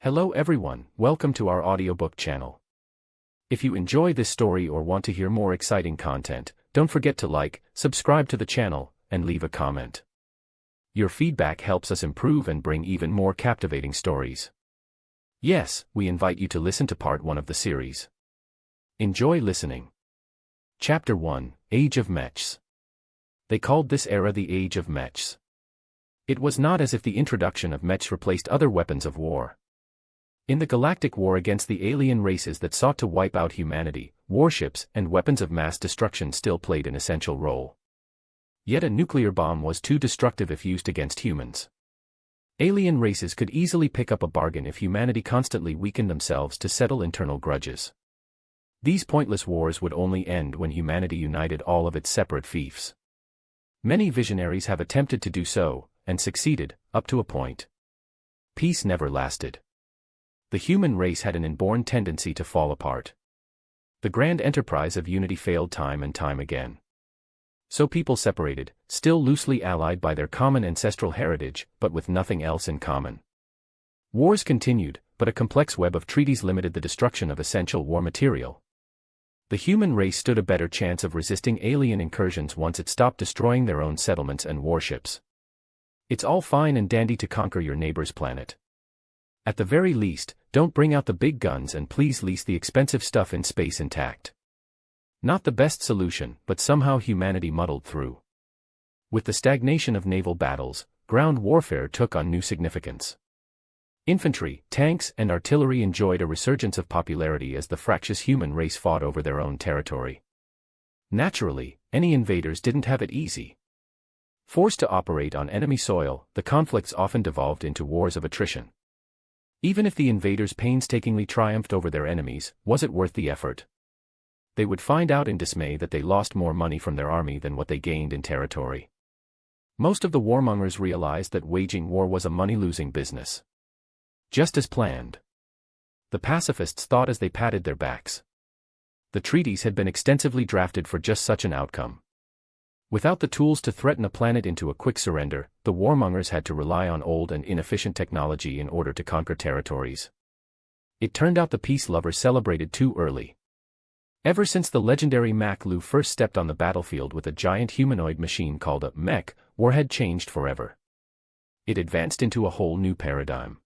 Hello everyone, welcome to our audiobook channel. If you enjoy this story or want to hear more exciting content, don't forget to like, subscribe to the channel, and leave a comment. Your feedback helps us improve and bring even more captivating stories. Yes, we invite you to listen to part 1 of the series. Enjoy listening. Chapter 1, Age of Mechs. They called this era the Age of Mechs. It was not as if the introduction of mechs replaced other weapons of war. In the galactic war against the alien races that sought to wipe out humanity, warships and weapons of mass destruction still played an essential role. Yet a nuclear bomb was too destructive if used against humans. Alien races could easily pick up a bargain if humanity constantly weakened themselves to settle internal grudges. These pointless wars would only end when humanity united all of its separate fiefs. Many visionaries have attempted to do so, and succeeded, up to a point. Peace never lasted. The human race had an inborn tendency to fall apart. The grand enterprise of unity failed time and time again. So people separated, still loosely allied by their common ancestral heritage, but with nothing else in common. Wars continued, but a complex web of treaties limited the destruction of essential war material. The human race stood a better chance of resisting alien incursions once it stopped destroying their own settlements and warships. It's all fine and dandy to conquer your neighbor's planet. At the very least, don't bring out the big guns and please leave the expensive stuff in space intact. Not the best solution, but somehow humanity muddled through. With the stagnation of naval battles, ground warfare took on new significance. Infantry, tanks, and artillery enjoyed a resurgence of popularity as the fractious human race fought over their own territory. Naturally, any invaders didn't have it easy. Forced to operate on enemy soil, the conflicts often devolved into wars of attrition. Even if the invaders painstakingly triumphed over their enemies, was it worth the effort? They would find out in dismay that they lost more money from their army than what they gained in territory. Most of the warmongers realized that waging war was a money-losing business. Just as planned. The pacifists thought as they patted their backs. The treaties had been extensively drafted for just such an outcome. Without the tools to threaten a planet into a quick surrender, the warmongers had to rely on old and inefficient technology in order to conquer territories. It turned out the peace lovers celebrated too early. Ever since the legendary Mac Lu first stepped on the battlefield with a giant humanoid machine called a mech, war had changed forever. It advanced into a whole new paradigm.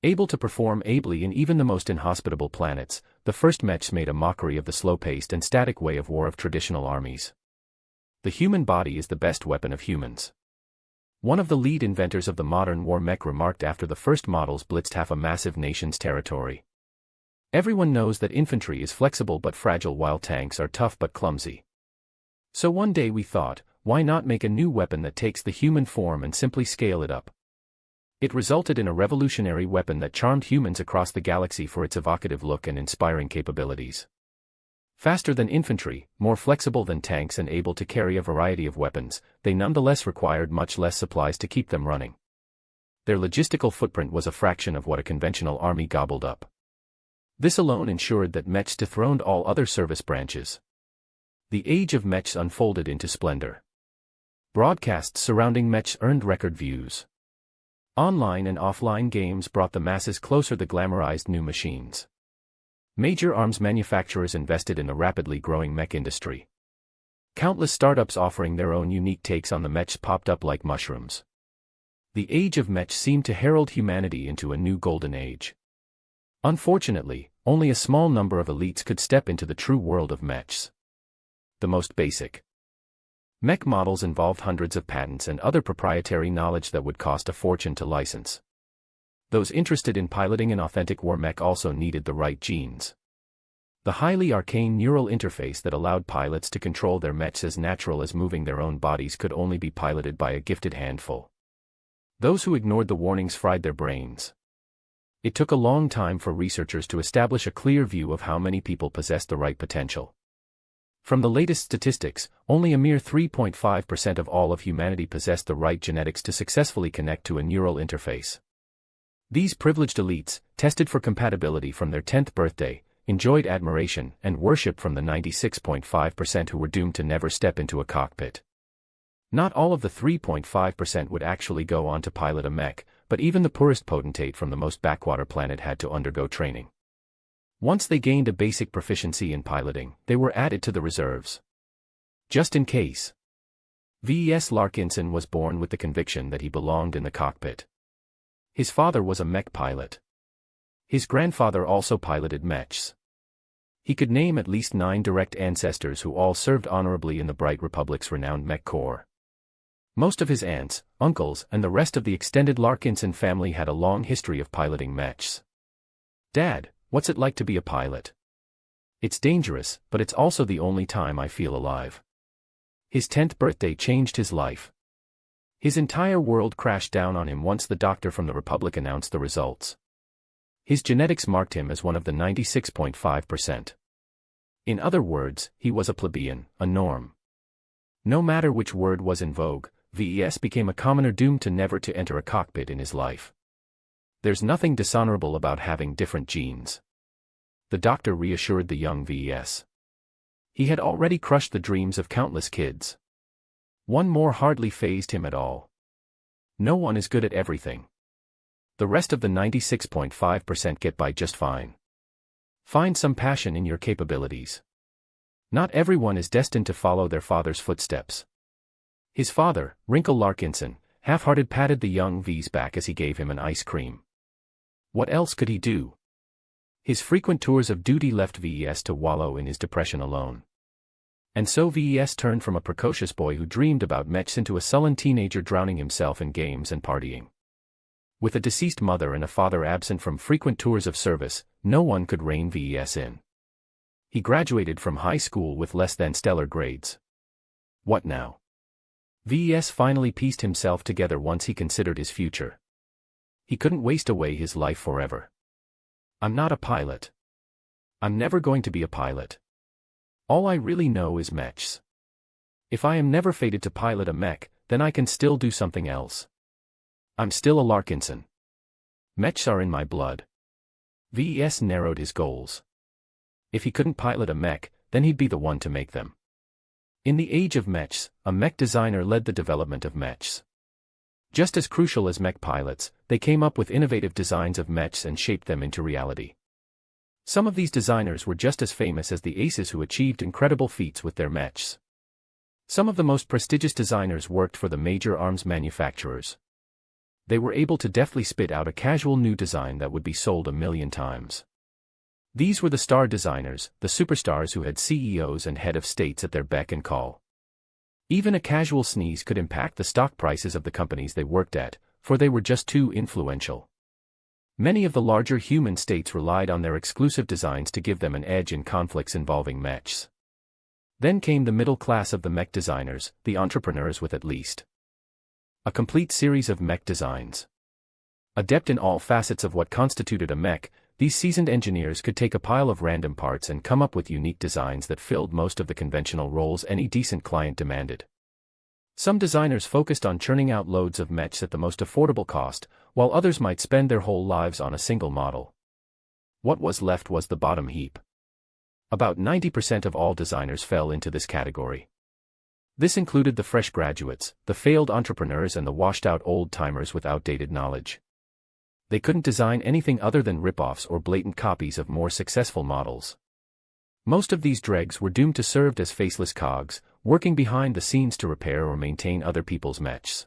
Able to perform ably in even the most inhospitable planets, the first mechs made a mockery of the slow-paced and static way of war of traditional armies. The human body is the best weapon of humans. One of the lead inventors of the modern war mech remarked after the first models blitzed half a massive nation's territory. Everyone knows that infantry is flexible but fragile while tanks are tough but clumsy. So one day we thought, why not make a new weapon that takes the human form and simply scale it up? It resulted in a revolutionary weapon that charmed humans across the galaxy for its evocative look and inspiring capabilities. Faster than infantry, more flexible than tanks and able to carry a variety of weapons, they nonetheless required much less supplies to keep them running. Their logistical footprint was a fraction of what a conventional army gobbled up. This alone ensured that mechs dethroned all other service branches. The age of mechs unfolded into splendor. Broadcasts surrounding mechs earned record views. Online and offline games brought the masses closer to the glamorized new machines. Major arms manufacturers invested in the rapidly growing mech industry. Countless startups offering their own unique takes on the mechs popped up like mushrooms. The age of mechs seemed to herald humanity into a new golden age. Unfortunately, only a small number of elites could step into the true world of mechs. The most basic mech models involved hundreds of patents and other proprietary knowledge that would cost a fortune to license. Those interested in piloting an authentic war mech also needed the right genes. The highly arcane neural interface that allowed pilots to control their mechs as natural as moving their own bodies could only be piloted by a gifted handful. Those who ignored the warnings fried their brains. It took a long time for researchers to establish a clear view of how many people possessed the right potential. From the latest statistics, only a mere 3.5% of all of humanity possessed the right genetics to successfully connect to a neural interface. These privileged elites, tested for compatibility from their 10th birthday, enjoyed admiration and worship from the 96.5% who were doomed to never step into a cockpit. Not all of the 3.5% would actually go on to pilot a mech, but even the poorest potentate from the most backwater planet had to undergo training. Once they gained a basic proficiency in piloting, they were added to the reserves. Just in case. V.S. Larkinson was born with the conviction that he belonged in the cockpit. His father was a mech pilot. His grandfather also piloted mechs. He could name at least 9 direct ancestors who all served honorably in the Bright Republic's renowned mech corps. Most of his aunts, uncles, and the rest of the extended Larkinson family had a long history of piloting mechs. "Dad, what's it like to be a pilot?" "It's dangerous, but it's also the only time I feel alive." His 10th birthday changed his life. His entire world crashed down on him once the doctor from the Republic announced the results. His genetics marked him as one of the 96.5%. In other words, he was a plebeian, a norm. No matter which word was in vogue, VES became a commoner doomed to never to enter a cockpit in his life. There's nothing dishonorable about having different genes. The doctor reassured the young VES. He had already crushed the dreams of countless kids. One more hardly fazed him at all. No one is good at everything. The rest of the 96.5% get by just fine. Find some passion in your capabilities. Not everyone is destined to follow their father's footsteps. His father, Wrinkle Larkinson, half-hearted patted the young V's back as he gave him an ice cream. What else could he do? His frequent tours of duty left VES to wallow in his depression alone. And so VES turned from a precocious boy who dreamed about mechs into a sullen teenager drowning himself in games and partying. With a deceased mother and a father absent from frequent tours of service, no one could rein VES in. He graduated from high school with less than stellar grades. What now? VES finally pieced himself together once he considered his future. He couldn't waste away his life forever. I'm not a pilot. I'm never going to be a pilot. All I really know is mechs. If I am never fated to pilot a mech, then I can still do something else. I'm still a Larkinson. Mechs are in my blood. VES narrowed his goals. If he couldn't pilot a mech, then he'd be the one to make them. In the age of mechs, a mech designer led the development of mechs. Just as crucial as mech pilots, they came up with innovative designs of mechs and shaped them into reality. Some of these designers were just as famous as the aces who achieved incredible feats with their mechs. Some of the most prestigious designers worked for the major arms manufacturers. They were able to deftly spit out a casual new design that would be sold 1,000,000 times. These were the star designers, the superstars who had CEOs and head of states at their beck and call. Even a casual sneeze could impact the stock prices of the companies they worked at, for they were just too influential. Many of the larger human states relied on their exclusive designs to give them an edge in conflicts involving mechs. Then came the middle class of the mech designers, the entrepreneurs with at least a complete series of mech designs. Adept in all facets of what constituted a mech, these seasoned engineers could take a pile of random parts and come up with unique designs that filled most of the conventional roles any decent client demanded. Some designers focused on churning out loads of mechs at the most affordable cost, while others might spend their whole lives on a single model. What was left was the bottom heap. About 90% of all designers fell into this category. This included the fresh graduates, the failed entrepreneurs, and the washed-out old-timers with outdated knowledge. They couldn't design anything other than rip-offs or blatant copies of more successful models. Most of these dregs were doomed to serve as faceless cogs, working behind the scenes to repair or maintain other people's mechs.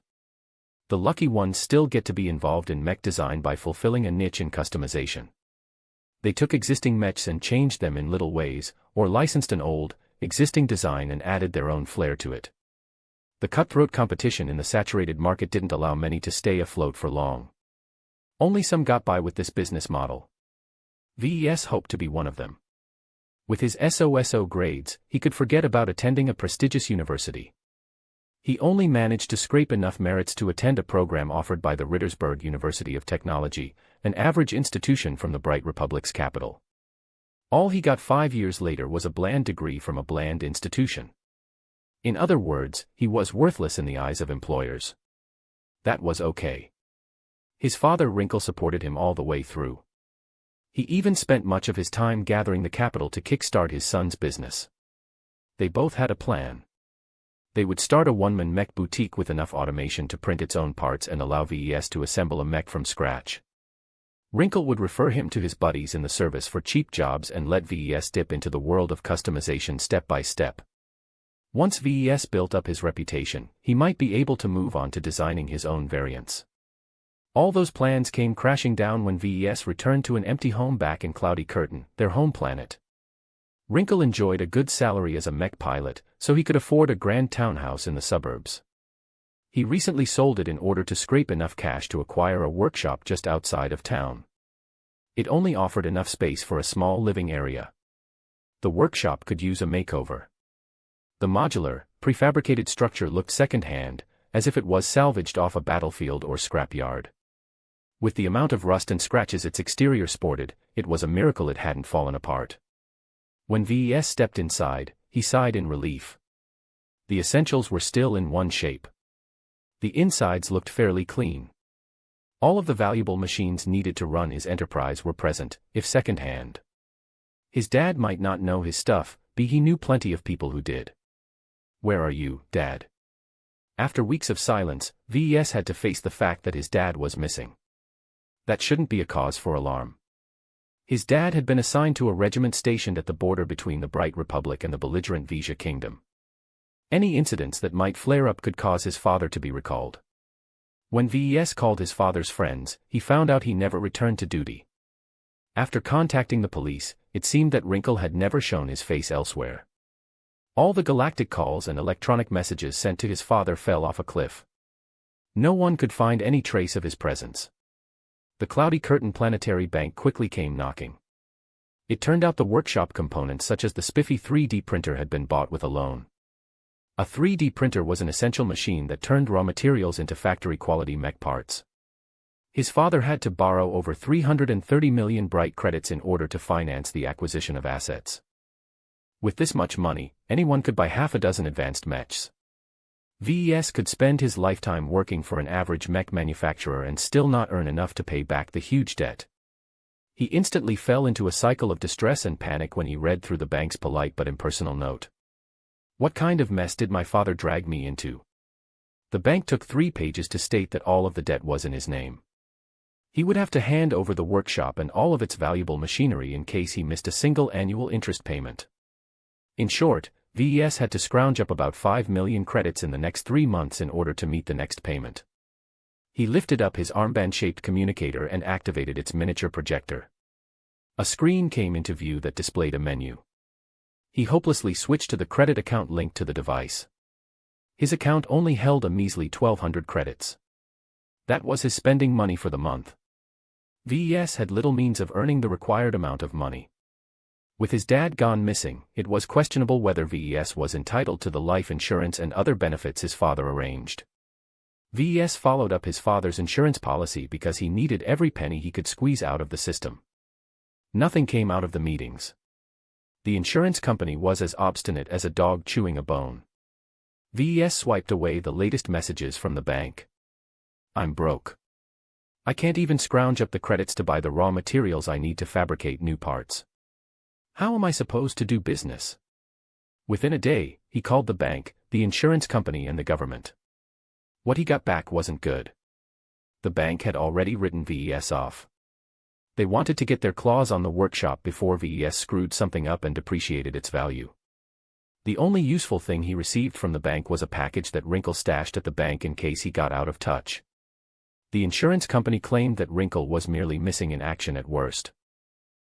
The lucky ones still get to be involved in mech design by fulfilling a niche in customization. They took existing mechs and changed them in little ways, or licensed an old, existing design and added their own flair to it. The cutthroat competition in the saturated market didn't allow many to stay afloat for long. Only some got by with this business model. VES hoped to be one of them. With his SOSO grades, he could forget about attending a prestigious university. He only managed to scrape enough merits to attend a program offered by the Rittersberg University of Technology, an average institution from the Bright Republic's capital. All he got 5 years later was a bland degree from a bland institution. In other words, he was worthless in the eyes of employers. That was okay. His father Wrinkle supported him all the way through. He even spent much of his time gathering the capital to kickstart his son's business. They both had a plan. They would start a one-man mech boutique with enough automation to print its own parts and allow VES to assemble a mech from scratch. Wrinkle would refer him to his buddies in the service for cheap jobs and let VES dip into the world of customization step by step. Once VES built up his reputation, he might be able to move on to designing his own variants. All those plans came crashing down when VES returned to an empty home back in Cloudy Curtain, their home planet. Wrinkle enjoyed a good salary as a mech pilot, so he could afford a grand townhouse in the suburbs. He recently sold it in order to scrape enough cash to acquire a workshop just outside of town. It only offered enough space for a small living area. The workshop could use a makeover. The modular, prefabricated structure looked second-hand, as if it was salvaged off a battlefield or scrapyard. With the amount of rust and scratches its exterior sported, it was a miracle it hadn't fallen apart. When VES stepped inside, he sighed in relief. The essentials were still in one shape. The insides looked fairly clean. All of the valuable machines needed to run his enterprise were present, if second-hand. His dad might not know his stuff, but he knew plenty of people who did. "Where are you, Dad?" After weeks of silence, VES had to face the fact that his dad was missing. That shouldn't be a cause for alarm. His dad had been assigned to a regiment stationed at the border between the Bright Republic and the belligerent Vija Kingdom. Any incidents that might flare up could cause his father to be recalled. When VES called his father's friends, he found out he never returned to duty. After contacting the police, it seemed that Wrinkle had never shown his face elsewhere. All the galactic calls and electronic messages sent to his father fell off a cliff. No one could find any trace of his presence. The Cloudy Curtain Planetary Bank quickly came knocking. It turned out the workshop components such as the spiffy 3D printer had been bought with a loan. A 3D printer was an essential machine that turned raw materials into factory-quality mech parts. His father had to borrow over 330 million Bright credits in order to finance the acquisition of assets. With this much money, anyone could buy half a dozen advanced mechs. VES could spend his lifetime working for an average mech manufacturer and still not earn enough to pay back the huge debt. He instantly fell into a cycle of distress and panic when he read through the bank's polite but impersonal note. What kind of mess did my father drag me into? The bank took 3 pages to state that all of the debt was in his name. He would have to hand over the workshop and all of its valuable machinery in case he missed a single annual interest payment. In short, VES had to scrounge up about 5 million credits in the next 3 months in order to meet the next payment. He lifted up his armband-shaped communicator and activated its miniature projector. A screen came into view that displayed a menu. He hopelessly switched to the credit account linked to the device. His account only held a measly 1,200 credits. That was his spending money for the month. VES had little means of earning the required amount of money. With his dad gone missing, it was questionable whether VES was entitled to the life insurance and other benefits his father arranged. VES followed up his father's insurance policy because he needed every penny he could squeeze out of the system. Nothing came out of the meetings. The insurance company was as obstinate as a dog chewing a bone. VES swiped away the latest messages from the bank. "I'm broke. I can't even scrounge up the credits to buy the raw materials I need to fabricate new parts. How am I supposed to do business?" Within a day, he called the bank, the insurance company and the government. What he got back wasn't good. The bank had already written VES off. They wanted to get their claws on the workshop before VES screwed something up and depreciated its value. The only useful thing he received from the bank was a package that Wrinkle stashed at the bank in case he got out of touch. The insurance company claimed that Wrinkle was merely missing in action at worst.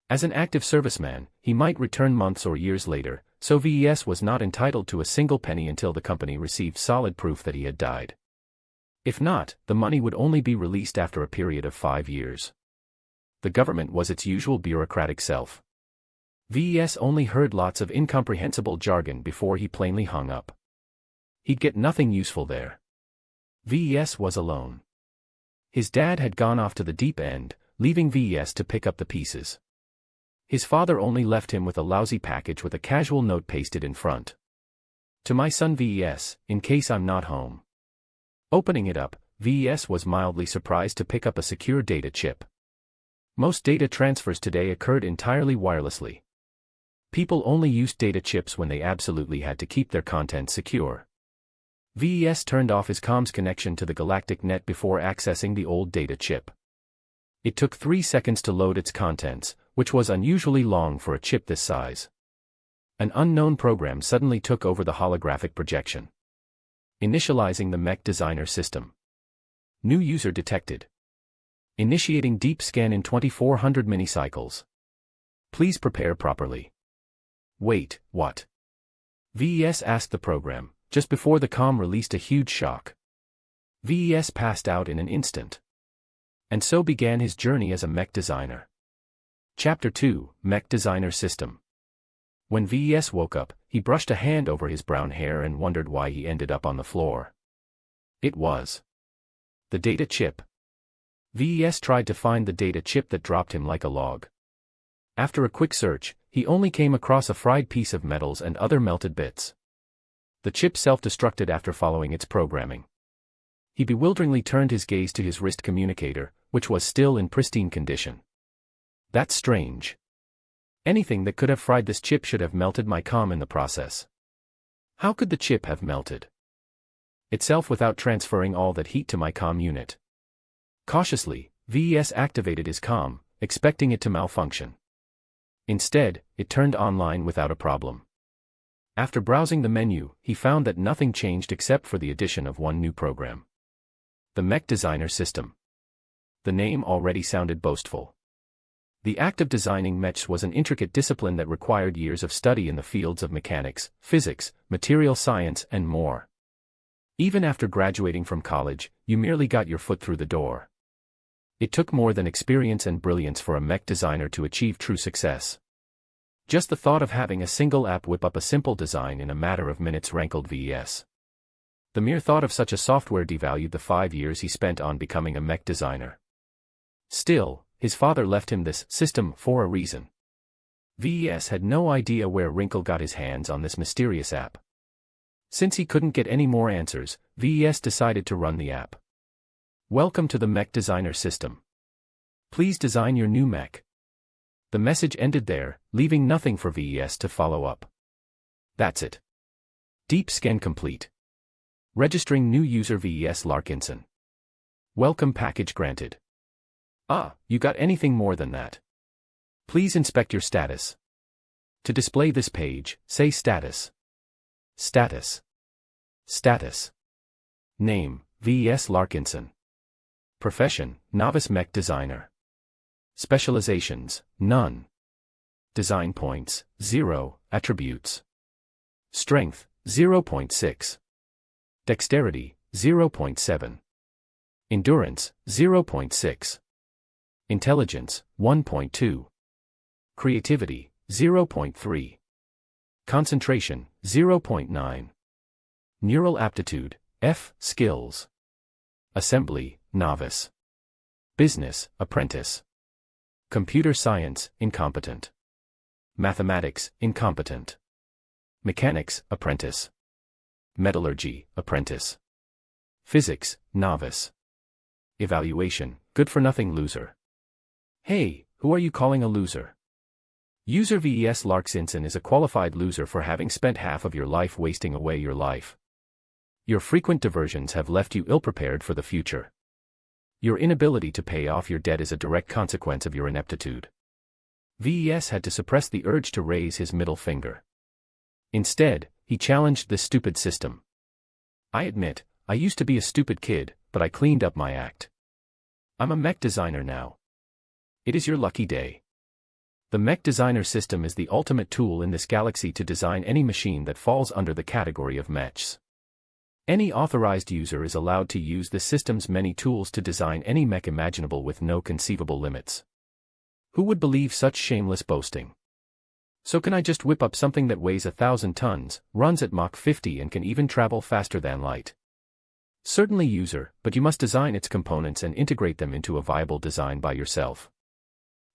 As an active serviceman, he might return months or years later, so VES was not entitled to a single penny until the company received solid proof that he had died. If not, the money would only be released after a period of 5 years. The government was its usual bureaucratic self. VES only heard lots of incomprehensible jargon before he plainly hung up. He'd get nothing useful there. VES was alone. His dad had gone off to the deep end, leaving VES to pick up the pieces. His father only left him with a lousy package with a casual note pasted in front. "To my son VES, in case I'm not home." Opening it up, VES was mildly surprised to pick up a secure data chip. Most data transfers today occurred entirely wirelessly. People only used data chips when they absolutely had to keep their content secure. VES turned off his comms connection to the galactic net before accessing the old data chip. It took 3 seconds to load its contents, which was unusually long for a chip this size. An unknown program suddenly took over the holographic projection. Initializing the mech designer system. New user detected. Initiating deep scan in 2400 millicycles. Please prepare properly. Wait, what? VES asked the program, just before the comm released a huge shock. VES passed out in an instant. And so began his journey as a mech designer. Chapter 2, Mech Designer System. When VES woke up, he brushed a hand over his brown hair and wondered why he ended up on the floor. It was the data chip. VES tried to find the data chip that dropped him like a log. After a quick search, he only came across a fried piece of metals and other melted bits. The chip self-destructed after following its programming. He bewilderingly turned his gaze to his wrist communicator, which was still in pristine condition. That's strange. Anything that could have fried this chip should have melted my comm in the process. How could the chip have melted itself without transferring all that heat to my comm unit? Cautiously, VES activated his comm, expecting it to malfunction. Instead, it turned online without a problem. After browsing the menu, he found that nothing changed except for the addition of one new program. The Mech Designer System. The name already sounded boastful. The act of designing mechs was an intricate discipline that required years of study in the fields of mechanics, physics, material science, and more. Even after graduating from college, you merely got your foot through the door. It took more than experience and brilliance for a mech designer to achieve true success. Just the thought of having a single app whip up a simple design in a matter of minutes rankled VES. The mere thought of such a software devalued the 5 years he spent on becoming a mech designer. Still, his father left him this system for a reason. VES had no idea where Wrinkle got his hands on this mysterious app. Since he couldn't get any more answers, VES decided to run the app. Welcome to the Mech Designer System. Please design your new mech. The message ended there, leaving nothing for VES to follow up. That's it. Deep scan complete. Registering new user VES Larkinson. Welcome package granted. Ah, you got anything more than that? Please inspect your status. To display this page, say status. Status. Status. Name, VES Larkinson. Profession, novice mech designer. Specializations, none. Design points, 0, attributes. Strength, 0.6. Dexterity, 0.7. Endurance, 0.6. Intelligence, 1.2. Creativity, 0.3. Concentration, 0.9. Neural aptitude, F, skills. Assembly, novice. Business, apprentice. Computer science, incompetent. Mathematics, incompetent. Mechanics, apprentice. Metallurgy, apprentice. Physics, novice. Evaluation, good-for-nothing loser. Hey, who are you calling a loser? User VES Larkinson is a qualified loser for having spent half of your life wasting away your life. Your frequent diversions have left you ill-prepared for the future. Your inability to pay off your debt is a direct consequence of your ineptitude. VES had to suppress the urge to raise his middle finger. Instead, he challenged this stupid system. I admit, I used to be a stupid kid, but I cleaned up my act. I'm a mech designer now. It is your lucky day. The Mech Designer System is the ultimate tool in this galaxy to design any machine that falls under the category of mechs. Any authorized user is allowed to use the system's many tools to design any mech imaginable with no conceivable limits. Who would believe such shameless boasting? So can I just whip up something that weighs 1,000 tons, runs at Mach 50 and can even travel faster than light? Certainly user, but you must design its components and integrate them into a viable design by yourself.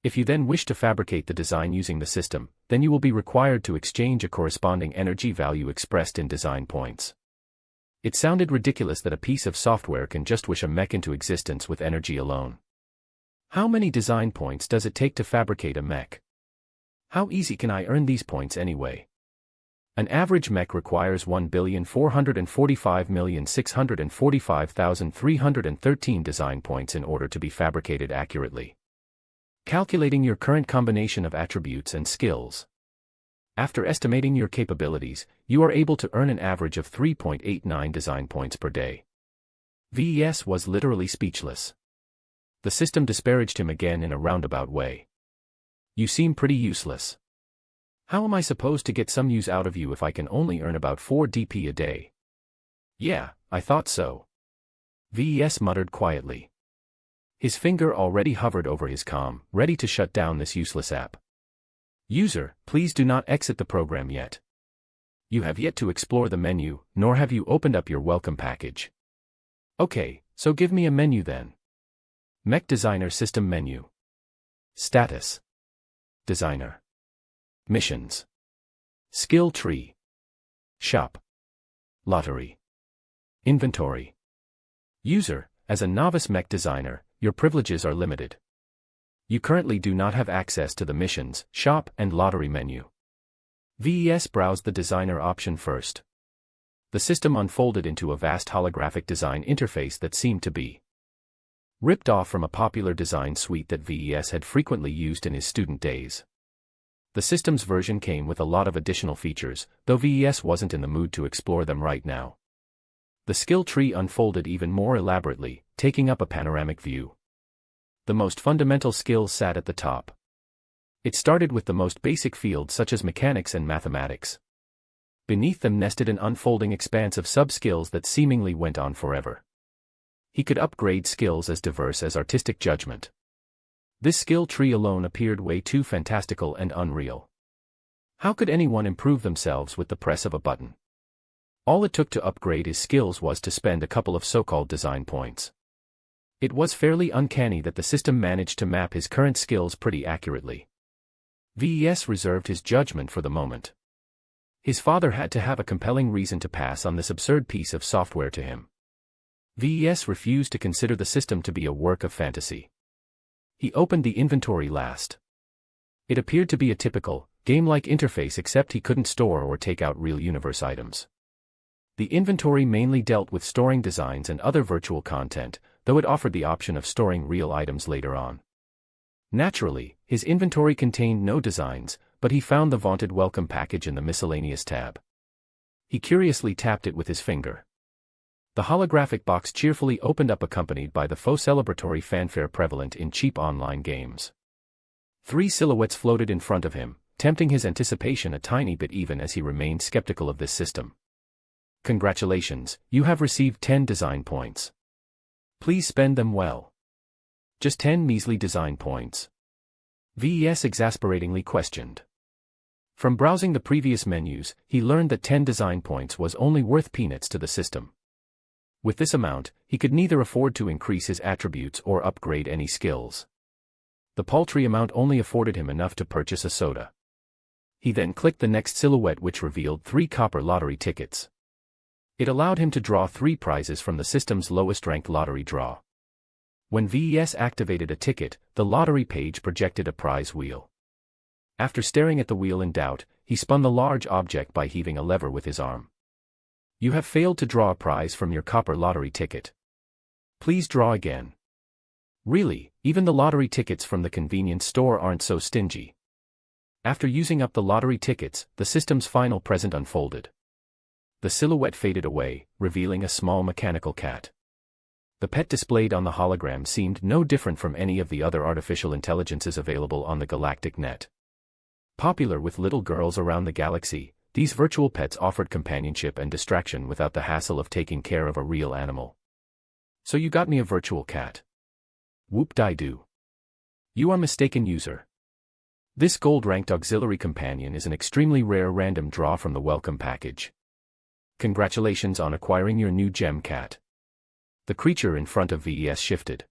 If you then wish to fabricate the design using the system, then you will be required to exchange a corresponding energy value expressed in design points. It sounded ridiculous that a piece of software can just wish a mech into existence with energy alone. How many design points does it take to fabricate a mech? How easy can I earn these points anyway? An average mech requires 1,445,645,313 design points in order to be fabricated accurately. Calculating your current combination of attributes and skills. After estimating your capabilities, you are able to earn an average of 3.89 design points per day. VES was literally speechless. The system disparaged him again in a roundabout way. You seem pretty useless. How am I supposed to get some use out of you if I can only earn about 4 DP a day? Yeah, I thought so. VES muttered quietly. His finger already hovered over his comm, ready to shut down this useless app. User, please do not exit the program yet. You have yet to explore the menu, nor have you opened up your welcome package. Okay, so give me a menu then. Mech Designer System Menu. Status. Designer. Missions. Skill Tree. Shop. Lottery. Inventory. User, as a novice mech designer, your privileges are limited. You currently do not have access to the missions, shop, and lottery menu. VES browsed the designer option first. The system unfolded into a vast holographic design interface that seemed to be ripped off from a popular design suite that VES had frequently used in his student days. The system's version came with a lot of additional features, though VES wasn't in the mood to explore them right now. The skill tree unfolded even more elaborately, taking up a panoramic view. The most fundamental skills sat at the top. It started with the most basic fields such as mechanics and mathematics. Beneath them nested an unfolding expanse of sub-skills that seemingly went on forever. He could upgrade skills as diverse as artistic judgment. This skill tree alone appeared way too fantastical and unreal. How could anyone improve themselves with the press of a button? All it took to upgrade his skills was to spend a couple of so-called design points. It was fairly uncanny that the system managed to map his current skills pretty accurately. VES reserved his judgment for the moment. His father had to have a compelling reason to pass on this absurd piece of software to him. VES refused to consider the system to be a work of fantasy. He opened the inventory last. It appeared to be a typical, game-like interface except he couldn't store or take out real universe items. The inventory mainly dealt with storing designs and other virtual content, though it offered the option of storing real items later on. Naturally, his inventory contained no designs, but he found the vaunted welcome package in the miscellaneous tab. He curiously tapped it with his finger. The holographic box cheerfully opened up, accompanied by the faux celebratory fanfare prevalent in cheap online games. 3 silhouettes floated in front of him, tempting his anticipation a tiny bit even as he remained skeptical of this system. Congratulations, you have received 10 design points. Please spend them well. Just 10 measly design points? VES exasperatingly questioned. From browsing the previous menus, he learned that 10 design points was only worth peanuts to the system. With this amount, he could neither afford to increase his attributes or upgrade any skills. The paltry amount only afforded him enough to purchase a soda. He then clicked the next silhouette, which revealed 3 copper lottery tickets. It allowed him to draw 3 prizes from the system's lowest-ranked lottery draw. When VES activated a ticket, the lottery page projected a prize wheel. After staring at the wheel in doubt, he spun the large object by heaving a lever with his arm. You have failed to draw a prize from your copper lottery ticket. Please draw again. Really, even the lottery tickets from the convenience store aren't so stingy. After using up the lottery tickets, the system's final present unfolded. The silhouette faded away, revealing a small mechanical cat. The pet displayed on the hologram seemed no different from any of the other artificial intelligences available on the galactic net. Popular with little girls around the galaxy, these virtual pets offered companionship and distraction without the hassle of taking care of a real animal. So you got me a virtual cat. Whoop-die-doo. You are mistaken, user. This gold-ranked auxiliary companion is an extremely rare random draw from the welcome package. Congratulations on acquiring your new gem cat. The creature in front of VES shifted.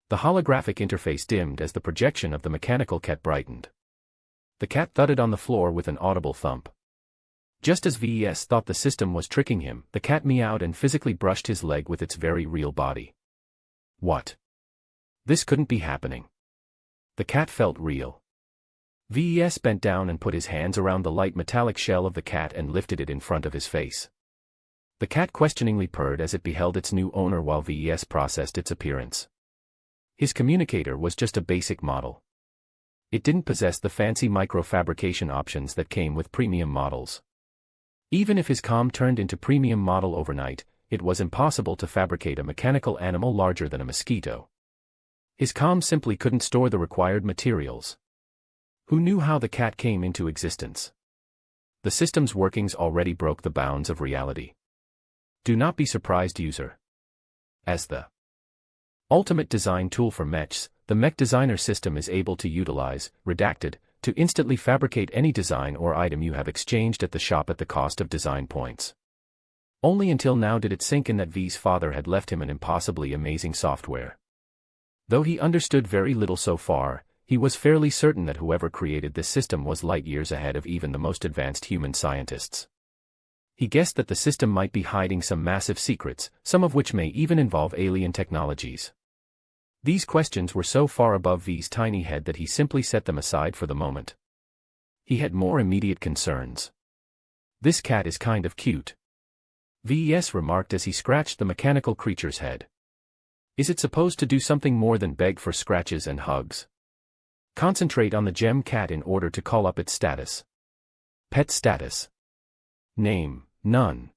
The holographic interface dimmed as the projection of the mechanical cat brightened. The cat thudded on the floor with an audible thump. Just as VES thought the system was tricking him, the cat meowed and physically brushed his leg with its very real body. What? This couldn't be happening. The cat felt real. VES bent down and put his hands around the light metallic shell of the cat and lifted it in front of his face. The cat questioningly purred as it beheld its new owner while VES processed its appearance. His communicator was just a basic model. It didn't possess the fancy microfabrication options that came with premium models. Even if his comm turned into premium model overnight, it was impossible to fabricate a mechanical animal larger than a mosquito. His comm simply couldn't store the required materials. Who knew how the cat came into existence? The system's workings already broke the bounds of reality. Do not be surprised, user. As the ultimate design tool for mechs, the Mech Designer system is able to utilize, redacted, to instantly fabricate any design or item you have exchanged at the shop at the cost of design points. Only until now did it sink in that V's father had left him an impossibly amazing software. Though he understood very little so far, he was fairly certain that whoever created this system was light years ahead of even the most advanced human scientists. He guessed that the system might be hiding some massive secrets, some of which may even involve alien technologies. These questions were so far above V's tiny head that he simply set them aside for the moment. He had more immediate concerns. This cat is kind of cute, VES remarked as he scratched the mechanical creature's head. Is it supposed to do something more than beg for scratches and hugs? Concentrate on the gem cat in order to call up its status. Pet status. Name, none.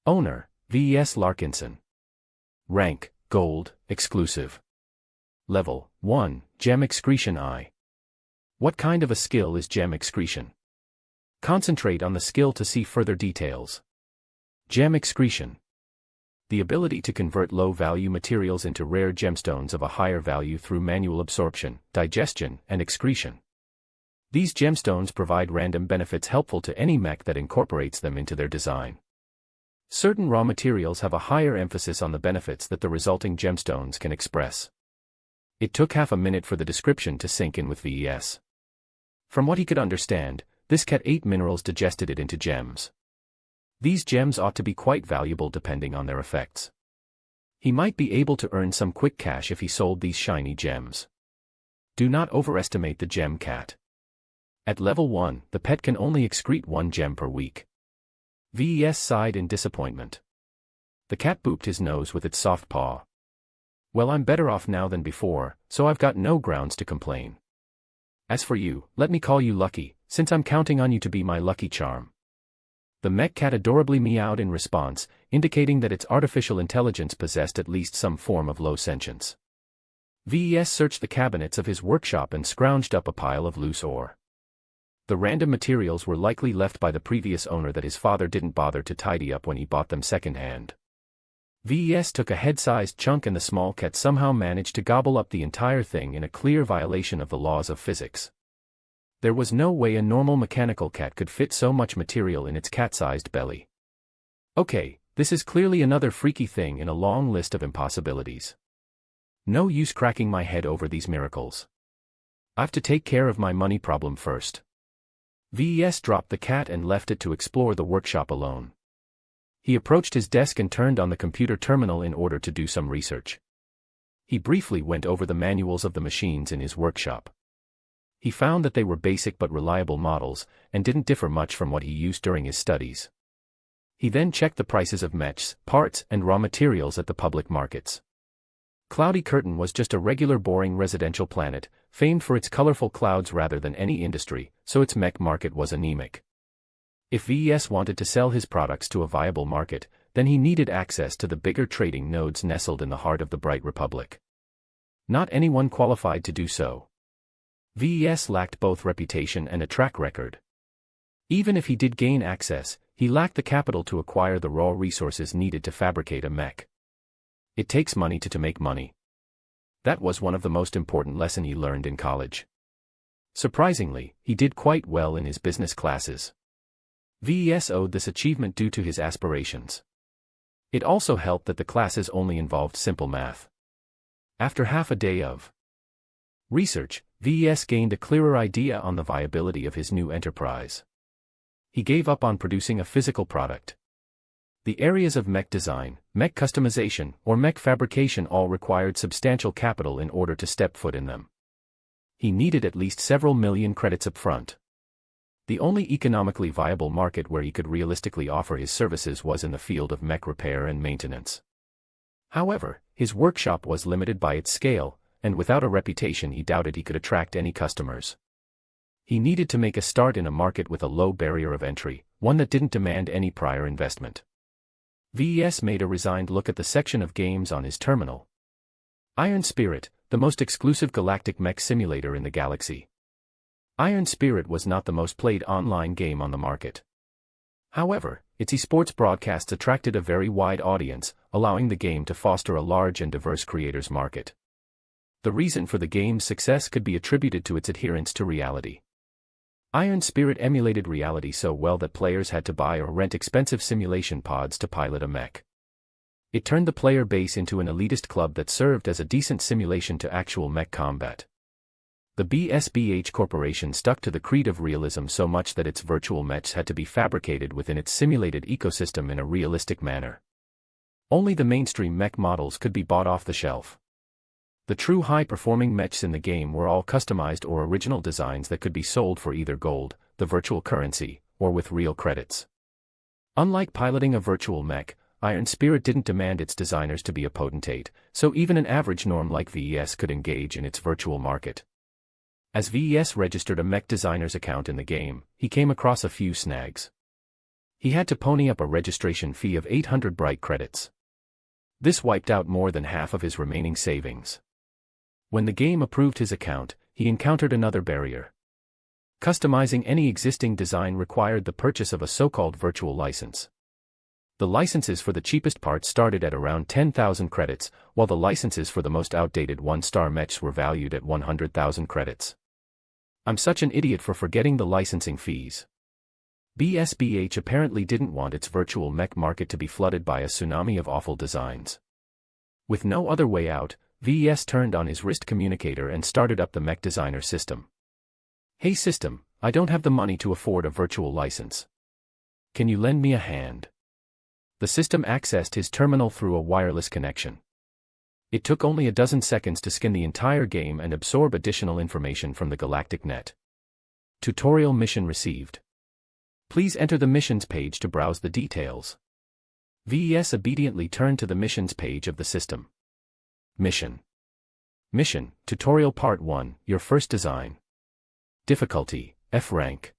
Owner, VES Larkinson. Rank, Gold, exclusive. Level, 1, Gem Excretion I. What kind of a skill is gem excretion? Concentrate on the skill to see further details. Gem excretion. The ability to convert low-value materials into rare gemstones of a higher value through manual absorption, digestion, and excretion. These gemstones provide random benefits helpful to any mech that incorporates them into their design. Certain raw materials have a higher emphasis on the benefits that the resulting gemstones can express. It took half a minute for the description to sink in with VES. From what he could understand, this cat ate minerals, digested it into gems. These gems ought to be quite valuable depending on their effects. He might be able to earn some quick cash if he sold these shiny gems. Do not overestimate the gem cat. At level 1, the pet can only excrete 1 gem per week. VES sighed in disappointment. The cat booped his nose with its soft paw. Well, I'm better off now than before, so I've got no grounds to complain. As for you, let me call you Lucky, since I'm counting on you to be my lucky charm. The mech cat adorably meowed in response, indicating that its artificial intelligence possessed at least some form of low sentience. VES searched the cabinets of his workshop and scrounged up a pile of loose ore. The random materials were likely left by the previous owner that his father didn't bother to tidy up when he bought them secondhand. VES took a head-sized chunk and the small cat somehow managed to gobble up the entire thing in a clear violation of the laws of physics. There was no way a normal mechanical cat could fit so much material in its cat-sized belly. Okay, this is clearly another freaky thing in a long list of impossibilities. No use cracking my head over these miracles. I've to take care of my money problem first. VES dropped the cat and left it to explore the workshop alone. He approached his desk and turned on the computer terminal in order to do some research. He briefly went over the manuals of the machines in his workshop. He found that they were basic but reliable models, and didn't differ much from what he used during his studies. He then checked the prices of mechs, parts, and raw materials at the public markets. Cloudy Curtain was just a regular boring residential planet, famed for its colorful clouds rather than any industry, so its mech market was anemic. If VES wanted to sell his products to a viable market, then he needed access to the bigger trading nodes nestled in the heart of the Bright Republic. Not anyone qualified to do so. VES lacked both reputation and a track record. Even if he did gain access, he lacked the capital to acquire the raw resources needed to fabricate a mech. It takes money to make money. That was one of the most important lessons he learned in college. Surprisingly, he did quite well in his business classes. VES owed this achievement due to his aspirations. It also helped that the classes only involved simple math. After half a day of research, VES gained a clearer idea on the viability of his new enterprise. He gave up on producing a physical product. The areas of mech design, mech customization, or mech fabrication all required substantial capital in order to step foot in them. He needed at least several million credits up front. The only economically viable market where he could realistically offer his services was in the field of mech repair and maintenance. However, his workshop was limited by its scale, and without a reputation he doubted he could attract any customers. He needed to make a start in a market with a low barrier of entry, one that didn't demand any prior investment. VES made a resigned look at the section of games on his terminal. Iron Spirit, the most exclusive galactic mech simulator in the galaxy. Iron Spirit was not the most played online game on the market. However, its esports broadcasts attracted a very wide audience, allowing the game to foster a large and diverse creators market. The reason for the game's success could be attributed to its adherence to reality. Iron Spirit emulated reality so well that players had to buy or rent expensive simulation pods to pilot a mech. It turned the player base into an elitist club that served as a decent simulation to actual mech combat. The BSBH Corporation stuck to the creed of realism so much that its virtual mechs had to be fabricated within its simulated ecosystem in a realistic manner. Only the mainstream mech models could be bought off the shelf. The true high-performing mechs in the game were all customized or original designs that could be sold for either gold, the virtual currency, or with real credits. Unlike piloting a virtual mech, Iron Spirit didn't demand its designers to be a potentate, so even an average norm like VES could engage in its virtual market. As VES registered a mech designer's account in the game, he came across a few snags. He had to pony up a registration fee of 800 bright credits. This wiped out more than half of his remaining savings. When the game approved his account, he encountered another barrier. Customizing any existing design required the purchase of a so-called virtual license. The licenses for the cheapest parts started at around 10,000 credits, while the licenses for the most outdated one-star mechs were valued at 100,000 credits. I'm such an idiot for forgetting the licensing fees. BSBH apparently didn't want its virtual mech market to be flooded by a tsunami of awful designs. With no other way out, VES turned on his wrist communicator and started up the mech designer system. Hey system, I don't have the money to afford a virtual license. Can you lend me a hand? The system accessed his terminal through a wireless connection. It took only a dozen seconds to scan the entire game and absorb additional information from the galactic net. Tutorial mission received. Please enter the missions page to browse the details. VES obediently turned to the missions page of the system. Mission. Mission, Tutorial Part 1, Your First Design. Difficulty, F rank.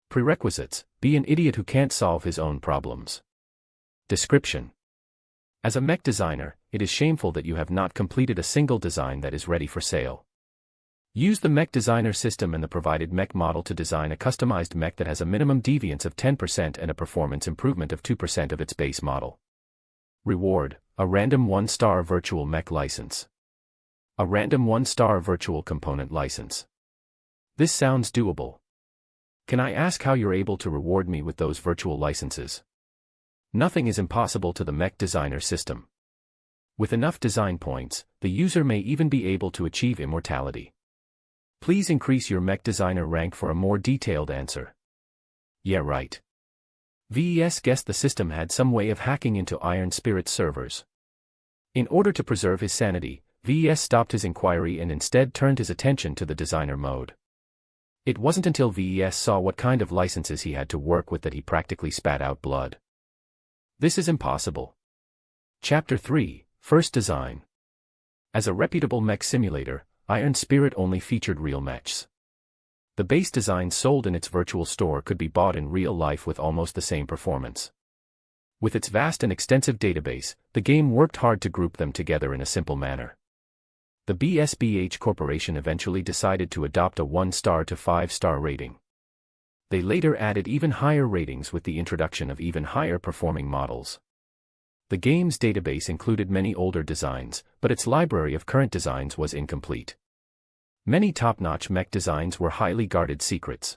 Prerequisites, be an idiot who can't solve his own problems. Description. As a mech designer, it is shameful that you have not completed a single design that is ready for sale. Use the mech designer system and the provided mech model to design a customized mech that has a minimum deviance of 10% and a performance improvement of 2% of its base model. Reward, a random 1-star virtual mech license. A random 1-star virtual component license. This sounds doable. Can I ask how you're able to reward me with those virtual licenses? Nothing is impossible to the mech designer system. With enough design points, the user may even be able to achieve immortality. Please increase your mech designer rank for a more detailed answer. Yeah, right. VES guessed the system had some way of hacking into Iron Spirit's servers. In order to preserve his sanity, VES stopped his inquiry and instead turned his attention to the designer mode. It wasn't until VES saw what kind of licenses he had to work with that he practically spat out blood. This is impossible. Chapter 3, First Design. As a reputable mech simulator, Iron Spirit only featured real mechs. The base designs sold in its virtual store could be bought in real life with almost the same performance. With its vast and extensive database, the game worked hard to group them together in a simple manner. The BSBH Corporation eventually decided to adopt a 1-star to 5-star rating. They later added even higher ratings with the introduction of even higher performing models. The game's database included many older designs, but its library of current designs was incomplete. Many top-notch mech designs were highly guarded secrets.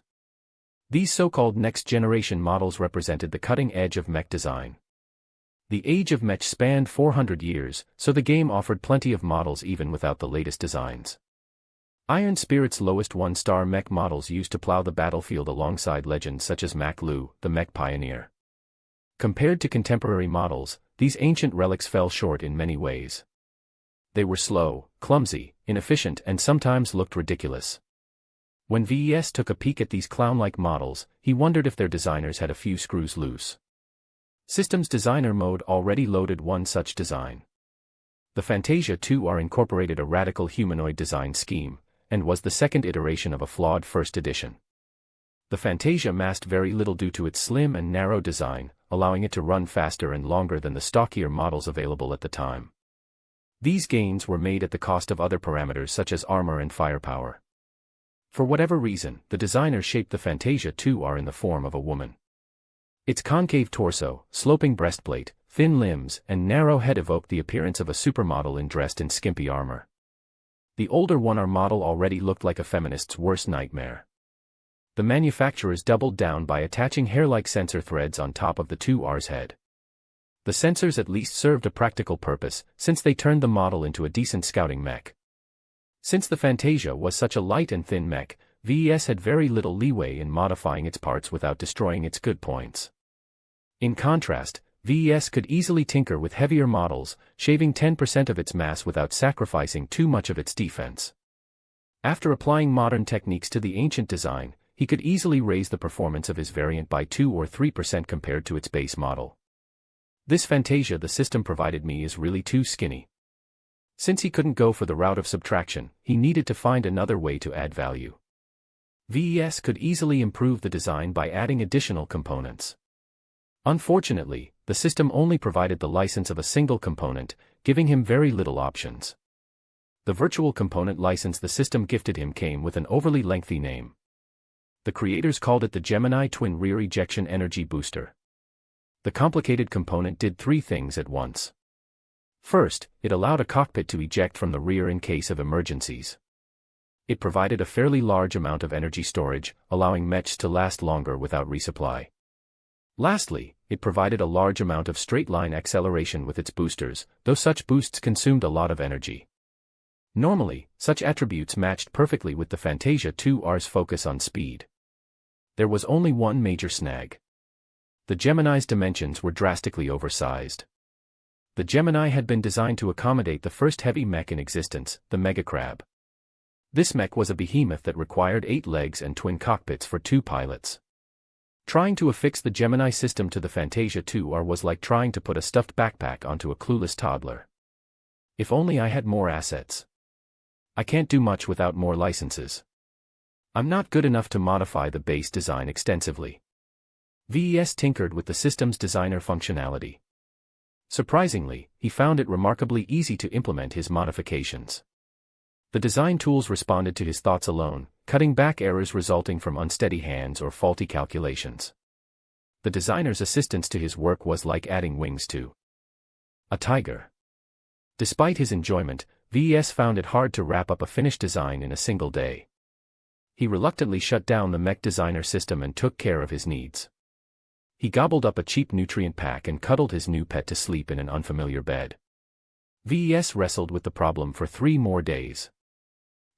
These so-called next-generation models represented the cutting edge of mech design. The age of mech spanned 400 years, so the game offered plenty of models even without the latest designs. Iron Spirit's lowest 1-star mech models used to plow the battlefield alongside legends such as Mac Lu, the mech pioneer. Compared to contemporary models, these ancient relics fell short in many ways. They were slow, clumsy, inefficient, and sometimes looked ridiculous. When VES took a peek at these clown-like models, he wondered if their designers had a few screws loose. Systems Designer Mode already loaded one such design. The Fantasia 2R incorporated a radical humanoid design scheme, and was the second iteration of a flawed first edition. The Fantasia masked very little due to its slim and narrow design, allowing it to run faster and longer than the stockier models available at the time. These gains were made at the cost of other parameters such as armor and firepower. For whatever reason, the designer shaped the Fantasia 2R in the form of a woman. Its concave torso, sloping breastplate, thin limbs, and narrow head evoked the appearance of a supermodel dressed in skimpy armor. The older 1R model already looked like a feminist's worst nightmare. The manufacturers doubled down by attaching hair-like sensor threads on top of the 2R's head. The sensors at least served a practical purpose, since they turned the model into a decent scouting mech. Since the Fantasia was such a light and thin mech, VES had very little leeway in modifying its parts without destroying its good points. In contrast, VES could easily tinker with heavier models, shaving 10% of its mass without sacrificing too much of its defense. After applying modern techniques to the ancient design, he could easily raise the performance of his variant by 2 or 3% compared to its base model. This Fantasia the system provided me is really too skinny. Since he couldn't go for the route of subtraction, he needed to find another way to add value. VES could easily improve the design by adding additional components. Unfortunately, the system only provided the license of a single component, giving him very little options. The virtual component license the system gifted him came with an overly lengthy name. The creators called it the Gemini Twin Rear Ejection Energy Booster. The complicated component did three things at once. First, it allowed a cockpit to eject from the rear in case of emergencies. It provided a fairly large amount of energy storage, allowing mechs to last longer without resupply. Lastly, it provided a large amount of straight-line acceleration with its boosters, though such boosts consumed a lot of energy. Normally, such attributes matched perfectly with the Fantasia 2R's focus on speed. There was only one major snag. The Gemini's dimensions were drastically oversized. The Gemini had been designed to accommodate the first heavy mech in existence, the Megacrab. This mech was a behemoth that required 8 legs and twin cockpits for 2 pilots. Trying to affix the Gemini system to the Fantasia 2R was like trying to put a stuffed backpack onto a clueless toddler. If only I had more assets. I can't do much without more licenses. I'm not good enough to modify the base design extensively. VES tinkered with the system's designer functionality. Surprisingly, he found it remarkably easy to implement his modifications. The design tools responded to his thoughts alone, cutting back errors resulting from unsteady hands or faulty calculations. The designer's assistance to his work was like adding wings to a tiger. Despite his enjoyment, VES found it hard to wrap up a finished design in a single day. He reluctantly shut down the mech designer system and took care of his needs. He gobbled up a cheap nutrient pack and cuddled his new pet to sleep in an unfamiliar bed. VES wrestled with the problem for 3 more days.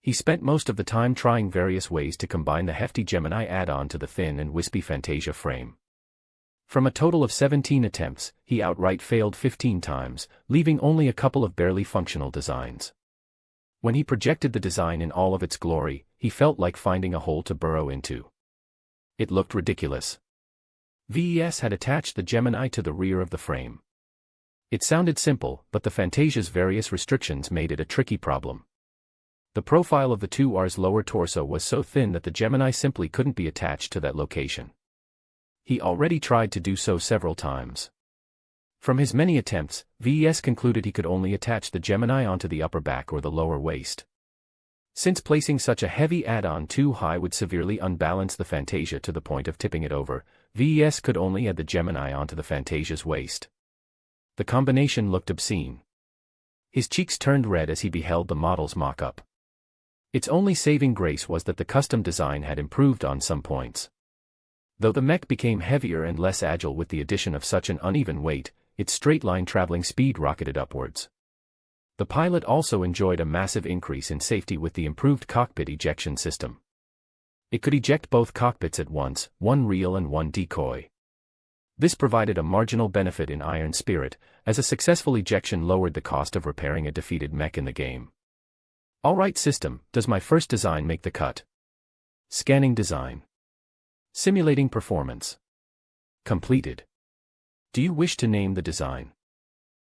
He spent most of the time trying various ways to combine the hefty Gemini add-on to the thin and wispy Fantasia frame. From a total of 17 attempts, he outright failed 15 times, leaving only a couple of barely functional designs. When he projected the design in all of its glory, he felt like finding a hole to burrow into. It looked ridiculous. VES had attached the Gemini to the rear of the frame. It sounded simple, but the Fantasia's various restrictions made it a tricky problem. The profile of the 2R's lower torso was so thin that the Gemini simply couldn't be attached to that location. He already tried to do so several times. From his many attempts, VES concluded he could only attach the Gemini onto the upper back or the lower waist. Since placing such a heavy add-on too high would severely unbalance the Fantasia to the point of tipping it over, VES could only add the Gemini onto the Fantasia's waist. The combination looked obscene. His cheeks turned red as he beheld the model's mock-up. Its only saving grace was that the custom design had improved on some points. Though the mech became heavier and less agile with the addition of such an uneven weight, its straight-line traveling speed rocketed upwards. The pilot also enjoyed a massive increase in safety with the improved cockpit ejection system. It could eject both cockpits at once, one real and one decoy. This provided a marginal benefit in Iron Spirit, as a successful ejection lowered the cost of repairing a defeated mech in the game. Alright system, does my first design make the cut? Scanning design. Simulating performance. Completed. Do you wish to name the design?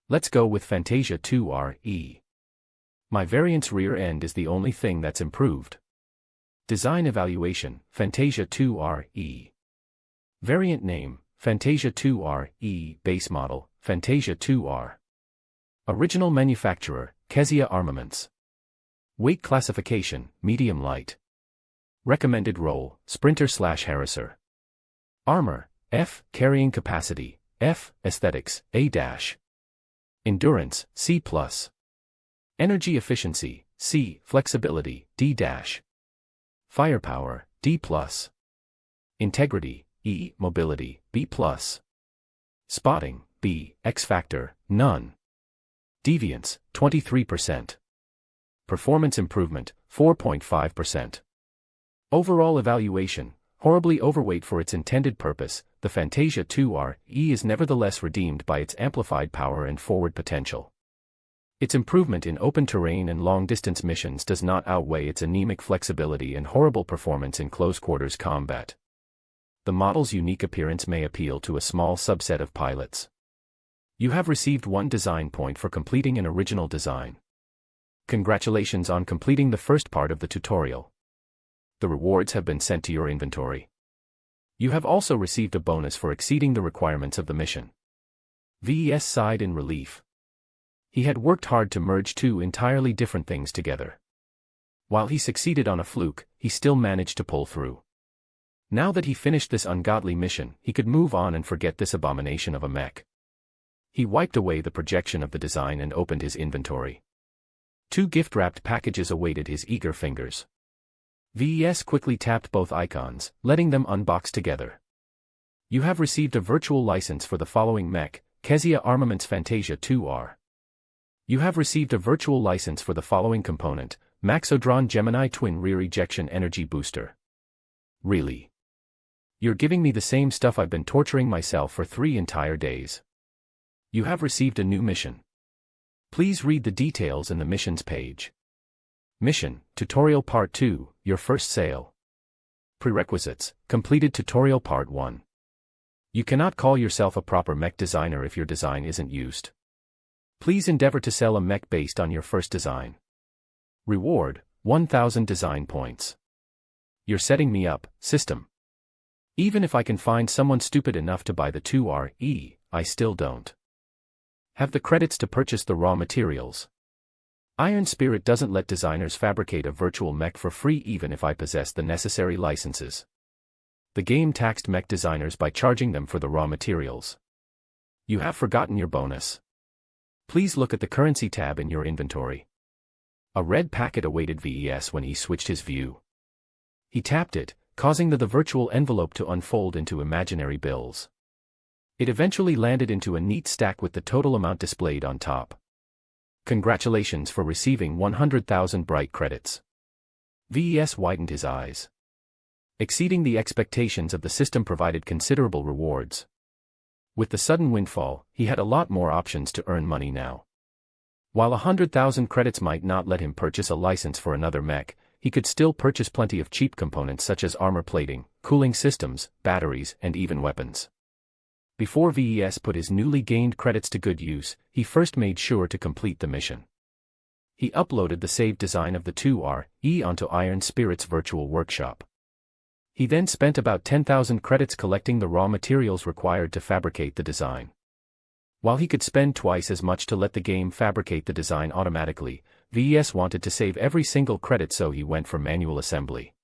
Let's go with Fantasia 2RE. My variant's rear end is the only thing that's improved. Design evaluation, Fantasia 2RE. Variant name, Fantasia 2RE. Base model, Fantasia 2R. Original manufacturer, Kezia Armaments. Weight classification, medium light. Recommended role, sprinter/harasser. Armor, F. Carrying capacity, F. Aesthetics, A-. Endurance, C+. Energy efficiency, C. Flexibility, D-. Firepower, D+. Integrity, E. Mobility, B+. Spotting, B. X-factor, none. Deviance, 23%. Performance improvement, 4.5%. Overall evaluation, horribly overweight for its intended purpose, the Fantasia 2RE is nevertheless redeemed by its amplified power and forward potential. Its improvement in open terrain and long-distance missions does not outweigh its anemic flexibility and horrible performance in close-quarters combat. The model's unique appearance may appeal to a small subset of pilots. You have received 1 design point for completing an original design. Congratulations on completing the first part of the tutorial. The rewards have been sent to your inventory. You have also received a bonus for exceeding the requirements of the mission. VES sighed in relief. He had worked hard to merge 2 entirely different things together. While he succeeded on a fluke, he still managed to pull through. Now that he finished this ungodly mission, he could move on and forget this abomination of a mech. He wiped away the projection of the design and opened his inventory. 2 gift-wrapped packages awaited his eager fingers. VES quickly tapped both icons, letting them unbox together. You have received a virtual license for the following mech, Kezia Armaments Fantasia 2R. You have received a virtual license for the following component, Maxodron Gemini Twin Rear Ejection Energy Booster. Really? You're giving me the same stuff I've been torturing myself for 3 entire days. You have received a new mission. Please read the details in the missions page. Mission, Tutorial Part 2, Your First Sale. Prerequisites, completed Tutorial Part 1. You cannot call yourself a proper mech designer if your design isn't used. Please endeavor to sell a mech based on your first design. Reward, 1000 design points. You're setting me up, system. Even if I can find someone stupid enough to buy the 2RE, I still don't have the credits to purchase the raw materials. Iron Spirit doesn't let designers fabricate a virtual mech for free even if I possess the necessary licenses. The game taxed mech designers by charging them for the raw materials. You have forgotten your bonus. Please look at the currency tab in your inventory. A red packet awaited VES when he switched his view. He tapped it, causing the virtual envelope to unfold into imaginary bills. It eventually landed into a neat stack with the total amount displayed on top. Congratulations for receiving 100,000 bright credits. VES widened his eyes. Exceeding the expectations of the system provided considerable rewards. With the sudden windfall, he had a lot more options to earn money now. While 100,000 credits might not let him purchase a license for another mech, he could still purchase plenty of cheap components such as armor plating, cooling systems, batteries, and even weapons. Before VES put his newly gained credits to good use, he first made sure to complete the mission. He uploaded the saved design of the 2RE onto Iron Spirit's virtual workshop. He then spent about 10,000 credits collecting the raw materials required to fabricate the design. While he could spend twice as much to let the game fabricate the design automatically, VES wanted to save every single credit, so he went for manual assembly.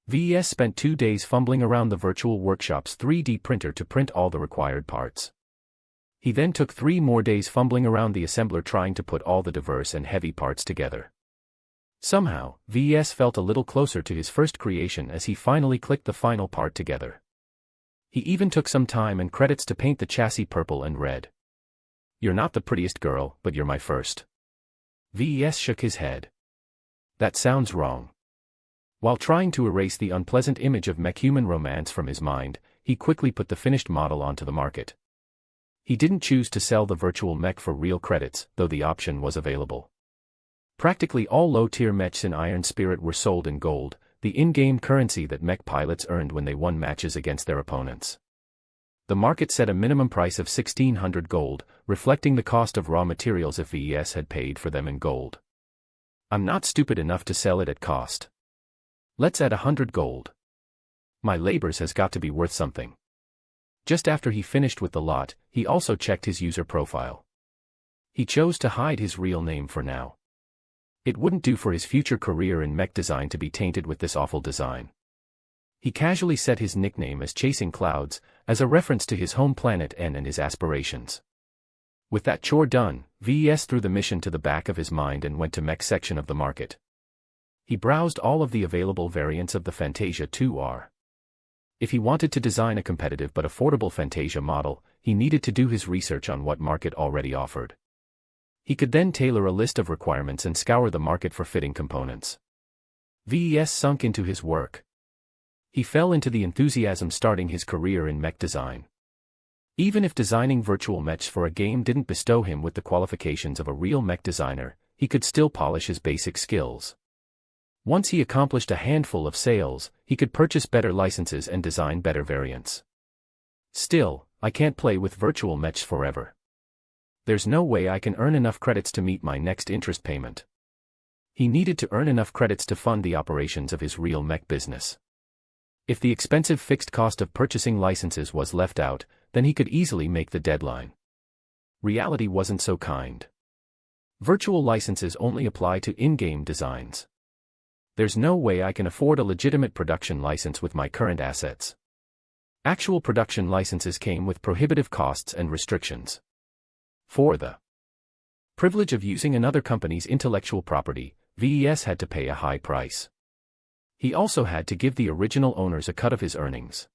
VES spent 2 days fumbling around the virtual workshop's 3D printer to print all the required parts. He then took 3 more days fumbling around the assembler trying to put all the diverse and heavy parts together. Somehow, VES felt a little closer to his first creation as he finally clicked the final part together. He even took some time and credits to paint the chassis purple and red. You're not the prettiest girl, but you're my first. VES shook his head. That sounds wrong. While trying to erase the unpleasant image of mech-human romance from his mind, he quickly put the finished model onto the market. He didn't choose to sell the virtual mech for real credits, though the option was available. Practically all low-tier mechs in Iron Spirit were sold in gold, the in-game currency that mech pilots earned when they won matches against their opponents. The market set a minimum price of 1,600 gold, reflecting the cost of raw materials if VES had paid for them in gold. I'm not stupid enough to sell it at cost. Let's add 100 gold. My labors has got to be worth something. Just after he finished with the lot, he also checked his user profile. He chose to hide his real name for now. It wouldn't do for his future career in mech design to be tainted with this awful design. He casually set his nickname as Chasing Clouds, as a reference to his home planet N and his aspirations. With that chore done, VES threw the mission to the back of his mind and went to mech section of the market. He browsed all of the available variants of the Fantasia 2R. If he wanted to design a competitive but affordable Fantasia model, he needed to do his research on what market already offered. He could then tailor a list of requirements and scour the market for fitting components. VES sunk into his work. He fell into the enthusiasm starting his career in mech design. Even if designing virtual mechs for a game didn't bestow him with the qualifications of a real mech designer, he could still polish his basic skills. Once he accomplished a handful of sales, he could purchase better licenses and design better variants. Still, I can't play with virtual mechs forever. There's no way I can earn enough credits to meet my next interest payment. He needed to earn enough credits to fund the operations of his real mech business. If the expensive fixed cost of purchasing licenses was left out, then he could easily make the deadline. Reality wasn't so kind. Virtual licenses only apply to in-game designs. There's no way I can afford a legitimate production license with my current assets. Actual production licenses came with prohibitive costs and restrictions. For the privilege of using another company's intellectual property, VES had to pay a high price. He also had to give the original owners a cut of his earnings.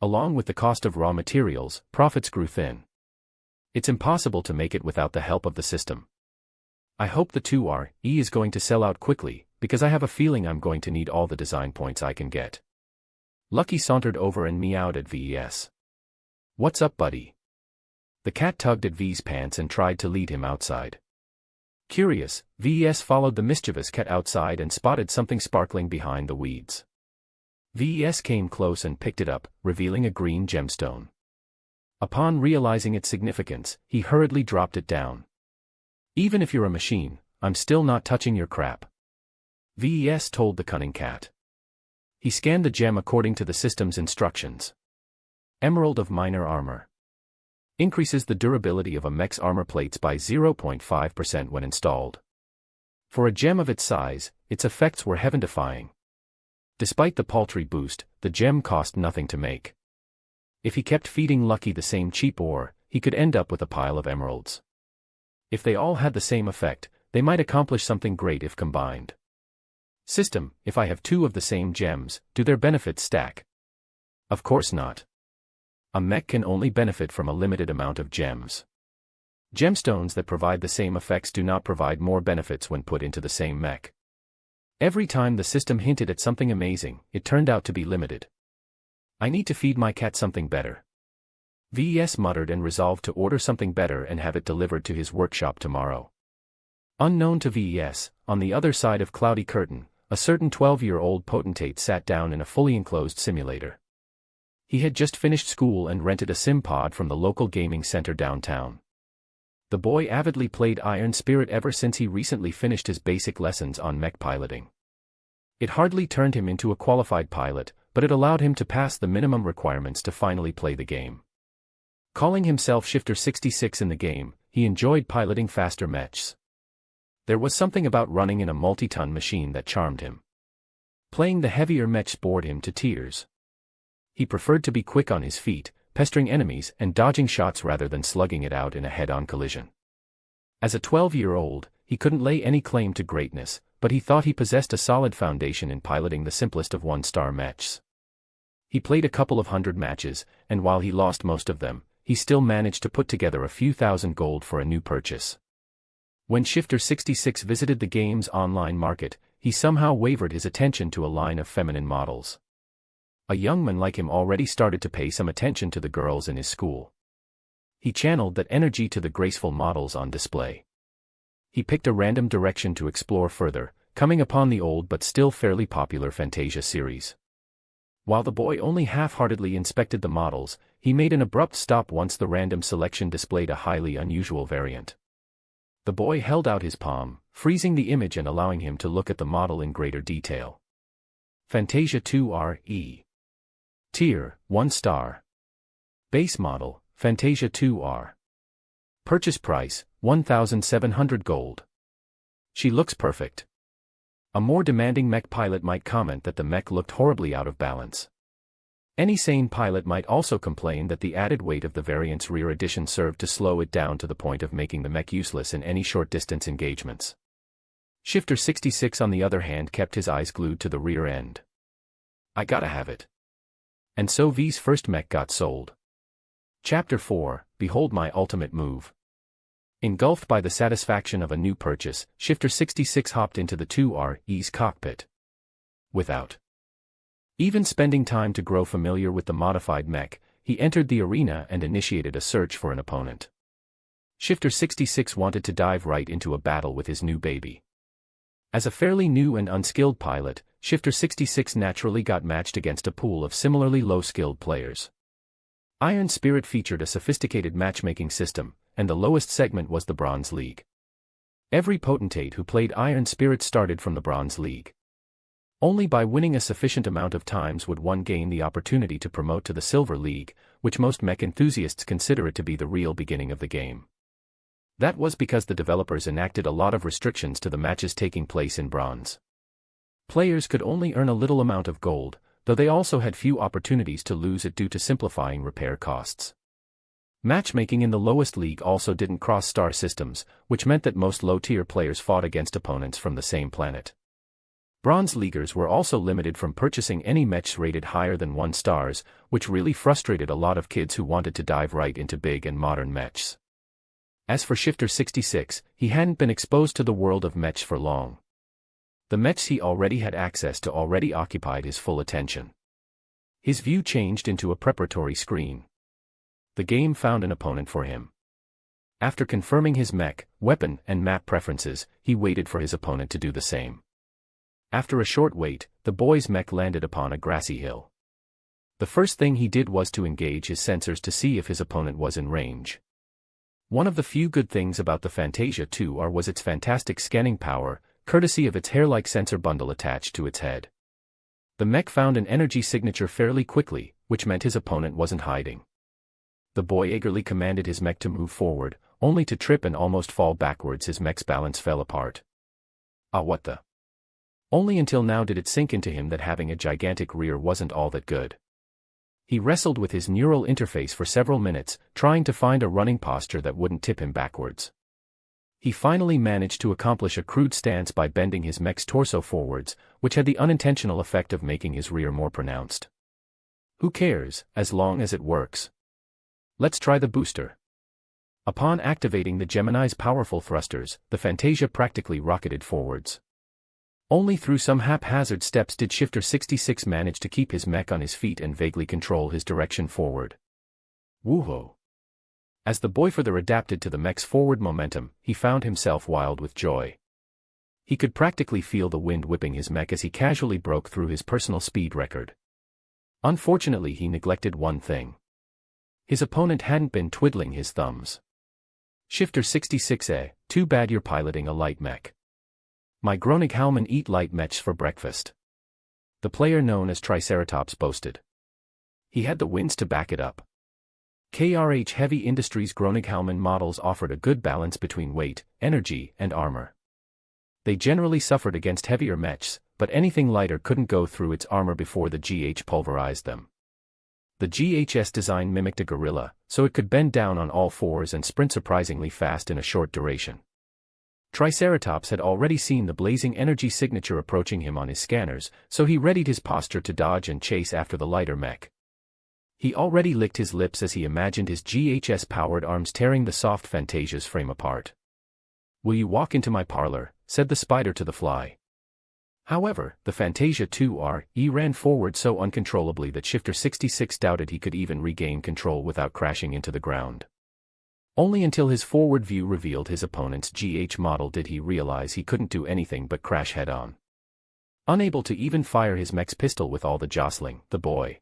Along with the cost of raw materials, profits grew thin. It's impossible to make it without the help of the system. I hope the 2RE is going to sell out quickly, because I have a feeling I'm going to need all the design points I can get. Lucky sauntered over and meowed at VES. What's up, buddy? The cat tugged at V's pants and tried to lead him outside. Curious, VES followed the mischievous cat outside and spotted something sparkling behind the weeds. VES came close and picked it up, revealing a green gemstone. Upon realizing its significance, he hurriedly dropped it down. Even if you're a machine, I'm still not touching your crap, VES told the cunning cat. He scanned the gem according to the system's instructions. Emerald of Minor Armor. Increases the durability of a mech's armor plates by 0.5% when installed. For a gem of its size, its effects were heaven-defying. Despite the paltry boost, the gem cost nothing to make. If he kept feeding Lucky the same cheap ore, he could end up with a pile of emeralds. If they all had the same effect, they might accomplish something great if combined. System, if I have two of the same gems, do their benefits stack? Of course not. A mech can only benefit from a limited amount of gems. Gemstones that provide the same effects do not provide more benefits when put into the same mech. Every time the system hinted at something amazing, it turned out to be limited. I need to feed my cat something better. VES muttered and resolved to order something better and have it delivered to his workshop tomorrow. Unknown to VES, on the other side of Cloudy Curtain, a certain 12-year-old potentate sat down in a fully enclosed simulator. He had just finished school and rented a sim pod from the local gaming center downtown. The boy avidly played Iron Spirit ever since he recently finished his basic lessons on mech piloting. It hardly turned him into a qualified pilot, but it allowed him to pass the minimum requirements to finally play the game. Calling himself Shifter 66 in the game, he enjoyed piloting faster mechs. There was something about running in a multi-ton machine that charmed him. Playing the heavier mechs bored him to tears. He preferred to be quick on his feet, pestering enemies and dodging shots rather than slugging it out in a head-on collision. As a 12-year-old, he couldn't lay any claim to greatness, but he thought he possessed a solid foundation in piloting the simplest of one-star mechs. He played a couple of hundred matches, and while he lost most of them, he still managed to put together a few thousand gold for a new purchase. When Shifter 66 visited the game's online market, he somehow wavered his attention to a line of feminine models. A young man like him already started to pay some attention to the girls in his school. He channeled that energy to the graceful models on display. He picked a random direction to explore further, coming upon the old but still fairly popular Fantasia series. While the boy only half-heartedly inspected the models, he made an abrupt stop once the random selection displayed a highly unusual variant. The boy held out his palm, freezing the image and allowing him to look at the model in greater detail. Fantasia 2R-E. Tier, 1 star. Base model, Fantasia 2R. Purchase price, 1,700 gold. She looks perfect. A more demanding mech pilot might comment that the mech looked horribly out of balance. Any sane pilot might also complain that the added weight of the variant's rear addition served to slow it down to the point of making the mech useless in any short-distance engagements. Shifter 66 on the other hand kept his eyes glued to the rear end. I gotta have it. And so V's first mech got sold. Chapter 4, Behold My Ultimate Move. Engulfed by the satisfaction of a new purchase, Shifter 66 hopped into the 2R's cockpit. Without even spending time to grow familiar with the modified mech, he entered the arena and initiated a search for an opponent. Shifter 66 wanted to dive right into a battle with his new baby. As a fairly new and unskilled pilot, Shifter 66 naturally got matched against a pool of similarly low-skilled players. Iron Spirit featured a sophisticated matchmaking system, and the lowest segment was the Bronze League. Every potentate who played Iron Spirit started from the Bronze League. Only by winning a sufficient amount of times would one gain the opportunity to promote to the Silver League, which most mech enthusiasts consider it to be the real beginning of the game. That was because the developers enacted a lot of restrictions to the matches taking place in Bronze. Players could only earn a little amount of gold, though they also had few opportunities to lose it due to simplifying repair costs. Matchmaking in the lowest league also didn't cross star systems, which meant that most low-tier players fought against opponents from the same planet. Bronze Leaguers were also limited from purchasing any mechs rated higher than 1 stars, which really frustrated a lot of kids who wanted to dive right into big and modern mechs. As for Shifter 66, he hadn't been exposed to the world of mechs for long. The mechs he already had access to already occupied his full attention. His view changed into a preparatory screen. The game found an opponent for him. After confirming his mech, weapon, and map preferences, he waited for his opponent to do the same. After a short wait, the boy's mech landed upon a grassy hill. The first thing he did was to engage his sensors to see if his opponent was in range. One of the few good things about the Fantasia 2R was its fantastic scanning power, courtesy of its hair-like sensor bundle attached to its head. The mech found an energy signature fairly quickly, which meant his opponent wasn't hiding. The boy eagerly commanded his mech to move forward, only to trip and almost fall backwards. His mech's balance fell apart. Ah, what the? Only until now did it sink into him that having a gigantic rear wasn't all that good. He wrestled with his neural interface for several minutes, trying to find a running posture that wouldn't tip him backwards. He finally managed to accomplish a crude stance by bending his mech's torso forwards, which had the unintentional effect of making his rear more pronounced. Who cares, as long as it works? Let's try the booster. Upon activating the Gemini's powerful thrusters, the Fantasia practically rocketed forwards. Only through some haphazard steps did Shifter 66 manage to keep his mech on his feet and vaguely control his direction forward. Woohoo! As the boy further adapted to the mech's forward momentum, he found himself wild with joy. He could practically feel the wind whipping his mech as he casually broke through his personal speed record. Unfortunately, he neglected one thing. His opponent hadn't been twiddling his thumbs. Shifter 66, too bad you're piloting a light mech. My Groningen eat light mechs for breakfast. The player known as Triceratops boasted. He had the wins to back it up. KRH Heavy Industries Groningen models offered a good balance between weight, energy, and armor. They generally suffered against heavier mechs, but anything lighter couldn't go through its armor before the GH pulverized them. The GH's design mimicked a gorilla, so it could bend down on all fours and sprint surprisingly fast in a short duration. Triceratops had already seen the blazing energy signature approaching him on his scanners, so he readied his posture to dodge and chase after the lighter mech. He already licked his lips as he imagined his GHS-powered arms tearing the soft Fantasia's frame apart. "Will you walk into my parlor?" said the spider to the fly. However, the Fantasia 2R ran forward so uncontrollably that Shifter 66 doubted he could even regain control without crashing into the ground. Only until his forward view revealed his opponent's GH model did he realize he couldn't do anything but crash head-on. Unable to even fire his mech's pistol with all the jostling, the boy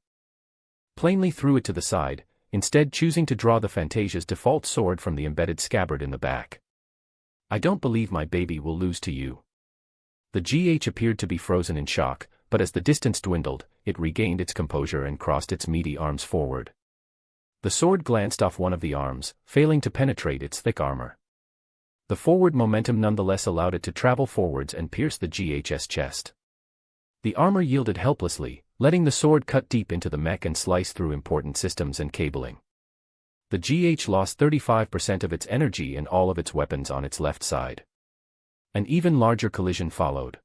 plainly threw it to the side, instead choosing to draw the Fantasia's default sword from the embedded scabbard in the back. "I don't believe my baby will lose to you." The GH appeared to be frozen in shock, but as the distance dwindled, it regained its composure and crossed its meaty arms forward. The sword glanced off one of the arms, failing to penetrate its thick armor. The forward momentum nonetheless allowed it to travel forwards and pierce the GH's chest. The armor yielded helplessly, letting the sword cut deep into the mech and slice through important systems and cabling. The GH lost 35% of its energy and all of its weapons on its left side. An even larger collision followed.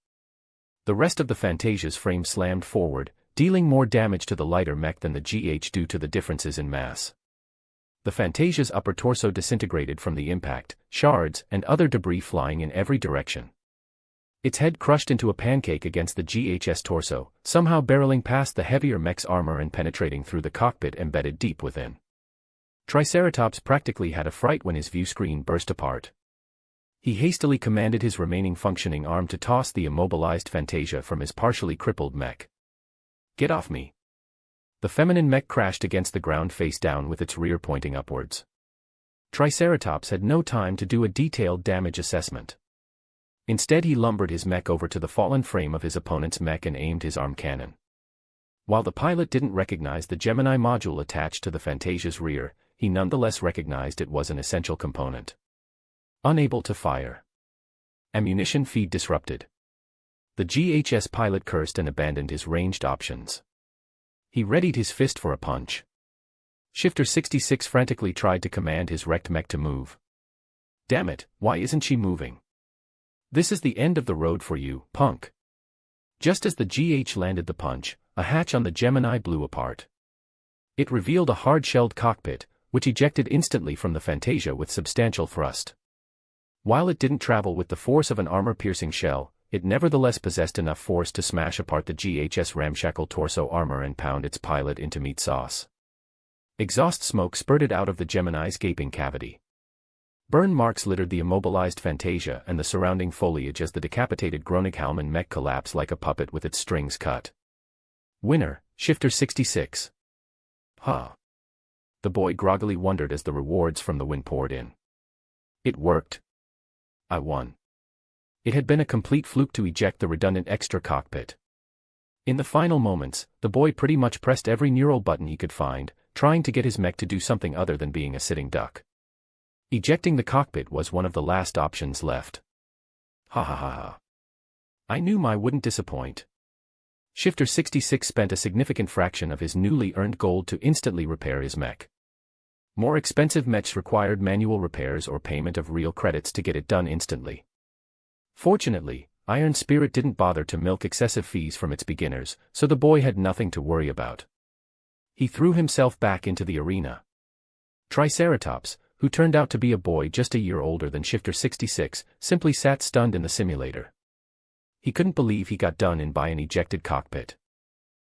The rest of the Fantasia's frame slammed forward, dealing more damage to the lighter mech than the GH due to the differences in mass. The Fantasia's upper torso disintegrated from the impact, shards and other debris flying in every direction. Its head crushed into a pancake against the GH's torso, somehow barreling past the heavier mech's armor and penetrating through the cockpit embedded deep within. Triceratops practically had a fright when his view screen burst apart. He hastily commanded his remaining functioning arm to toss the immobilized Fantasia from his partially crippled mech. "Get off me!" The feminine mech crashed against the ground face down with its rear pointing upwards. Triceratops had no time to do a detailed damage assessment. Instead he lumbered his mech over to the fallen frame of his opponent's mech and aimed his arm cannon. While the pilot didn't recognize the Gemini module attached to the Fantasia's rear, he nonetheless recognized it was an essential component. Unable to fire. Ammunition feed disrupted. The GH's pilot cursed and abandoned his ranged options. He readied his fist for a punch. Shifter 66 frantically tried to command his wrecked mech to move. "Damn it, why isn't she moving? This is the end of the road for you, punk." Just as the GH landed the punch, a hatch on the Gemini blew apart. It revealed a hard-shelled cockpit, which ejected instantly from the Fantasia with substantial thrust. While it didn't travel with the force of an armor-piercing shell, it nevertheless possessed enough force to smash apart the GH's ramshackle torso armor and pound its pilot into meat sauce. Exhaust smoke spurted out of the Gemini's gaping cavity. Burn marks littered the immobilized Fantasia and the surrounding foliage as the decapitated Groenighalmen mech collapsed like a puppet with its strings cut. Winner, Shifter 66. Huh. The boy groggily wondered as the rewards from the win poured in. It worked. I won. It had been a complete fluke to eject the redundant extra cockpit. In the final moments, the boy pretty much pressed every neural button he could find, trying to get his mech to do something other than being a sitting duck. Ejecting the cockpit was one of the last options left. Ha ha ha ha. I knew my wouldn't disappoint. Shifter 66 spent a significant fraction of his newly earned gold to instantly repair his mech. More expensive mechs required manual repairs or payment of real credits to get it done instantly. Fortunately, Iron Spirit didn't bother to milk excessive fees from its beginners, so the boy had nothing to worry about. He threw himself back into the arena. Triceratops, who turned out to be a boy just a year older than Shifter 66, simply sat stunned in the simulator. He couldn't believe he got done in by an ejected cockpit.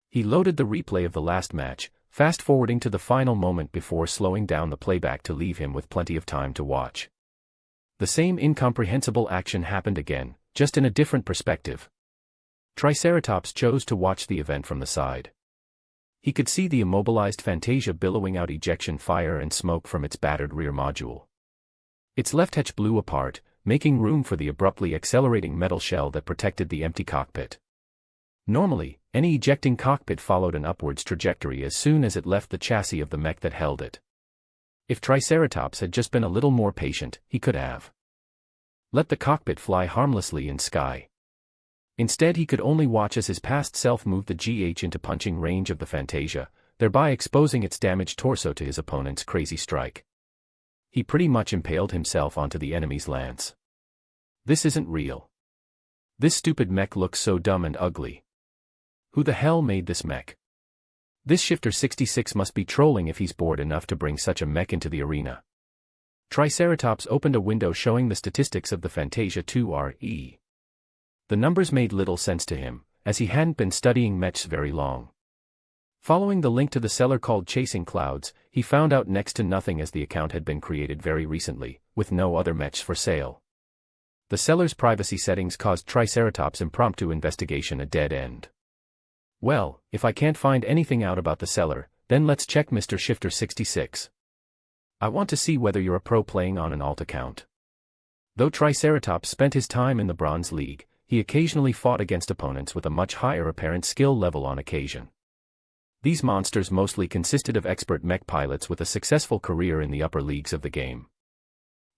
He loaded the replay of the last match, fast-forwarding to the final moment before slowing down the playback to leave him with plenty of time to watch. The same incomprehensible action happened again, just in a different perspective. Triceratops chose to watch the event from the side. He could see the immobilized Fantasia billowing out ejection fire and smoke from its battered rear module. Its left hatch blew apart, making room for the abruptly accelerating metal shell that protected the empty cockpit. Normally, any ejecting cockpit followed an upwards trajectory as soon as it left the chassis of the mech that held it. If Triceratops had just been a little more patient, he could have let the cockpit fly harmlessly in sky. Instead he could only watch as his past self moved the GH into punching range of the Fantasia, thereby exposing its damaged torso to his opponent's crazy strike. He pretty much impaled himself onto the enemy's lance. This isn't real. This stupid mech looks so dumb and ugly. Who the hell made this mech? This Shifter 66 must be trolling if he's bored enough to bring such a mech into the arena. Triceratops opened a window showing the statistics of the Fantasia 2RE. The numbers made little sense to him, as he hadn't been studying mechs very long. Following the link to the seller called Chasing Clouds, he found out next to nothing as the account had been created very recently, with no other mechs for sale. The seller's privacy settings caused Triceratops' impromptu investigation a dead end. Well, if I can't find anything out about the seller, then let's check Mr. Shifter 66. I want to see whether you're a pro playing on an alt account. Though Triceratops spent his time in the Bronze League, he occasionally fought against opponents with a much higher apparent skill level on occasion. These monsters mostly consisted of expert mech pilots with a successful career in the upper leagues of the game.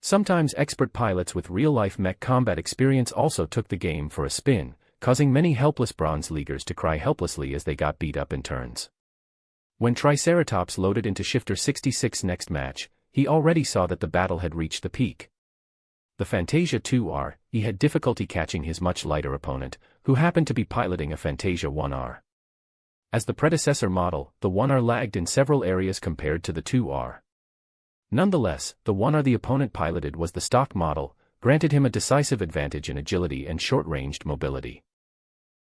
Sometimes expert pilots with real-life mech combat experience also took the game for a spin, causing many helpless Bronze Leaguers to cry helplessly as they got beat up in turns. When Triceratops loaded into Shifter 66's next match, he already saw that the battle had reached the peak. The Fantasia 2R, he had difficulty catching his much lighter opponent, who happened to be piloting a Fantasia 1R. As the predecessor model, the 1R lagged in several areas compared to the 2R. Nonetheless, the 1R the opponent piloted was the stock model, granted him a decisive advantage in agility and short-ranged mobility.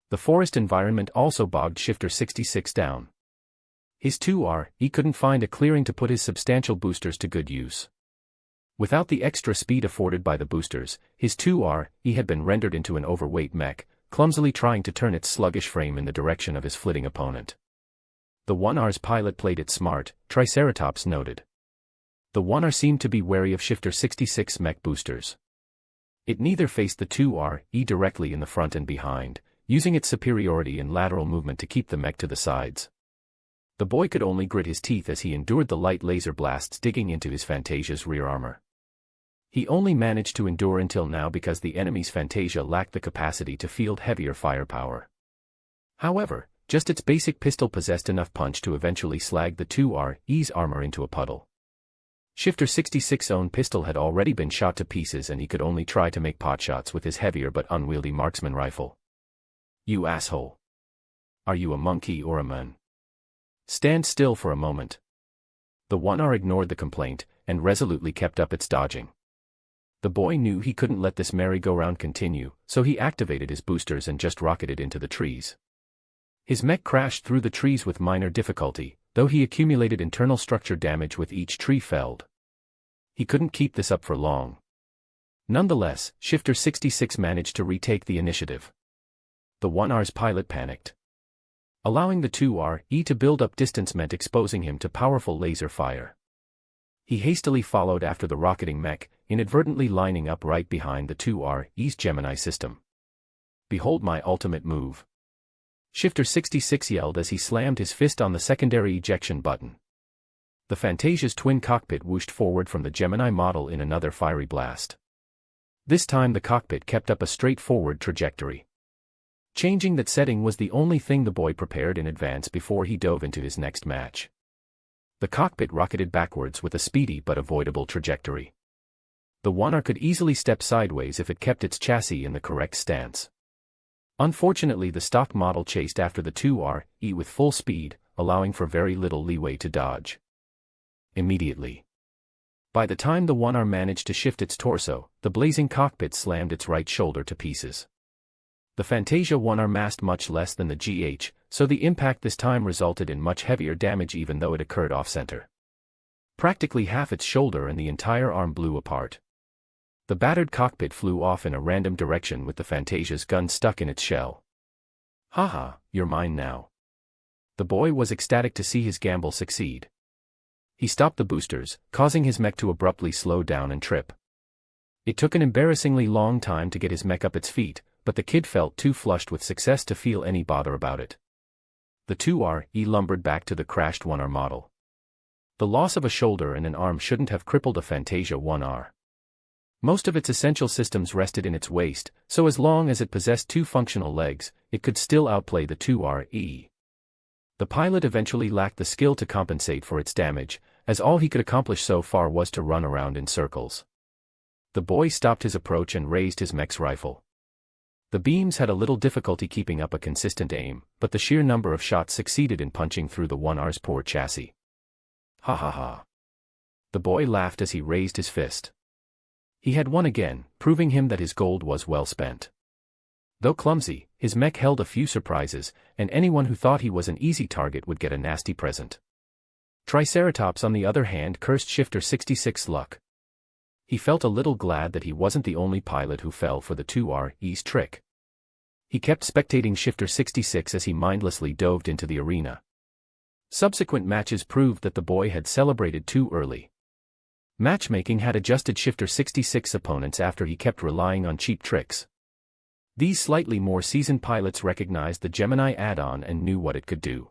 The forest environment also bogged Shifter 66 down. His 2R, he couldn't find a clearing to put his substantial boosters to good use. Without the extra speed afforded by the boosters, his 2R, he had been rendered into an overweight mech, clumsily trying to turn its sluggish frame in the direction of his flitting opponent. The 1R's pilot played it smart, Triceratops noted. The 1R seemed to be wary of Shifter 66 mech boosters. It neither faced the 2R, directly in the front and behind, using its superiority in lateral movement to keep the mech to the sides. The boy could only grit his teeth as he endured the light laser blasts digging into his Fantasia's rear armor. He only managed to endure until now because the enemy's Fantasia lacked the capacity to field heavier firepower. However, just its basic pistol possessed enough punch to eventually slag the 2R's armor into a puddle. Shifter 66's own pistol had already been shot to pieces and he could only try to make potshots with his heavier but unwieldy marksman rifle. You asshole! Are you a monkey or a man? Stand still for a moment. The 1R ignored the complaint, and resolutely kept up its dodging. The boy knew he couldn't let this merry-go-round continue, so he activated his boosters and just rocketed into the trees. His mech crashed through the trees with minor difficulty, though he accumulated internal structure damage with each tree felled. He couldn't keep this up for long. Nonetheless, Shifter 66 managed to retake the initiative. The 1R's pilot panicked. Allowing the 2R to build up distance meant exposing him to powerful laser fire. He hastily followed after the rocketing mech, inadvertently lining up right behind the 2R's Gemini system. Behold my ultimate move! Shifter 66 yelled as he slammed his fist on the secondary ejection button. The Fantasia's twin cockpit whooshed forward from the Gemini model in another fiery blast. This time the cockpit kept up a straightforward trajectory. Changing that setting was the only thing the boy prepared in advance before he dove into his next match. The cockpit rocketed backwards with a speedy but avoidable trajectory. The 1R could easily step sideways if it kept its chassis in the correct stance. Unfortunately, the stock model chased after the 2R with full speed, allowing for very little leeway to dodge. Immediately. By the time the 1R managed to shift its torso, the blazing cockpit slammed its right shoulder to pieces. The Fantasia 1R massed much less than the GH, so the impact this time resulted in much heavier damage even though it occurred off-center. Practically half its shoulder and the entire arm blew apart. The battered cockpit flew off in a random direction with the Fantasia's gun stuck in its shell. Haha, you're mine now. The boy was ecstatic to see his gamble succeed. He stopped the boosters, causing his mech to abruptly slow down and trip. It took an embarrassingly long time to get his mech up its feet, but the kid felt too flushed with success to feel any bother about it. The 2R lumbered back to the crashed 1R model. The loss of a shoulder and an arm shouldn't have crippled a Fantasia 1R. Most of its essential systems rested in its waist, so as long as it possessed two functional legs, it could still outplay the 2R. The pilot eventually lacked the skill to compensate for its damage, as all he could accomplish so far was to run around in circles. The boy stopped his approach and raised his mech's rifle. The beams had a little difficulty keeping up a consistent aim, but the sheer number of shots succeeded in punching through the 1R's poor chassis. Ha ha ha. The boy laughed as he raised his fist. He had won again, proving him that his gold was well spent. Though clumsy, his mech held a few surprises, and anyone who thought he was an easy target would get a nasty present. Triceratops on the other hand cursed Shifter 66's luck. He felt a little glad that he wasn't the only pilot who fell for the 2R's trick. He kept spectating Shifter 66 as he mindlessly dove into the arena. Subsequent matches proved that the boy had celebrated too early. Matchmaking had adjusted Shifter 66's opponents after he kept relying on cheap tricks. These slightly more seasoned pilots recognized the Gemini add-on and knew what it could do.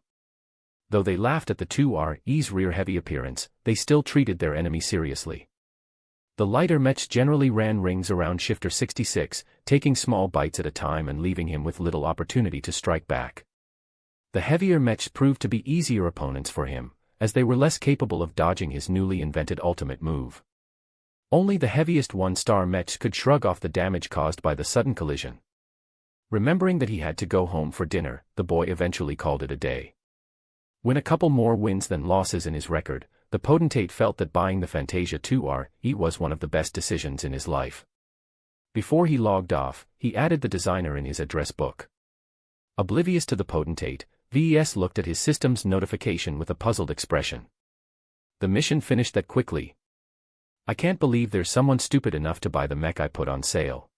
Though they laughed at the 2R's rear-heavy appearance, they still treated their enemy seriously. The lighter mechs generally ran rings around Shifter 66, taking small bites at a time and leaving him with little opportunity to strike back. The heavier mechs proved to be easier opponents for him, as they were less capable of dodging his newly invented ultimate move. Only the heaviest one-star mechs could shrug off the damage caused by the sudden collision. Remembering that he had to go home for dinner, the boy eventually called it a day. With a couple more wins than losses in his record, the potentate felt that buying the Fantasia 2R was one of the best decisions in his life. Before he logged off, he added the designer in his address book. Oblivious to the potentate, VES looked at his system's notification with a puzzled expression. The mission finished that quickly. I can't believe there's someone stupid enough to buy the mech I put on sale.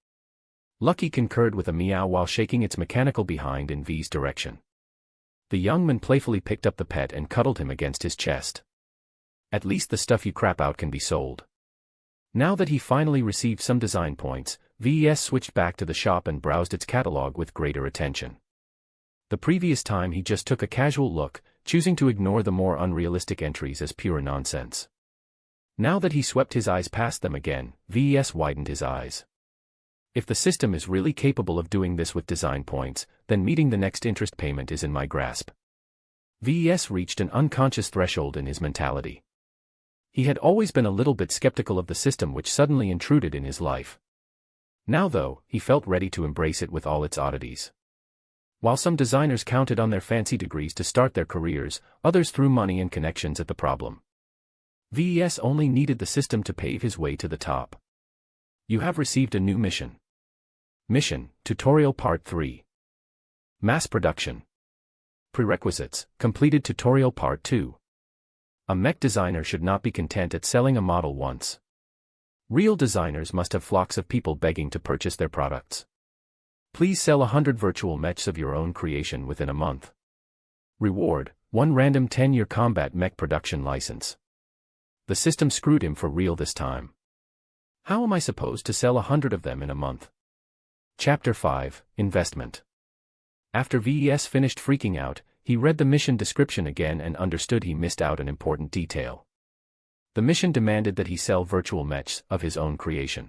Lucky concurred with a meow while shaking its mechanical behind in V's direction. The young man playfully picked up the pet and cuddled him against his chest. At least the stuff you crap out can be sold. Now that he finally received some design points, VES switched back to the shop and browsed its catalog with greater attention. The previous time he just took a casual look, choosing to ignore the more unrealistic entries as pure nonsense. Now that he swept his eyes past them again, VES widened his eyes. If the system is really capable of doing this with design points, then meeting the next interest payment is in my grasp. VES reached an unconscious threshold in his mentality. He had always been a little bit skeptical of the system which suddenly intruded in his life. Now though, he felt ready to embrace it with all its oddities. While some designers counted on their fancy degrees to start their careers, others threw money and connections at the problem. VES only needed the system to pave his way to the top. You have received a new mission. Mission, Tutorial Part 3. Mass Production. Prerequisites, completed Tutorial Part 2. A mech designer should not be content at selling a model once. Real designers must have flocks of people begging to purchase their products. Please sell 100 virtual mechs of your own creation within a month. Reward, 1 random 10-year combat mech production license. The system screwed him for real this time. How am I supposed to sell 100 of them in a month? Chapter 5, Investment. After VES finished freaking out, he read the mission description again and understood he missed out an important detail. The mission demanded that he sell virtual mechs of his own creation.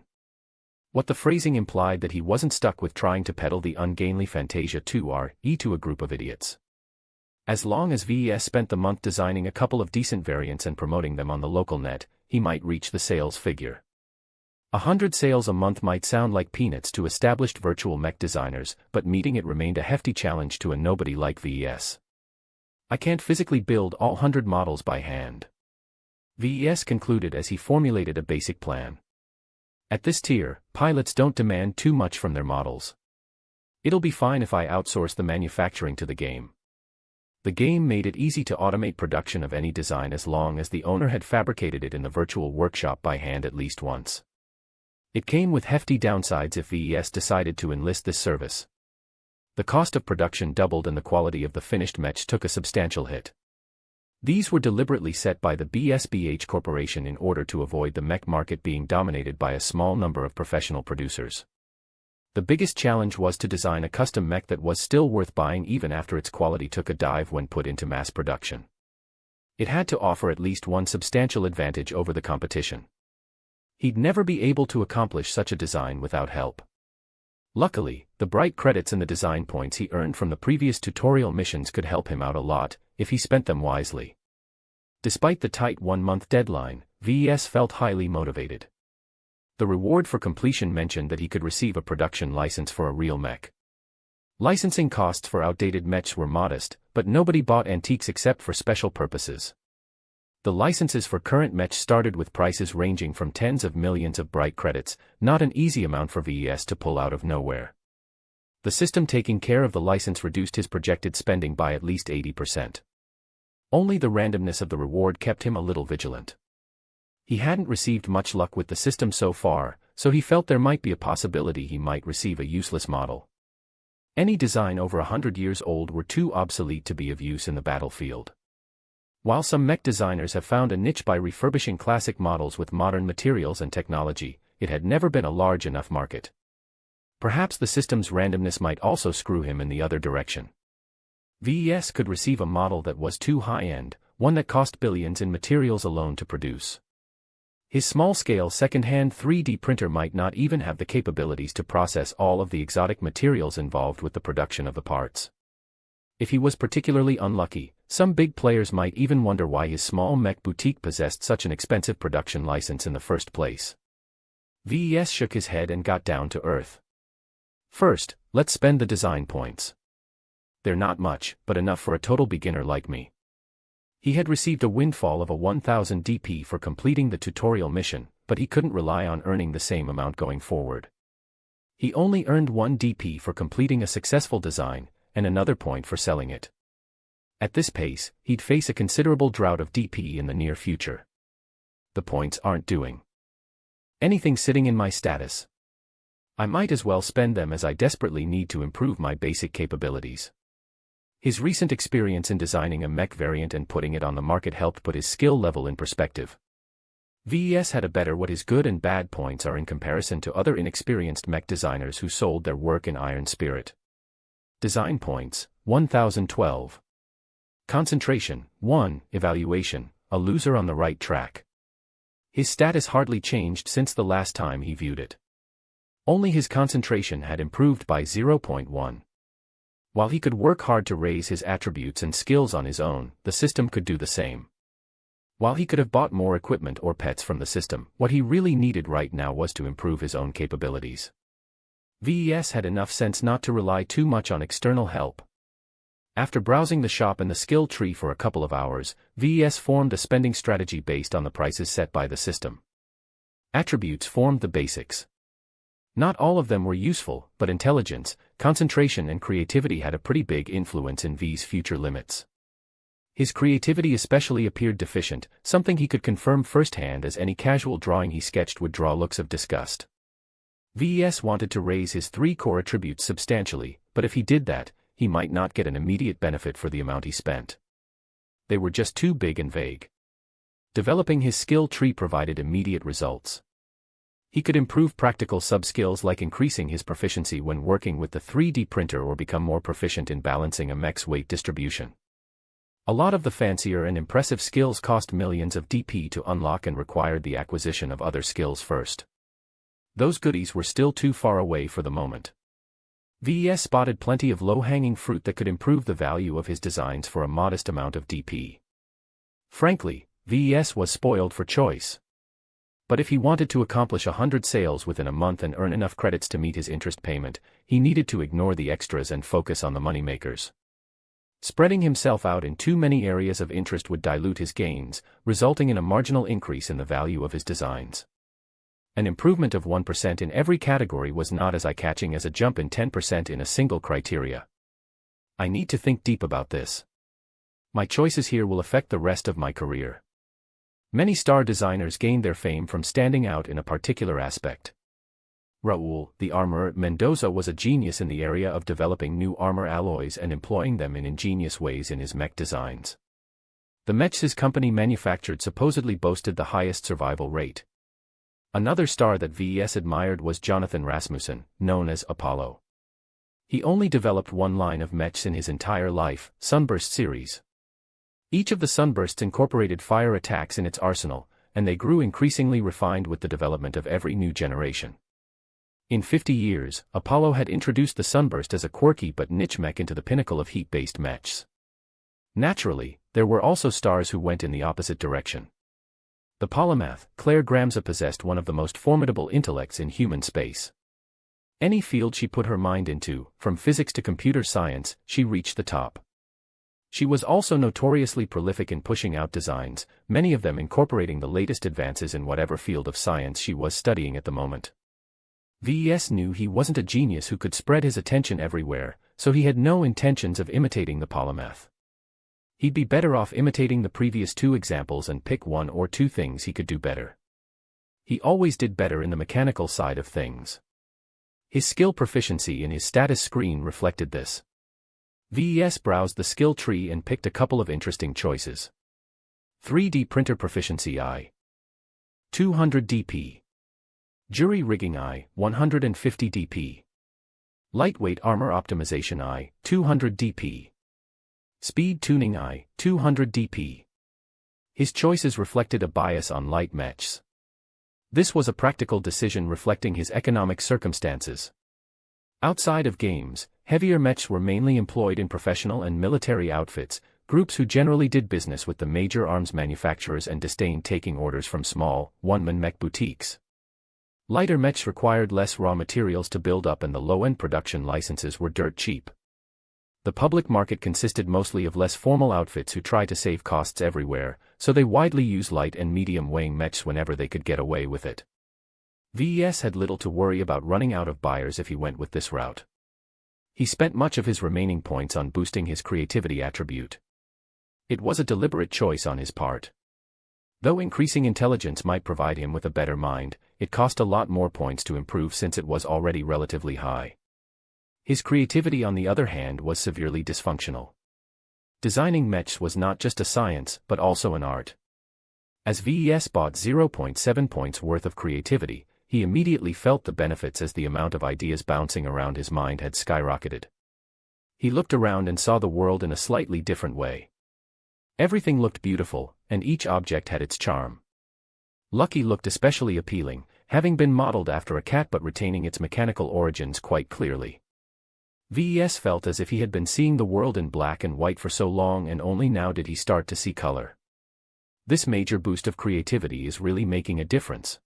What the phrasing implied that he wasn't stuck with trying to peddle the ungainly Fantasia 2R to a group of idiots. As long as VES spent the month designing a couple of decent variants and promoting them on the local net, he might reach the sales figure. 100 sales a month might sound like peanuts to established virtual mech designers, but meeting it remained a hefty challenge to a nobody like VES. I can't physically build all 100 models by hand. VES concluded as he formulated a basic plan. At this tier, pilots don't demand too much from their models. It'll be fine if I outsource the manufacturing to the game. The game made it easy to automate production of any design as long as the owner had fabricated it in the virtual workshop by hand at least once. It came with hefty downsides if VES decided to enlist this service. The cost of production doubled and the quality of the finished mechs took a substantial hit. These were deliberately set by the BSBH Corporation in order to avoid the mech market being dominated by a small number of professional producers. The biggest challenge was to design a custom mech that was still worth buying even after its quality took a dive when put into mass production. It had to offer at least one substantial advantage over the competition. He'd never be able to accomplish such a design without help. Luckily, the bright credits and the design points he earned from the previous tutorial missions could help him out a lot, if he spent them wisely. Despite the tight 1-month deadline, VES felt highly motivated. The reward for completion mentioned that he could receive a production license for a real mech. Licensing costs for outdated mechs were modest, but nobody bought antiques except for special purposes. The licenses for current mechs started with prices ranging from tens of millions of bright credits, not an easy amount for VES to pull out of nowhere. The system taking care of the license reduced his projected spending by at least 80%. Only the randomness of the reward kept him a little vigilant. He hadn't received much luck with the system so far, so he felt there might be a possibility he might receive a useless model. Any design over 100 years old were too obsolete to be of use in the battlefield. While some mech designers have found a niche by refurbishing classic models with modern materials and technology, it had never been a large enough market. Perhaps the system's randomness might also screw him in the other direction. VES could receive a model that was too high-end, one that cost billions in materials alone to produce. His small-scale second-hand 3D printer might not even have the capabilities to process all of the exotic materials involved with the production of the parts. If he was particularly unlucky, some big players might even wonder why his small mech boutique possessed such an expensive production license in the first place. VES shook his head and got down to earth. First, let's spend the design points. They're not much, but enough for a total beginner like me. He had received a windfall of a 1000 DP for completing the tutorial mission, but he couldn't rely on earning the same amount going forward. He only earned 1 DP for completing a successful design, and another point for selling it. At this pace, he'd face a considerable drought of DP in the near future. The points aren't doing anything sitting in my status. I might as well spend them as I desperately need to improve my basic capabilities. His recent experience in designing a mech variant and putting it on the market helped put his skill level in perspective. VES had a better what his good and bad points are in comparison to other inexperienced mech designers who sold their work in iron spirit. Design points, 1012. Concentration, 1. Evaluation, a loser on the right track. His status hardly changed since the last time he viewed it. Only his concentration had improved by 0.1. While he could work hard to raise his attributes and skills on his own, the system could do the same. While he could have bought more equipment or pets from the system, what he really needed right now was to improve his own capabilities. VES had enough sense not to rely too much on external help. After browsing the shop and the skill tree for a couple of hours, VES formed a spending strategy based on the prices set by the system. Attributes formed the basics. Not all of them were useful, but intelligence, concentration and creativity had a pretty big influence in V's future limits. His creativity especially appeared deficient, something he could confirm firsthand as any casual drawing he sketched would draw looks of disgust. VES wanted to raise his 3 core attributes substantially, but if he did that, he might not get an immediate benefit for the amount he spent. They were just too big and vague. Developing his skill tree provided immediate results. He could improve practical sub-skills like increasing his proficiency when working with the 3D printer or become more proficient in balancing a mech's weight distribution. A lot of the fancier and impressive skills cost millions of DP to unlock and required the acquisition of other skills first. Those goodies were still too far away for the moment. VES spotted plenty of low-hanging fruit that could improve the value of his designs for a modest amount of DP. Frankly, VES was spoiled for choice. But if he wanted to accomplish 100 sales within a month and earn enough credits to meet his interest payment, he needed to ignore the extras and focus on the moneymakers. Spreading himself out in too many areas of interest would dilute his gains, resulting in a marginal increase in the value of his designs. An improvement of 1% in every category was not as eye-catching as a jump in 10% in a single criteria. I need to think deep about this. My choices here will affect the rest of my career. Many star designers gained their fame from standing out in a particular aspect. Raul, the armorer Mendoza, was a genius in the area of developing new armor alloys and employing them in ingenious ways in his mech designs. The mechs his company manufactured supposedly boasted the highest survival rate. Another star that VES admired was Jonathan Rasmussen, known as Apollo. He only developed one line of mechs in his entire life, Sunburst series. Each of the Sunbursts incorporated fire attacks in its arsenal, and they grew increasingly refined with the development of every new generation. In 50 years, Apollo had introduced the Sunburst as a quirky but niche mech into the pinnacle of heat-based mechs. Naturally, there were also stars who went in the opposite direction. The polymath, Claire Gramza, possessed one of the most formidable intellects in human space. Any field she put her mind into, from physics to computer science, she reached the top. She was also notoriously prolific in pushing out designs, many of them incorporating the latest advances in whatever field of science she was studying at the moment. VES knew he wasn't a genius who could spread his attention everywhere, so he had no intentions of imitating the polymath. He'd be better off imitating the previous two examples and pick one or two things he could do better. He always did better in the mechanical side of things. His skill proficiency in his status screen reflected this. VES browsed the skill tree and picked a couple of interesting choices. 3D printer proficiency I. 200 DP. Jury rigging I. 150 DP. Lightweight armor optimization I. 200 DP. Speed tuning I. 200 DP. His choices reflected a bias on light mechs. This was a practical decision reflecting his economic circumstances. Outside of games, heavier mechs were mainly employed in professional and military outfits, groups who generally did business with the major arms manufacturers and disdained taking orders from small, one-man mech boutiques. Lighter mechs required less raw materials to build up and the low-end production licenses were dirt cheap. The public market consisted mostly of less formal outfits who tried to save costs everywhere, so they widely used light and medium weighing mechs whenever they could get away with it. VES had little to worry about running out of buyers if he went with this route. He spent much of his remaining points on boosting his creativity attribute. It was a deliberate choice on his part. Though increasing intelligence might provide him with a better mind, it cost a lot more points to improve since it was already relatively high. His creativity on the other hand was severely dysfunctional. Designing mechs was not just a science but also an art. As VES bought 0.7 points worth of creativity, he immediately felt the benefits as the amount of ideas bouncing around his mind had skyrocketed. He looked around and saw the world in a slightly different way. Everything looked beautiful, and each object had its charm. Lucky looked especially appealing, having been modeled after a cat but retaining its mechanical origins quite clearly. VES felt as if he had been seeing the world in black and white for so long and only now did he start to see color. This major boost of creativity is really making a difference.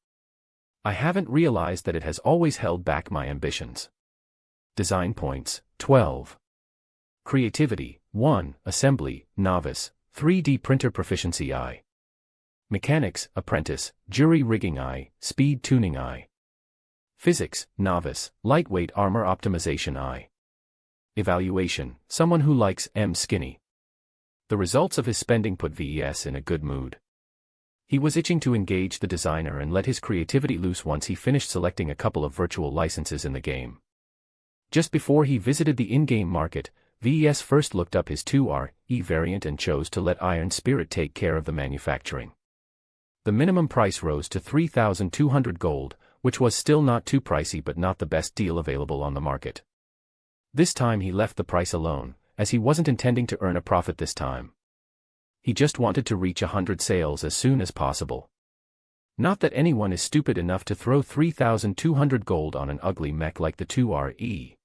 I haven't realized that it has always held back my ambitions. Design points, 12. Creativity, 1, Assembly, Novice, 3D printer proficiency I. Mechanics, Apprentice, Jury rigging I, Speed tuning I. Physics, Novice, Lightweight armor optimization I. Evaluation, someone who likes skinny. The results of his spending put VES in a good mood. He was itching to engage the designer and let his creativity loose once he finished selecting a couple of virtual licenses in the game. Just before he visited the in-game market, VES first looked up his 2RE variant and chose to let Iron Spirit take care of the manufacturing. The minimum price rose to 3,200 gold, which was still not too pricey but not the best deal available on the market. This time he left the price alone, as he wasn't intending to earn a profit this time. He just wanted to reach 100 sales as soon as possible. Not that anyone is stupid enough to throw 3,200 gold on an ugly mech like the 2RE.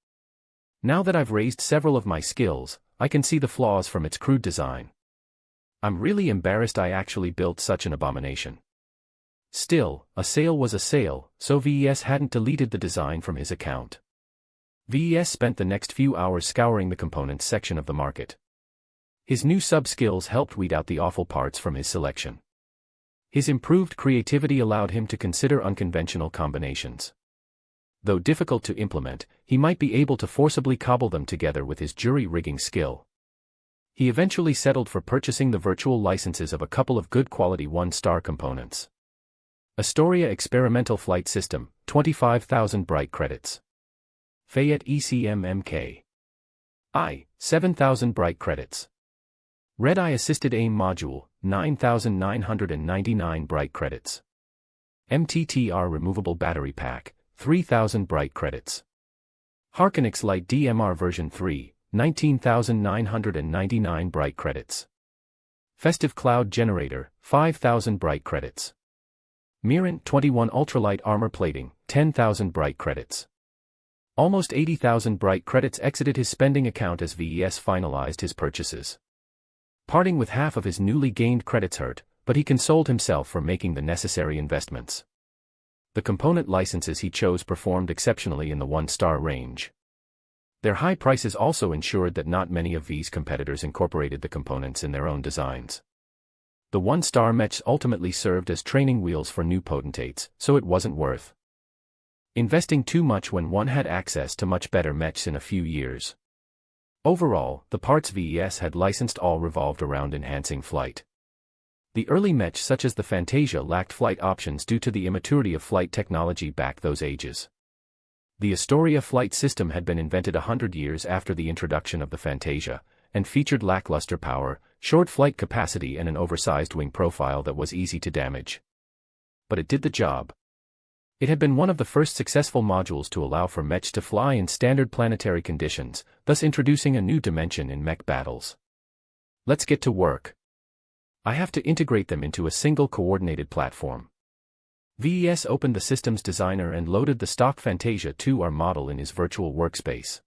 Now that I've raised several of my skills, I can see the flaws from its crude design. I'm really embarrassed I actually built such an abomination. Still, a sale was a sale, so VES hadn't deleted the design from his account. VES spent the next few hours scouring the components section of the market. His new sub-skills helped weed out the awful parts from his selection. His improved creativity allowed him to consider unconventional combinations. Though difficult to implement, he might be able to forcibly cobble them together with his jury rigging skill. He eventually settled for purchasing the virtual licenses of a couple of good quality 1-star components. Astoria Experimental Flight System, 25,000 bright credits. Fayette ECM-MK I, 7,000 bright credits. Red-Eye Assisted Aim Module, 9,999 bright credits. MTTR Removable Battery Pack, 3,000 bright credits. Harkenix Light DMR version 3, 19,999 bright credits. Festive Cloud Generator, 5,000 bright credits. Mirant 21 Ultralight Armor Plating, 10,000 bright credits. Almost 80,000 bright credits exited his spending account as VES finalized his purchases. Parting with half of his newly gained credits hurt, but he consoled himself for making the necessary investments. The component licenses he chose performed exceptionally in the 1-star range. Their high prices also ensured that not many of V's competitors incorporated the components in their own designs. The 1-star mechs ultimately served as training wheels for new potentates, so it wasn't worth investing too much when one had access to much better mechs in a few years. Overall, the parts VES had licensed all revolved around enhancing flight. The early mechs such as the Fantasia lacked flight options due to the immaturity of flight technology back those ages. The Astoria flight system had been invented 100 years after the introduction of the Fantasia, and featured lackluster power, short flight capacity and an oversized wing profile that was easy to damage. But it did the job. It had been one of the first successful modules to allow for mechs to fly in standard planetary conditions, thus introducing a new dimension in mech battles. Let's get to work. I have to integrate them into a single coordinated platform. VES opened the systems designer and loaded the stock Fantasia 2R model in his virtual workspace.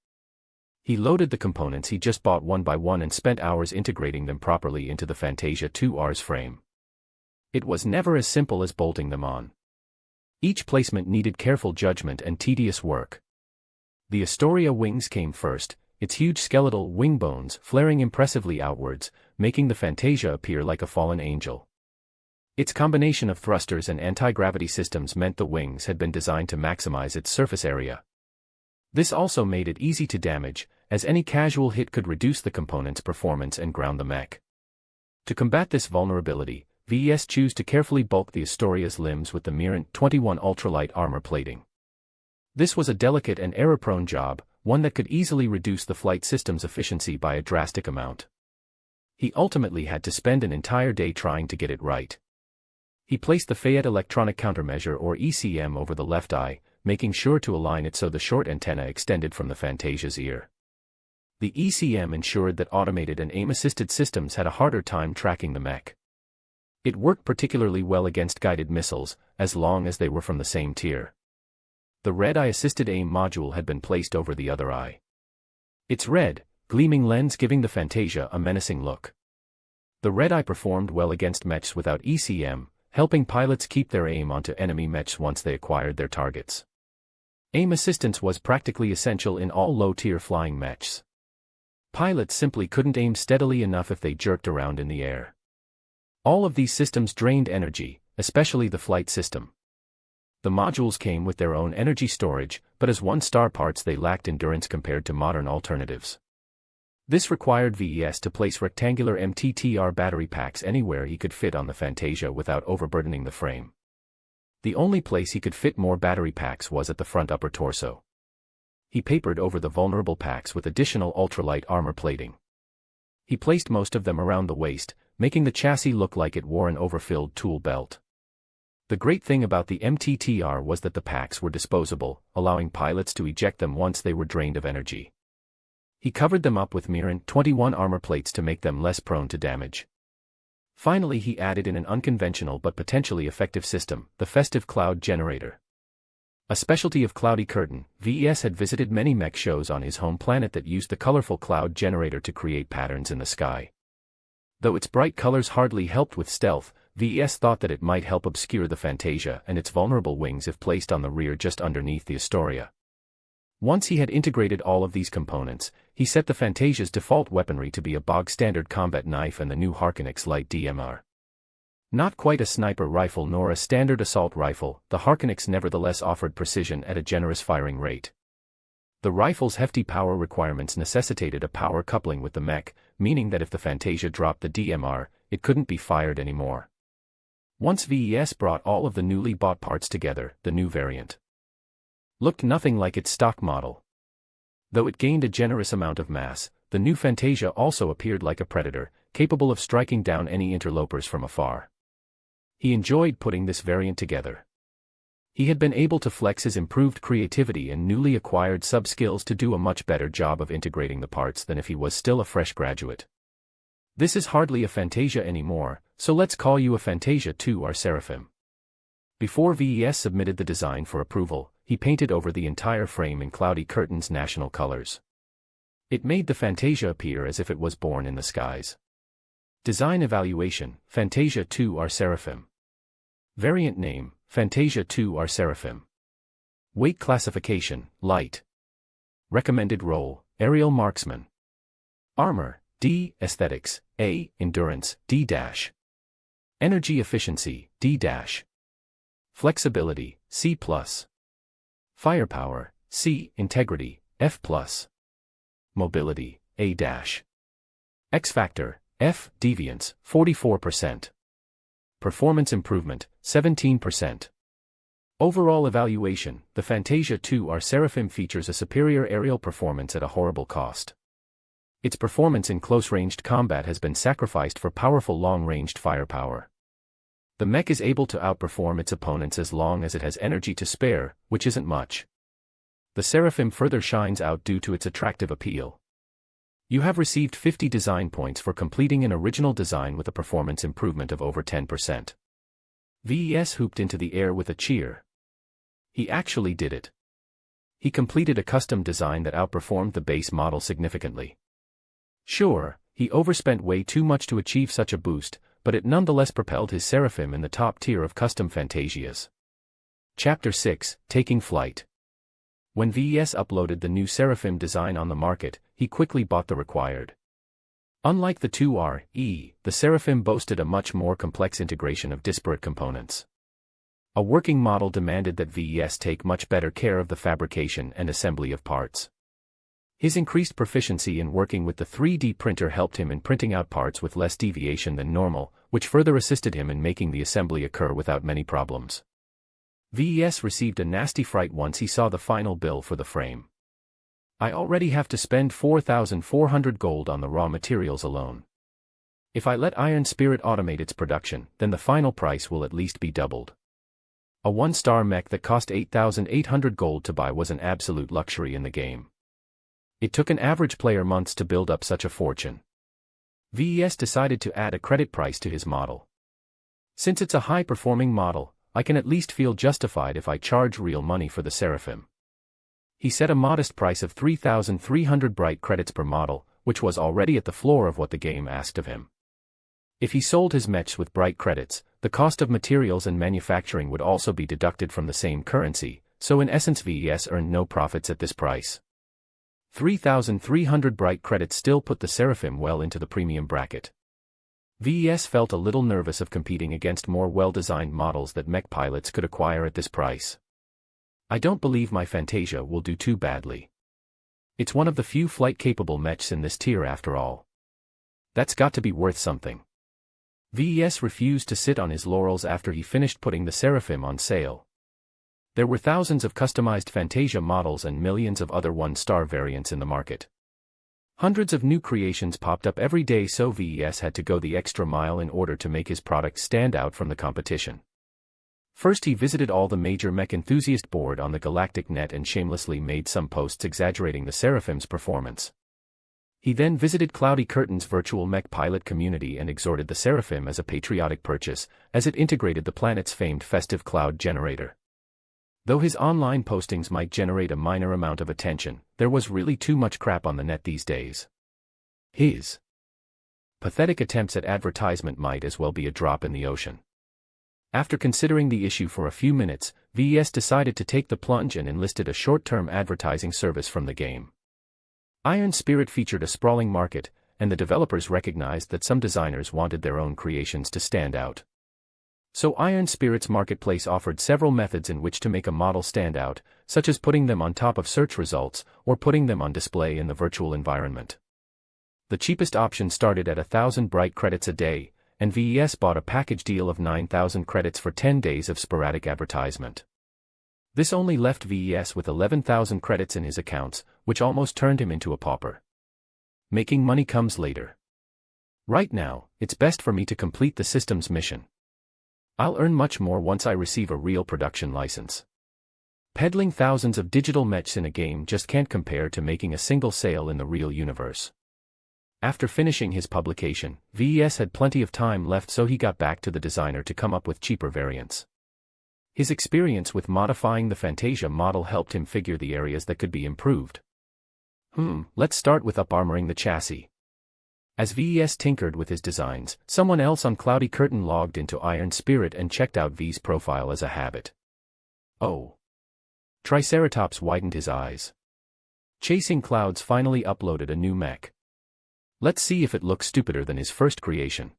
He loaded the components he just bought one by one and spent hours integrating them properly into the Fantasia 2R's frame. It was never as simple as bolting them on. Each placement needed careful judgment and tedious work. The Astoria wings came first, its huge skeletal wing bones flaring impressively outwards, making the Fantasia appear like a fallen angel. Its combination of thrusters and anti-gravity systems meant the wings had been designed to maximize its surface area. This also made it easy to damage, as any casual hit could reduce the component's performance and ground the mech. To combat this vulnerability, VES chose to carefully bulk the Astoria's limbs with the Mirant 21 ultralight armor plating. This was a delicate and error-prone job, one that could easily reduce the flight system's efficiency by a drastic amount. He ultimately had to spend an entire day trying to get it right. He placed the Fayette electronic countermeasure or ECM over the left eye, making sure to align it so the short antenna extended from the Fantasia's ear. The ECM ensured that automated and aim-assisted systems had a harder time tracking the mech. It worked particularly well against guided missiles, as long as they were from the same tier. The red eye-assisted aim module had been placed over the other eye. Its red, gleaming lens giving the Fantasia a menacing look. The red eye performed well against mechs without ECM, helping pilots keep their aim onto enemy mechs once they acquired their targets. Aim assistance was practically essential in all low-tier flying mechs. Pilots simply couldn't aim steadily enough if they jerked around in the air. All of these systems drained energy, especially the flight system. The modules came with their own energy storage, but as one-star parts they lacked endurance compared to modern alternatives. This required VES to place rectangular MTTR battery packs anywhere he could fit on the Fantasia without overburdening the frame. The only place he could fit more battery packs was at the front upper torso. He papered over the vulnerable packs with additional ultralight armor plating. He placed most of them around the waist, making the chassis look like it wore an overfilled tool belt. The great thing about the MTTR was that the packs were disposable, allowing pilots to eject them once they were drained of energy. He covered them up with Mirant 21 armor plates to make them less prone to damage. Finally, he added in an unconventional but potentially effective system, the Festive Cloud Generator. A specialty of Cloudy Curtain, VES had visited many mech shows on his home planet that used the colorful cloud generator to create patterns in the sky. Though its bright colors hardly helped with stealth, VES thought that it might help obscure the Fantasia and its vulnerable wings if placed on the rear just underneath the Astoria. Once he had integrated all of these components, he set the Fantasia's default weaponry to be a bog-standard combat knife and the new Harkonix Light DMR. Not quite a sniper rifle nor a standard assault rifle, the Harkonix nevertheless offered precision at a generous firing rate. The rifle's hefty power requirements necessitated a power coupling with the mech, meaning that if the Fantasia dropped the DMR, it couldn't be fired anymore. Once VES brought all of the newly bought parts together, the new variant looked nothing like its stock model. Though it gained a generous amount of mass, the new Fantasia also appeared like a predator, capable of striking down any interlopers from afar. He enjoyed putting this variant together. He had been able to flex his improved creativity and newly acquired sub-skills to do a much better job of integrating the parts than if he was still a fresh graduate. This is hardly a Fantasia anymore, so let's call you a Fantasia 2R Seraphim. Before VES submitted the design for approval, he painted over the entire frame in Cloudy Curtain's national colors. It made the Fantasia appear as if it was born in the skies. Design evaluation, Fantasia 2R Seraphim. Variant name, Fantasia 2R Seraphim. Weight classification, light. Recommended role, aerial marksman. Armor, D. Aesthetics, A. Endurance, D-. Energy efficiency, D-. Flexibility, C+. Firepower, C. Integrity, F+. Mobility, A-. X factor, F, deviance, 44%. Performance improvement, 17%. Overall evaluation, the Fantasia 2R Seraphim features a superior aerial performance at a horrible cost. Its performance in close-ranged combat has been sacrificed for powerful long-ranged firepower. The mech is able to outperform its opponents as long as it has energy to spare, which isn't much. The Seraphim further shines out due to its attractive appeal. You have received 50 design points for completing an original design with a performance improvement of over 10%. VES hooped into the air with a cheer. He actually did it. He completed a custom design that outperformed the base model significantly. Sure, he overspent way too much to achieve such a boost, but it nonetheless propelled his Seraphim in the top tier of custom Fantasias. Chapter 6, Taking Flight. When VES uploaded the new Seraphim design on the market, he quickly bought the required. Unlike the 2RE, the Seraphim boasted a much more complex integration of disparate components. A working model demanded that VES take much better care of the fabrication and assembly of parts. His increased proficiency in working with the 3D printer helped him in printing out parts with less deviation than normal, which further assisted him in making the assembly occur without many problems. VES received a nasty fright once he saw the final bill for the frame. I already have to spend 4,400 gold on the raw materials alone. If I let Iron Spirit automate its production, then the final price will at least be doubled. A 1-star mech that cost 8,800 gold to buy was an absolute luxury in the game. It took an average player months to build up such a fortune. VES decided to add a credit price to his model. Since it's a high-performing model, I can at least feel justified if I charge real money for the Seraphim. He set a modest price of 3,300 bright credits per model, which was already at the floor of what the game asked of him. If he sold his mechs with bright credits, the cost of materials and manufacturing would also be deducted from the same currency, so in essence VES earned no profits at this price. 3,300 bright credits still put the Seraphim well into the premium bracket. VES felt a little nervous of competing against more well-designed models that mech pilots could acquire at this price. I don't believe my Fantasia will do too badly. It's one of the few flight-capable mechs in this tier after all. That's got to be worth something. VES refused to sit on his laurels after he finished putting the Seraphim on sale. There were thousands of customized Fantasia models and millions of other 1-star variants in the market. Hundreds of new creations popped up every day, so VES had to go the extra mile in order to make his product stand out from the competition. First he visited all the major mech enthusiast board on the galactic net and shamelessly made some posts exaggerating the Seraphim's performance. He then visited Cloudy Curtain's virtual mech pilot community and exhorted the Seraphim as a patriotic purchase, as it integrated the planet's famed festive cloud generator. Though his online postings might generate a minor amount of attention, there was really too much crap on the net these days. His pathetic attempts at advertisement might as well be a drop in the ocean. After considering the issue for a few minutes, VES decided to take the plunge and enlisted a short-term advertising service from the game. Iron Spirit featured a sprawling market, and the developers recognized that some designers wanted their own creations to stand out. So Iron Spirit's marketplace offered several methods in which to make a model stand out, such as putting them on top of search results, or putting them on display in the virtual environment. The cheapest option started at 1,000 bright credits a day, and VES bought a package deal of 9,000 credits for 10 days of sporadic advertisement. This only left VES with 11,000 credits in his accounts, which almost turned him into a pauper. Making money comes later. Right now, it's best for me to complete the system's mission. I'll earn much more once I receive a real production license. Peddling thousands of digital mechs in a game just can't compare to making a single sale in the real universe. After finishing his publication, VES had plenty of time left, so he got back to the designer to come up with cheaper variants. His experience with modifying the Fantasia model helped him figure the areas that could be improved. Let's start with up-armoring the chassis. As VES tinkered with his designs, someone else on Cloudy Curtain logged into Iron Spirit and checked out V's profile as a habit. Oh. Triceratops widened his eyes. Chasing Clouds finally uploaded a new mech. Let's see if it looks stupider than his first creation.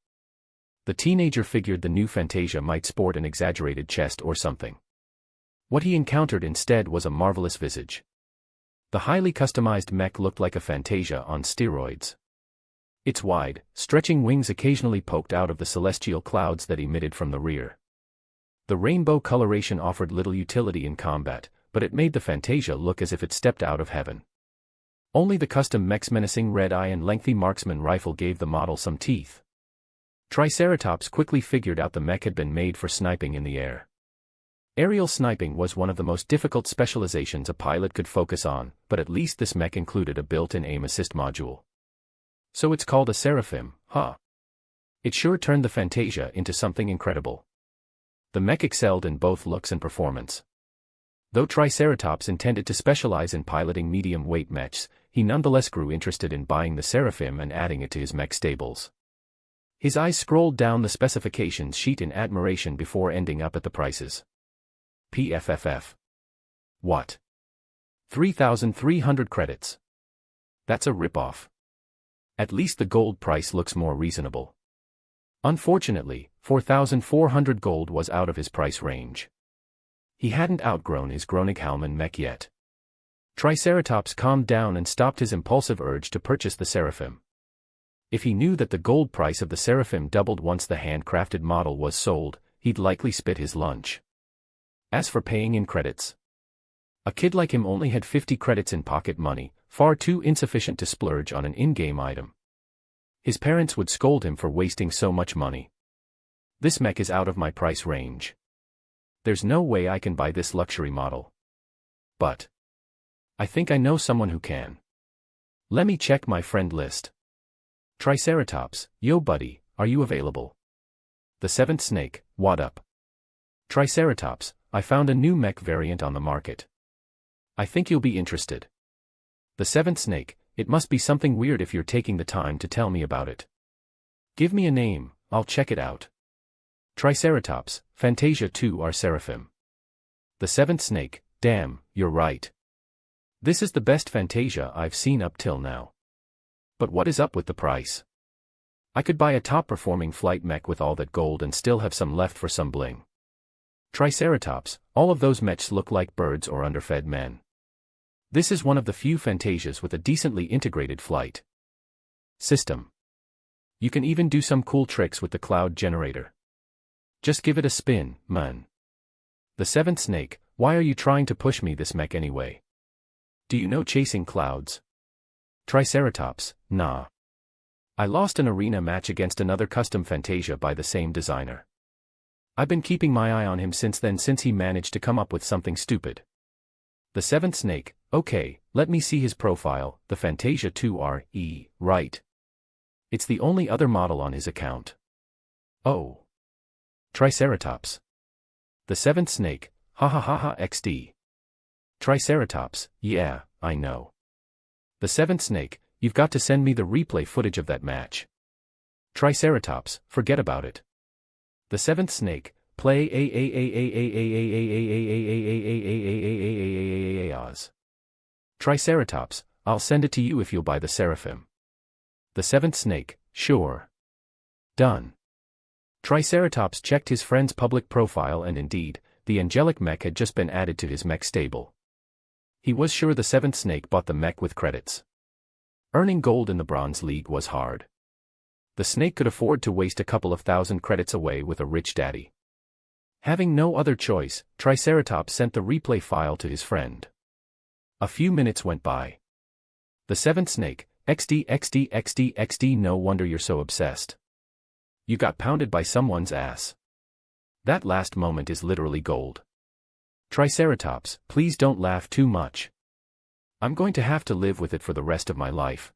The teenager figured the new Fantasia might sport an exaggerated chest or something. What he encountered instead was a marvelous visage. The highly customized mech looked like a Fantasia on steroids. Its wide, stretching wings occasionally poked out of the celestial clouds that emitted from the rear. The rainbow coloration offered little utility in combat, but it made the Fantasia look as if it stepped out of heaven. Only the custom mech's menacing red eye and lengthy marksman rifle gave the model some teeth. Triceratops quickly figured out the mech had been made for sniping in the air. Aerial sniping was one of the most difficult specializations a pilot could focus on, but at least this mech included a built-in aim assist module. So it's called a Seraphim, huh? It sure turned the Fantasia into something incredible. The mech excelled in both looks and performance. Though Triceratops intended to specialize in piloting medium-weight mechs, he nonetheless grew interested in buying the Seraphim and adding it to his mech stables. His eyes scrolled down the specifications sheet in admiration before ending up at the prices. PFFF. What? 3,300 credits. That's a ripoff. At least the gold price looks more reasonable. Unfortunately, 4,400 gold was out of his price range. He hadn't outgrown his Groningen mech yet. Triceratops calmed down and stopped his impulsive urge to purchase the Seraphim. If he knew that the gold price of the Seraphim doubled once the handcrafted model was sold, he'd likely spit his lunch. As for paying in credits, a kid like him only had 50 credits in pocket money, far too insufficient to splurge on an in-game item. His parents would scold him for wasting so much money. This mech is out of my price range. There's no way I can buy this luxury model. But I think I know someone who can. Let me check my friend list. Triceratops, yo buddy, are you available? The Seventh Snake, what up? Triceratops, I found a new mech variant on the market. I think you'll be interested. The Seventh Snake, it must be something weird if you're taking the time to tell me about it. Give me a name, I'll check it out. Triceratops, Fantasia 2 are Seraphim. The Seventh Snake, damn, you're right. This is the best Fantasia I've seen up till now. But what is up with the price? I could buy a top-performing flight mech with all that gold and still have some left for some bling. Triceratops, all of those mechs look like birds or underfed men. This is one of the few Fantasias with a decently integrated flight system. You can even do some cool tricks with the cloud generator. Just give it a spin, man. The Seventh Snake, why are you trying to push me this mech anyway? Do you know chasing clouds? Triceratops, nah. I lost an arena match against another custom Fantasia by the same designer. I've been keeping my eye on him since then, since he managed to come up with something stupid. The Seventh Snake, okay, let me see his profile, the Fantasia 2RE, right. It's the only other model on his account. Oh. Triceratops. The Seventh Snake, ha ha ha ha XD. Triceratops, yeah, I know. The Seventh Snake, you've got to send me the replay footage of that match. Triceratops, forget about it. The Seventh Snake, play Oz. Triceratops, I'll send it to you if you'll buy the Seraphim. The Seventh Snake, sure. Done. Triceratops checked his friend's public profile and indeed, the angelic mech had just been added to his mech stable. He was sure the Seventh Snake bought the mech with credits. Earning gold in the Bronze League was hard. The Snake could afford to waste a couple of thousand credits away with a rich daddy. Having no other choice, Triceratops sent the replay file to his friend. A few minutes went by. The Seventh Snake, XD, no wonder you're so obsessed. You got pounded by someone's ass. That last moment is literally gold. Triceratops, please don't laugh too much. I'm going to have to live with it for the rest of my life.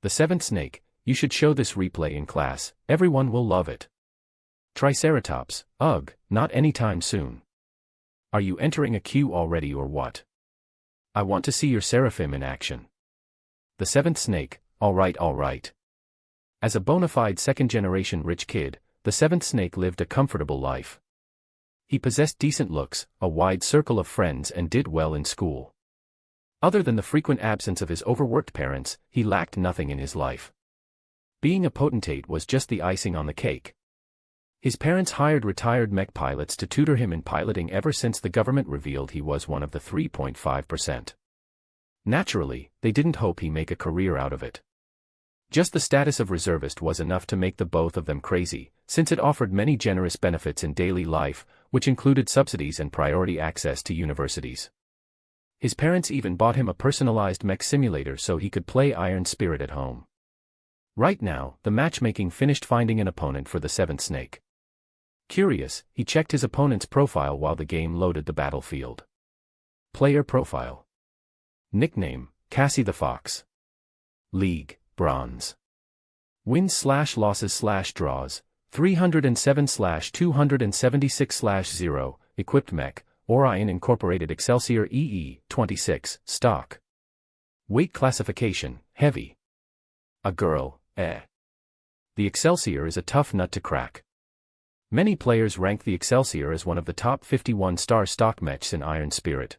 The Seventh Snake, you should show this replay in class, everyone will love it. Triceratops, ugh, not anytime soon. Are you entering a queue already or what? I want to see your Seraphim in action. The Seventh Snake, alright. As a bona fide second-generation rich kid, the Seventh Snake lived a comfortable life. He possessed decent looks, a wide circle of friends and did well in school. Other than the frequent absence of his overworked parents, he lacked nothing in his life. Being a potentate was just the icing on the cake. His parents hired retired mech pilots to tutor him in piloting ever since the government revealed he was one of the 3.5%. Naturally, they didn't hope he make a career out of it. Just the status of reservist was enough to make the both of them crazy, since it offered many generous benefits in daily life, which included subsidies and priority access to universities. His parents even bought him a personalized mech simulator so he could play Iron Spirit at home. Right now, the matchmaking finished finding an opponent for the seventh snake. Curious, he checked his opponent's profile while the game loaded the battlefield. Player profile. Nickname, Cassie the Fox. League, Bronze. Wins/losses/draws, 307/276/0, equipped mech, Orion Incorporated Excelsior EE, 26, stock. Weight classification, heavy. A girl, The Excelsior is a tough nut to crack. Many players rank the Excelsior as one of the top 51-star stock mechs in Iron Spirit.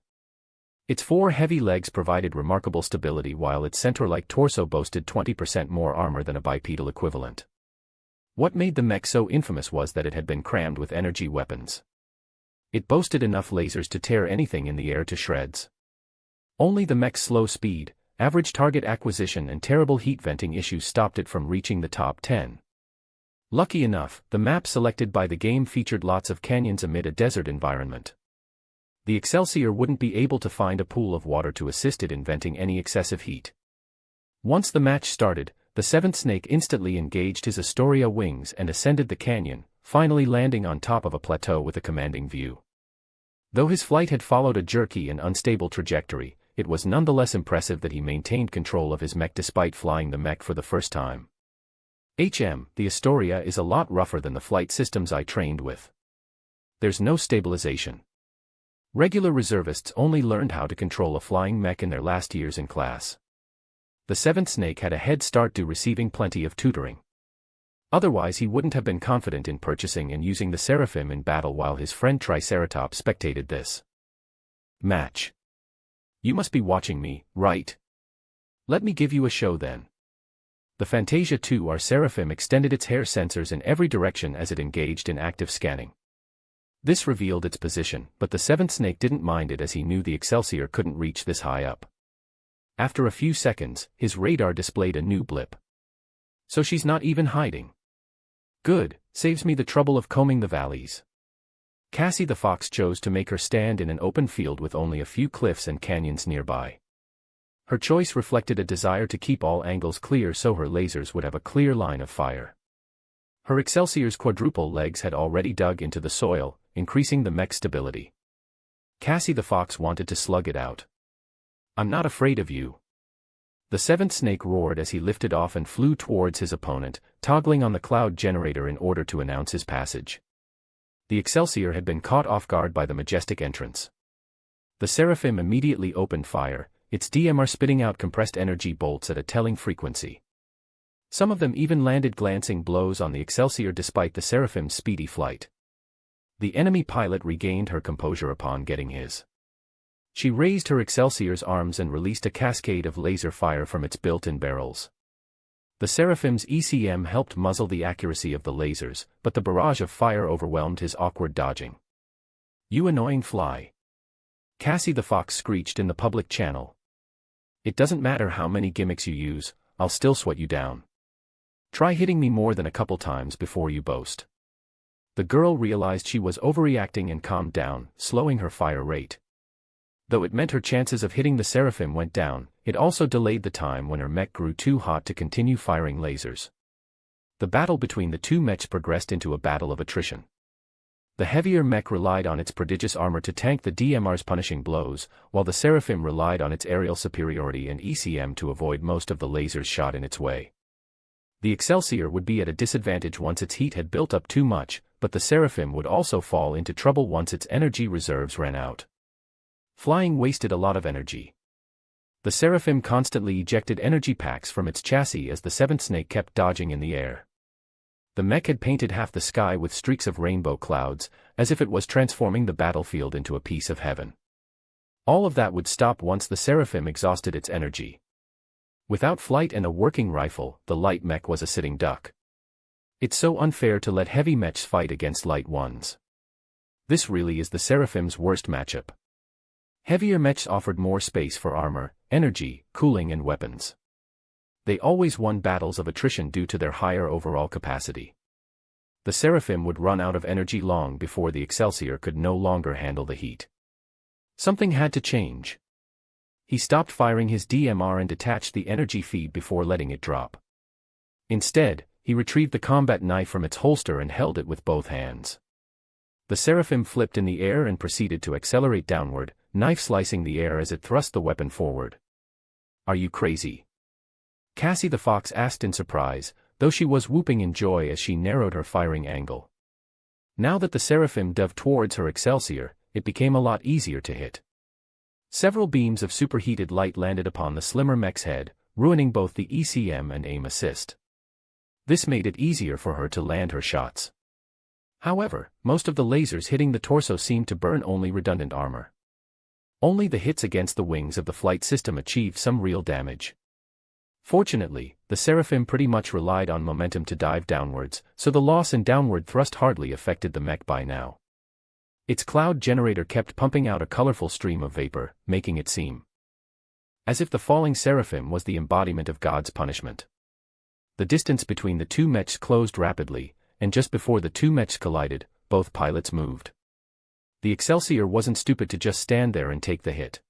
Its 4 heavy legs provided remarkable stability while its centaur-like torso boasted 20% more armor than a bipedal equivalent. What made the mech so infamous was that it had been crammed with energy weapons. It boasted enough lasers to tear anything in the air to shreds. Only the mech's slow speed, average target acquisition and terrible heat venting issues stopped it from reaching the top 10. Lucky enough, the map selected by the game featured lots of canyons amid a desert environment. The Excelsior wouldn't be able to find a pool of water to assist it in venting any excessive heat. Once the match started, the seventh snake instantly engaged his Astoria wings and ascended the canyon, finally landing on top of a plateau with a commanding view. Though his flight had followed a jerky and unstable trajectory, it was nonetheless impressive that he maintained control of his mech despite flying the mech for the first time. The Astoria is a lot rougher than the flight systems I trained with. There's no stabilization. Regular reservists only learned how to control a flying mech in their last years in class. The seventh snake had a head start due receiving plenty of tutoring. Otherwise he wouldn't have been confident in purchasing and using the Seraphim in battle while his friend Triceratops spectated this match. You must be watching me, right? Let me give you a show then. The Fantasia 2R Seraphim extended its hair sensors in every direction as it engaged in active scanning. This revealed its position, but the seventh snake didn't mind it as he knew the Excelsior couldn't reach this high up. After a few seconds, his radar displayed a new blip. So she's not even hiding. Good, saves me the trouble of combing the valleys. Cassie the Fox chose to make her stand in an open field with only a few cliffs and canyons nearby. Her choice reflected a desire to keep all angles clear so her lasers would have a clear line of fire. Her Excelsior's quadruple legs had already dug into the soil, increasing the mech's stability. Cassie the Fox wanted to slug it out. I'm not afraid of you. The seventh snake roared as he lifted off and flew towards his opponent, toggling on the cloud generator in order to announce his passage. The Excelsior had been caught off guard by the majestic entrance. The Seraphim immediately opened fire, its DMR spitting out compressed energy bolts at a telling frequency. Some of them even landed glancing blows on the Excelsior despite the Seraphim's speedy flight. The enemy pilot regained her composure upon getting his. She raised her Excelsior's arms and released a cascade of laser fire from its built-in barrels. The Seraphim's ECM helped muzzle the accuracy of the lasers, but the barrage of fire overwhelmed his awkward dodging. You annoying fly. Cassie the Fox screeched in the public channel. It doesn't matter how many gimmicks you use, I'll still sweat you down. Try hitting me more than a couple times before you boast. The girl realized she was overreacting and calmed down, slowing her fire rate. Though it meant her chances of hitting the Seraphim went down, it also delayed the time when her mech grew too hot to continue firing lasers. The battle between the two mechs progressed into a battle of attrition. The heavier mech relied on its prodigious armor to tank the DMR's punishing blows, while the Seraphim relied on its aerial superiority and ECM to avoid most of the lasers shot in its way. The Excelsior would be at a disadvantage once its heat had built up too much, but the Seraphim would also fall into trouble once its energy reserves ran out. Flying wasted a lot of energy. The Seraphim constantly ejected energy packs from its chassis as the seventh snake kept dodging in the air. The mech had painted half the sky with streaks of rainbow clouds, as if it was transforming the battlefield into a piece of heaven. All of that would stop once the Seraphim exhausted its energy. Without flight and a working rifle, the light mech was a sitting duck. It's so unfair to let heavy mechs fight against light ones. This really is the Seraphim's worst matchup. Heavier mechs offered more space for armor, energy, cooling and weapons. They always won battles of attrition due to their higher overall capacity. The Seraphim would run out of energy long before the Excelsior could no longer handle the heat. Something had to change. He stopped firing his DMR and detached the energy feed before letting it drop. Instead, he retrieved the combat knife from its holster and held it with both hands. The Seraphim flipped in the air and proceeded to accelerate downward, knife slicing the air as it thrust the weapon forward. "Are you crazy?" Cassie the Fox asked in surprise, though she was whooping in joy as she narrowed her firing angle. Now that the Seraphim dove towards her Excelsior, it became a lot easier to hit. Several beams of superheated light landed upon the slimmer mech's head, ruining both the ECM and aim assist. This made it easier for her to land her shots. However, most of the lasers hitting the torso seemed to burn only redundant armor. Only the hits against the wings of the flight system achieved some real damage. Fortunately, the Seraphim pretty much relied on momentum to dive downwards, so the loss in downward thrust hardly affected the mech by now. Its cloud generator kept pumping out a colorful stream of vapor, making it seem as if the falling Seraphim was the embodiment of God's punishment. The distance between the two mechs closed rapidly, and just before the two mechs collided, both pilots moved. The Excelsior wasn't stupid to just stand there and take the hit.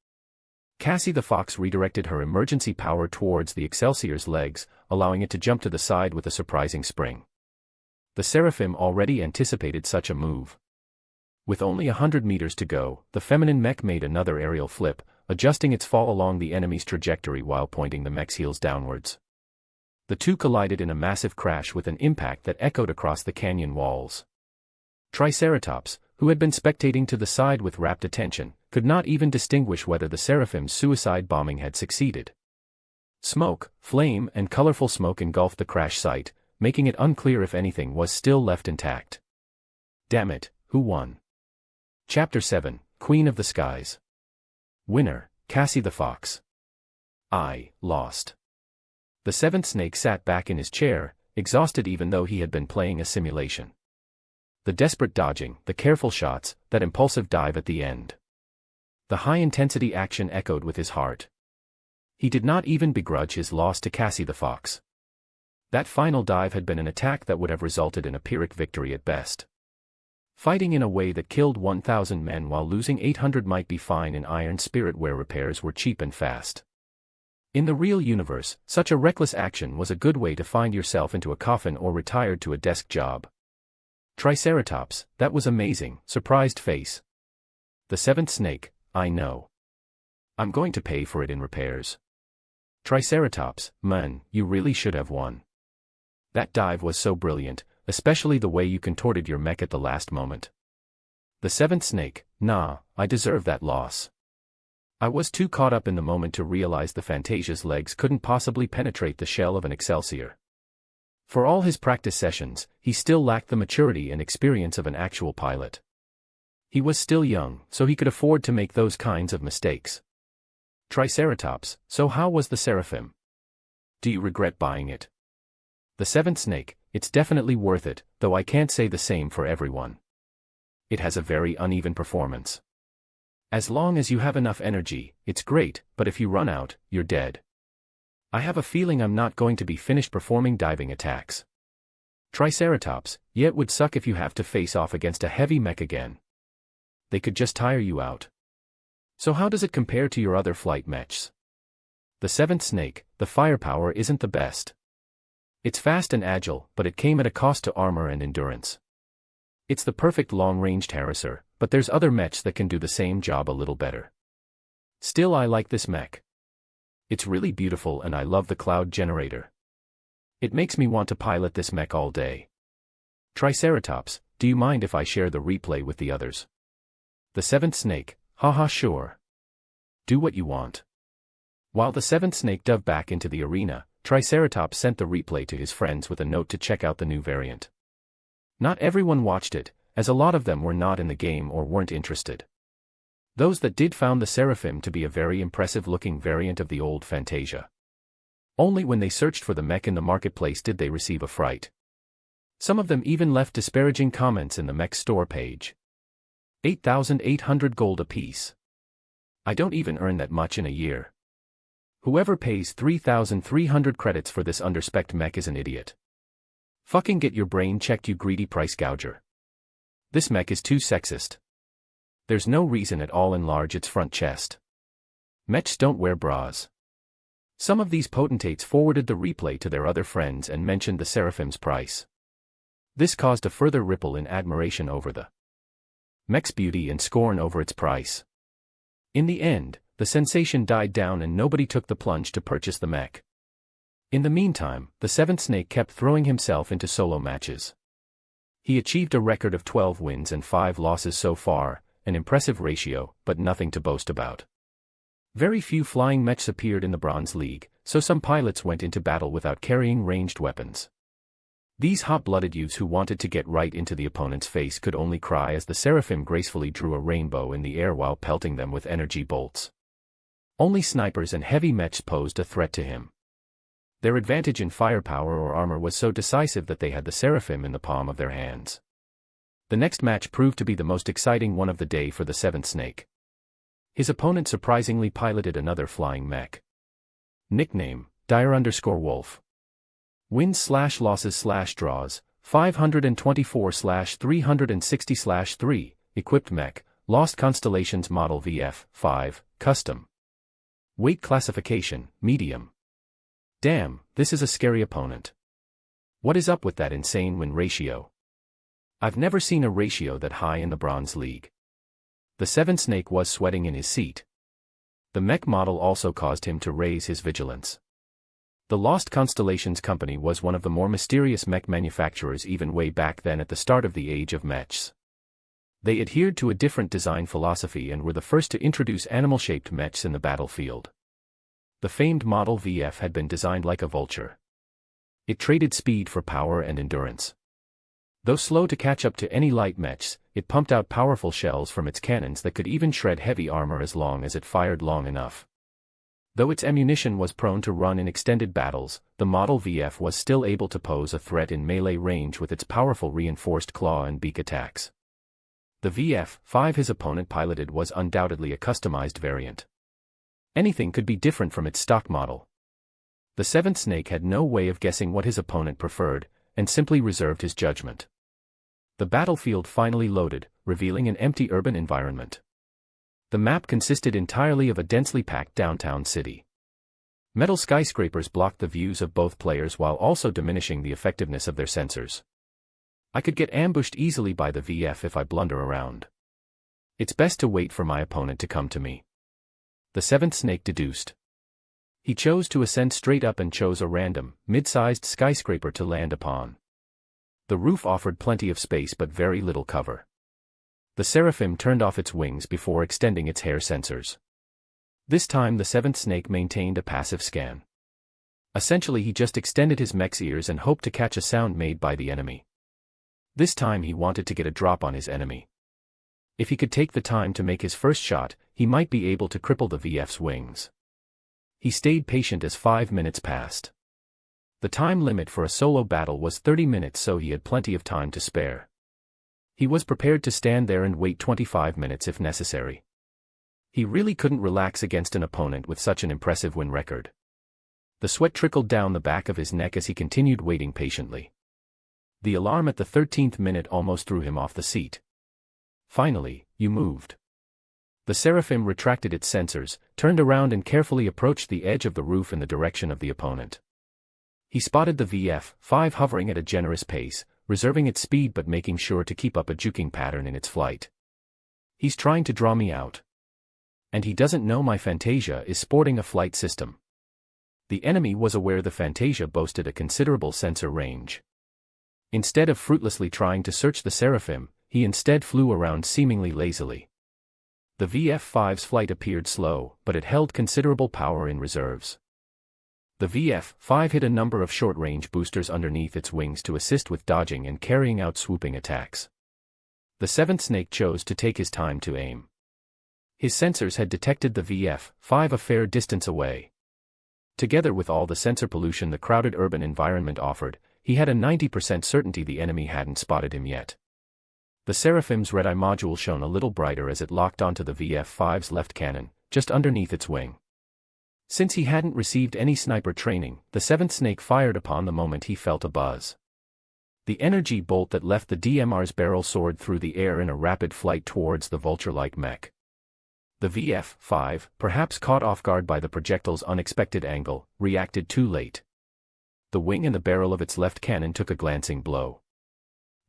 Cassie the Fox redirected her emergency power towards the Excelsior's legs, allowing it to jump to the side with a surprising spring. The Seraphim already anticipated such a move. With only 100 meters to go, the feminine mech made another aerial flip, adjusting its fall along the enemy's trajectory while pointing the mech's heels downwards. The two collided in a massive crash with an impact that echoed across the canyon walls. Triceratops, who had been spectating to the side with rapt attention, could not even distinguish whether the Seraphim's suicide bombing had succeeded. Smoke, flame, and colorful smoke engulfed the crash site, making it unclear if anything was still left intact. Damn it, who won? Chapter 7, Queen of the Skies. Winner, Cassie the Fox. I lost. The seventh snake sat back in his chair, exhausted even though he had been playing a simulation. The desperate dodging, the careful shots, that impulsive dive at the end. The high-intensity action echoed with his heart. He did not even begrudge his loss to Cassie the Fox. That final dive had been an attack that would have resulted in a Pyrrhic victory at best. Fighting in a way that killed 1,000 men while losing 800 might be fine in Iron Spirit where repairs were cheap and fast. In the real universe, such a reckless action was a good way to find yourself into a coffin or retired to a desk job. Triceratops, that was amazing, surprised face. The seventh snake, I know. I'm going to pay for it in repairs. Triceratops, man, you really should have won. That dive was so brilliant, especially the way you contorted your mech at the last moment. The seventh snake, nah, I deserve that loss. I was too caught up in the moment to realize the Fantasia's legs couldn't possibly penetrate the shell of an Excelsior. For all his practice sessions, he still lacked the maturity and experience of an actual pilot. He was still young, so he could afford to make those kinds of mistakes. Triceratops, so how was the Seraphim? Do you regret buying it? The seventh snake, it's definitely worth it, though I can't say the same for everyone. It has a very uneven performance. As long as you have enough energy, it's great, but if you run out, you're dead. I have a feeling I'm not going to be finished performing diving attacks. Triceratops, yeah, it would suck if you have to face off against a heavy mech again. They could just tire you out. So how does it compare to your other flight mechs? The seventh snake, the firepower isn't the best. It's fast and agile, but it came at a cost to armor and endurance. It's the perfect long-ranged harasser, but there's other mechs that can do the same job a little better. Still, I like this mech. It's really beautiful and I love the cloud generator. It makes me want to pilot this mech all day. Triceratops, do you mind if I share the replay with the others? The seventh snake, haha sure. Do what you want. While the seventh snake dove back into the arena, Triceratops sent the replay to his friends with a note to check out the new variant. Not everyone watched it, as a lot of them were not in the game or weren't interested. Those that did found the Seraphim to be a very impressive-looking variant of the old Fantasia. Only when they searched for the mech in the marketplace did they receive a fright. Some of them even left disparaging comments in the mech store page. 8,800 gold apiece. I don't even earn that much in a year. Whoever pays 3,300 credits for this underspec mech is an idiot. Fucking get your brain checked, you greedy price gouger. This mech is too sexist. There's no reason at all enlarge its front chest. Mechs don't wear bras. Some of these potentates forwarded the replay to their other friends and mentioned the Seraphim's price. This caused a further ripple in admiration over the mech's beauty and scorn over its price. In the end, the sensation died down and nobody took the plunge to purchase the mech. In the meantime, the seventh snake kept throwing himself into solo matches. He achieved a record of 12 wins and 5 losses so far, an impressive ratio, but nothing to boast about. Very few flying mechs appeared in the Bronze League, so some pilots went into battle without carrying ranged weapons. These hot-blooded youths who wanted to get right into the opponent's face could only cry as the Seraphim gracefully drew a rainbow in the air while pelting them with energy bolts. Only snipers and heavy mechs posed a threat to him. Their advantage in firepower or armor was so decisive that they had the Seraphim in the palm of their hands. The next match proved to be the most exciting one of the day for the seventh snake. His opponent surprisingly piloted another flying mech. Nickname, Dire_Wolf. Wins/losses/draws, 524/360/3, equipped mech, Lost Constellations Model VF-5, custom. Weight classification, medium. Damn, this is a scary opponent. What is up with that insane win ratio? I've never seen a ratio that high in the Bronze League. The seventh snake was sweating in his seat. The mech model also caused him to raise his vigilance. The Lost Constellations Company was one of the more mysterious mech manufacturers even way back then at the start of the age of mechs. They adhered to a different design philosophy and were the first to introduce animal-shaped mechs in the battlefield. The famed Model VF had been designed like a vulture. It traded speed for power and endurance. Though slow to catch up to any light mechs, it pumped out powerful shells from its cannons that could even shred heavy armor as long as it fired long enough. Though its ammunition was prone to run in extended battles, the Model VF was still able to pose a threat in melee range with its powerful reinforced claw and beak attacks. The VF-5 his opponent piloted was undoubtedly a customized variant. Anything could be different from its stock model. The seventh snake had no way of guessing what his opponent preferred, and simply reserved his judgment. The battlefield finally loaded, revealing an empty urban environment. The map consisted entirely of a densely packed downtown city. Metal skyscrapers blocked the views of both players while also diminishing the effectiveness of their sensors. I could get ambushed easily by the VF if I blunder around. It's best to wait for my opponent to come to me. The seventh snake deduced. He chose to ascend straight up and chose a random, mid-sized skyscraper to land upon. The roof offered plenty of space but very little cover. The Seraphim turned off its wings before extending its hair sensors. This time the seventh snake maintained a passive scan. Essentially he just extended his mech's ears and hoped to catch a sound made by the enemy. This time he wanted to get a drop on his enemy. If he could take the time to make his first shot, he might be able to cripple the VF's wings. He stayed patient as 5 minutes passed. The time limit for a solo battle was 30 minutes, so he had plenty of time to spare. He was prepared to stand there and wait 25 minutes if necessary. He really couldn't relax against an opponent with such an impressive win record. The sweat trickled down the back of his neck as he continued waiting patiently. The alarm at the 13th minute almost threw him off the seat. Finally, you moved. The Seraphim retracted its sensors, turned around and carefully approached the edge of the roof in the direction of the opponent. He spotted the VF-5 hovering at a generous pace, reserving its speed but making sure to keep up a juking pattern in its flight. He's trying to draw me out. And he doesn't know my Fantasia is sporting a flight system. The enemy was aware the Fantasia boasted a considerable sensor range. Instead of fruitlessly trying to search the Seraphim, he instead flew around seemingly lazily. The VF-5's flight appeared slow, but it held considerable power in reserves. The VF-5 hit a number of short-range boosters underneath its wings to assist with dodging and carrying out swooping attacks. The seventh snake chose to take his time to aim. His sensors had detected the VF-5 a fair distance away. Together with all the sensor pollution the crowded urban environment offered, he had a 90% certainty the enemy hadn't spotted him yet. The Seraphim's red-eye module shone a little brighter as it locked onto the VF-5's left cannon, just underneath its wing. Since he hadn't received any sniper training, the seventh snake fired upon the moment he felt a buzz. The energy bolt that left the DMR's barrel soared through the air in a rapid flight towards the vulture-like mech. The VF-5, perhaps caught off guard by the projectile's unexpected angle, reacted too late. The wing and the barrel of its left cannon took a glancing blow.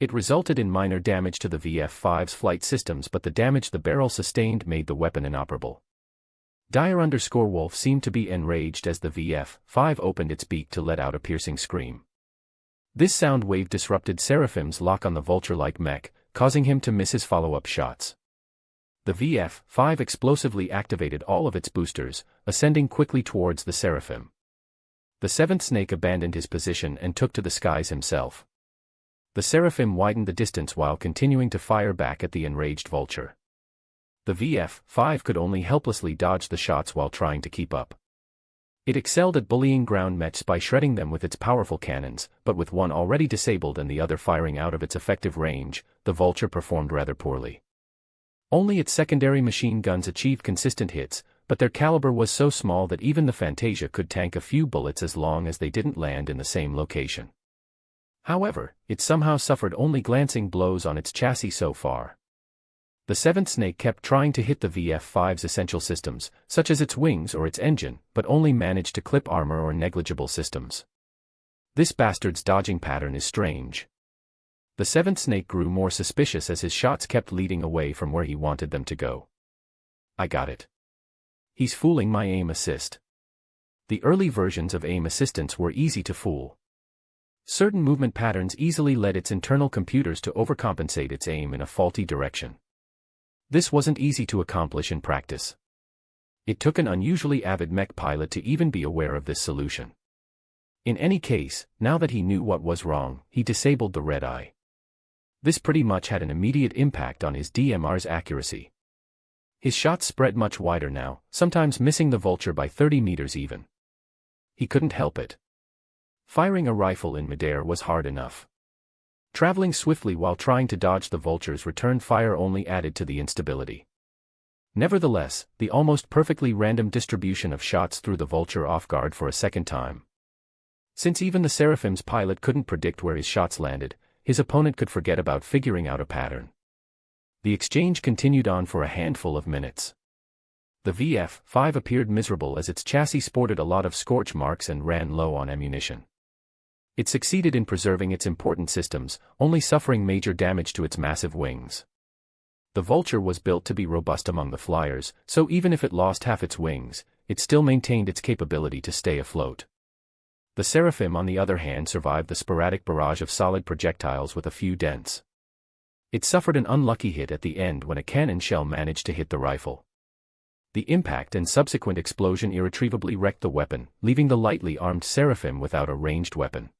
It resulted in minor damage to the VF-5's flight systems, but the damage the barrel sustained made the weapon inoperable. Dire_Wolf seemed to be enraged as the VF-5 opened its beak to let out a piercing scream. This sound wave disrupted Seraphim's lock on the vulture-like mech, causing him to miss his follow-up shots. The VF-5 explosively activated all of its boosters, ascending quickly towards the Seraphim. The seventh snake abandoned his position and took to the skies himself. The Seraphim widened the distance while continuing to fire back at the enraged vulture. The VF-5 could only helplessly dodge the shots while trying to keep up. It excelled at bullying ground mechs by shredding them with its powerful cannons, but with one already disabled and the other firing out of its effective range, the vulture performed rather poorly. Only its secondary machine guns achieved consistent hits, but their caliber was so small that even the Fantasia could tank a few bullets as long as they didn't land in the same location. However, it somehow suffered only glancing blows on its chassis so far. The seventh snake kept trying to hit the VF-5's essential systems, such as its wings or its engine, but only managed to clip armor or negligible systems. This bastard's dodging pattern is strange. The seventh snake grew more suspicious as his shots kept leading away from where he wanted them to go. I got it. He's fooling my aim assist. The early versions of aim assistance were easy to fool. Certain movement patterns easily led its internal computers to overcompensate its aim in a faulty direction. This wasn't easy to accomplish in practice. It took an unusually avid mech pilot to even be aware of this solution. In any case, now that he knew what was wrong, he disabled the red eye. This pretty much had an immediate impact on his DMR's accuracy. His shots spread much wider now, sometimes missing the vulture by 30 meters even. He couldn't help it. Firing a rifle in midair was hard enough. Traveling swiftly while trying to dodge the vulture's return fire only added to the instability. Nevertheless, the almost perfectly random distribution of shots threw the vulture off guard for a second time. Since even the Seraphim's pilot couldn't predict where his shots landed, his opponent could forget about figuring out a pattern. The exchange continued on for a handful of minutes. The VF-5 appeared miserable as its chassis sported a lot of scorch marks and ran low on ammunition. It succeeded in preserving its important systems, only suffering major damage to its massive wings. The vulture was built to be robust among the flyers, so even if it lost half its wings, it still maintained its capability to stay afloat. The Seraphim on the other hand survived the sporadic barrage of solid projectiles with a few dents. It suffered an unlucky hit at the end when a cannon shell managed to hit the rifle. The impact and subsequent explosion irretrievably wrecked the weapon, leaving the lightly armed Seraphim without a ranged weapon.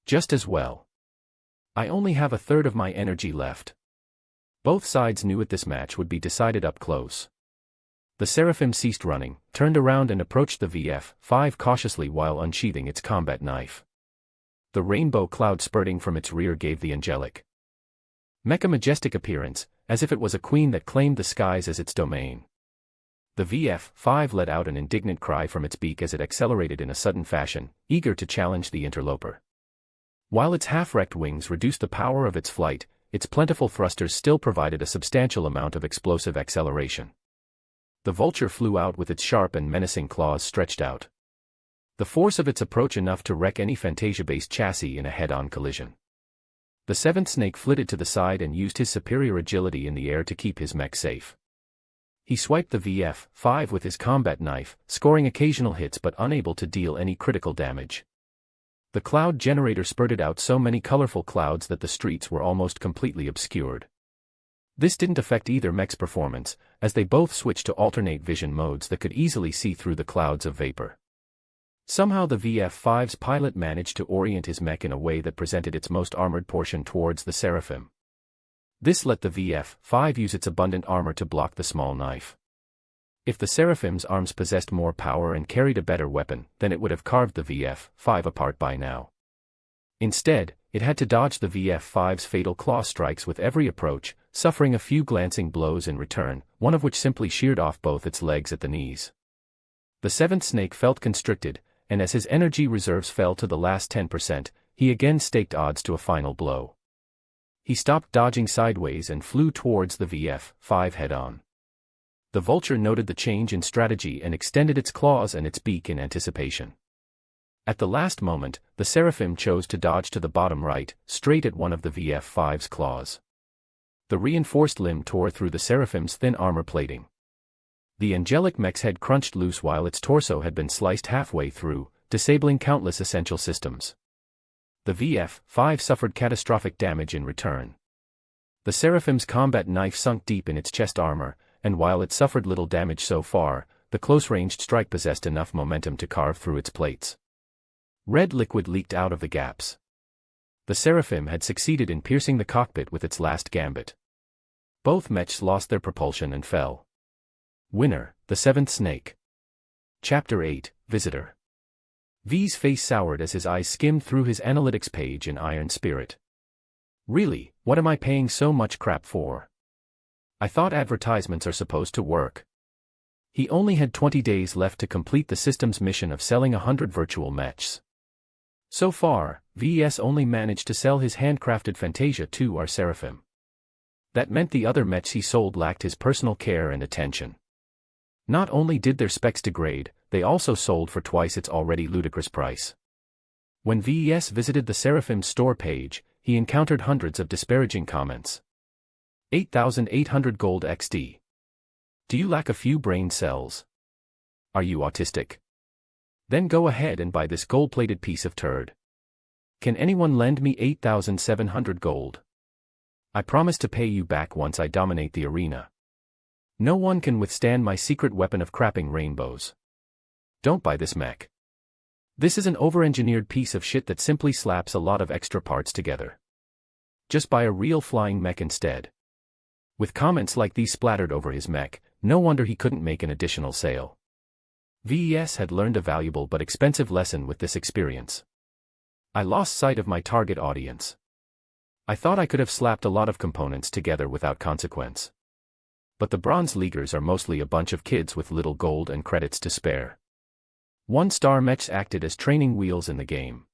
Just as well. I only have a third of my energy left. Both sides knew that this match would be decided up close. The Seraphim ceased running, turned around and approached the VF-5 cautiously while unsheathing its combat knife. The rainbow cloud spurting from its rear gave the angelic mecha-majestic appearance, as if it was a queen that claimed the skies as its domain. The VF-5 let out an indignant cry from its beak as it accelerated in a sudden fashion, eager to challenge the interloper. While its half-wrecked wings reduced the power of its flight, its plentiful thrusters still provided a substantial amount of explosive acceleration. The vulture flew out with its sharp and menacing claws stretched out. The force of its approach enough to wreck any Fantasia-based chassis in a head-on collision. The seventh snake flitted to the side and used his superior agility in the air to keep his mech safe. He swiped the VF-5 with his combat knife, scoring occasional hits but unable to deal any critical damage. The cloud generator spurted out so many colorful clouds that the streets were almost completely obscured. This didn't affect either mech's performance, as they both switched to alternate vision modes that could easily see through the clouds of vapor. Somehow the VF-5's pilot managed to orient his mech in a way that presented its most armored portion towards the Seraphim. This let the VF-5 use its abundant armor to block the small knife. If the Seraphim's arms possessed more power and carried a better weapon, then it would have carved the VF-5 apart by now. Instead, it had to dodge the VF-5's fatal claw strikes with every approach, suffering a few glancing blows in return, one of which simply sheared off both its legs at the knees. The seventh snake felt constricted, and as his energy reserves fell to the last 10%, he again staked odds to a final blow. He stopped dodging sideways and flew towards the VF-5 head-on. The vulture noted the change in strategy and extended its claws and its beak in anticipation. At the last moment, the seraphim chose to dodge to the bottom right, straight at one of the VF-5's claws. The reinforced limb tore through the seraphim's thin armor plating. The angelic mech's head crunched loose while its torso had been sliced halfway through, disabling countless essential systems. The VF-5 suffered catastrophic damage in return. The seraphim's combat knife sunk deep in its chest armor, and while it suffered little damage so far, the close-ranged strike possessed enough momentum to carve through its plates. Red liquid leaked out of the gaps. The seraphim had succeeded in piercing the cockpit with its last gambit. Both mechs lost their propulsion and fell. Winner, the seventh snake. Chapter 8, Visitor. V's face soured as his eyes skimmed through his analytics page in iron spirit. Really, what am I paying so much crap for? I thought advertisements are supposed to work. He only had 20 days left to complete the system's mission of selling 100 virtual mechs. So far, VES only managed to sell his handcrafted Fantasia to our Seraphim. That meant the other mechs he sold lacked his personal care and attention. Not only did their specs degrade, they also sold for twice its already ludicrous price. When VES visited the Seraphim's store page, he encountered hundreds of disparaging comments. 8,800 gold XD. Do you lack a few brain cells? Are you autistic? Then go ahead and buy this gold-plated piece of turd. Can anyone lend me 8,700 gold? I promise to pay you back once I dominate the arena. No one can withstand my secret weapon of crapping rainbows. Don't buy this mech. This is an over-engineered piece of shit that simply slaps a lot of extra parts together. Just buy a real flying mech instead. With comments like these splattered over his mech, no wonder he couldn't make an additional sale. VES had learned a valuable but expensive lesson with this experience. I lost sight of my target audience. I thought I could have slapped a lot of components together without consequence. But the Bronze Leaguers are mostly a bunch of kids with little gold and credits to spare. One-star mechs acted as training wheels in the game.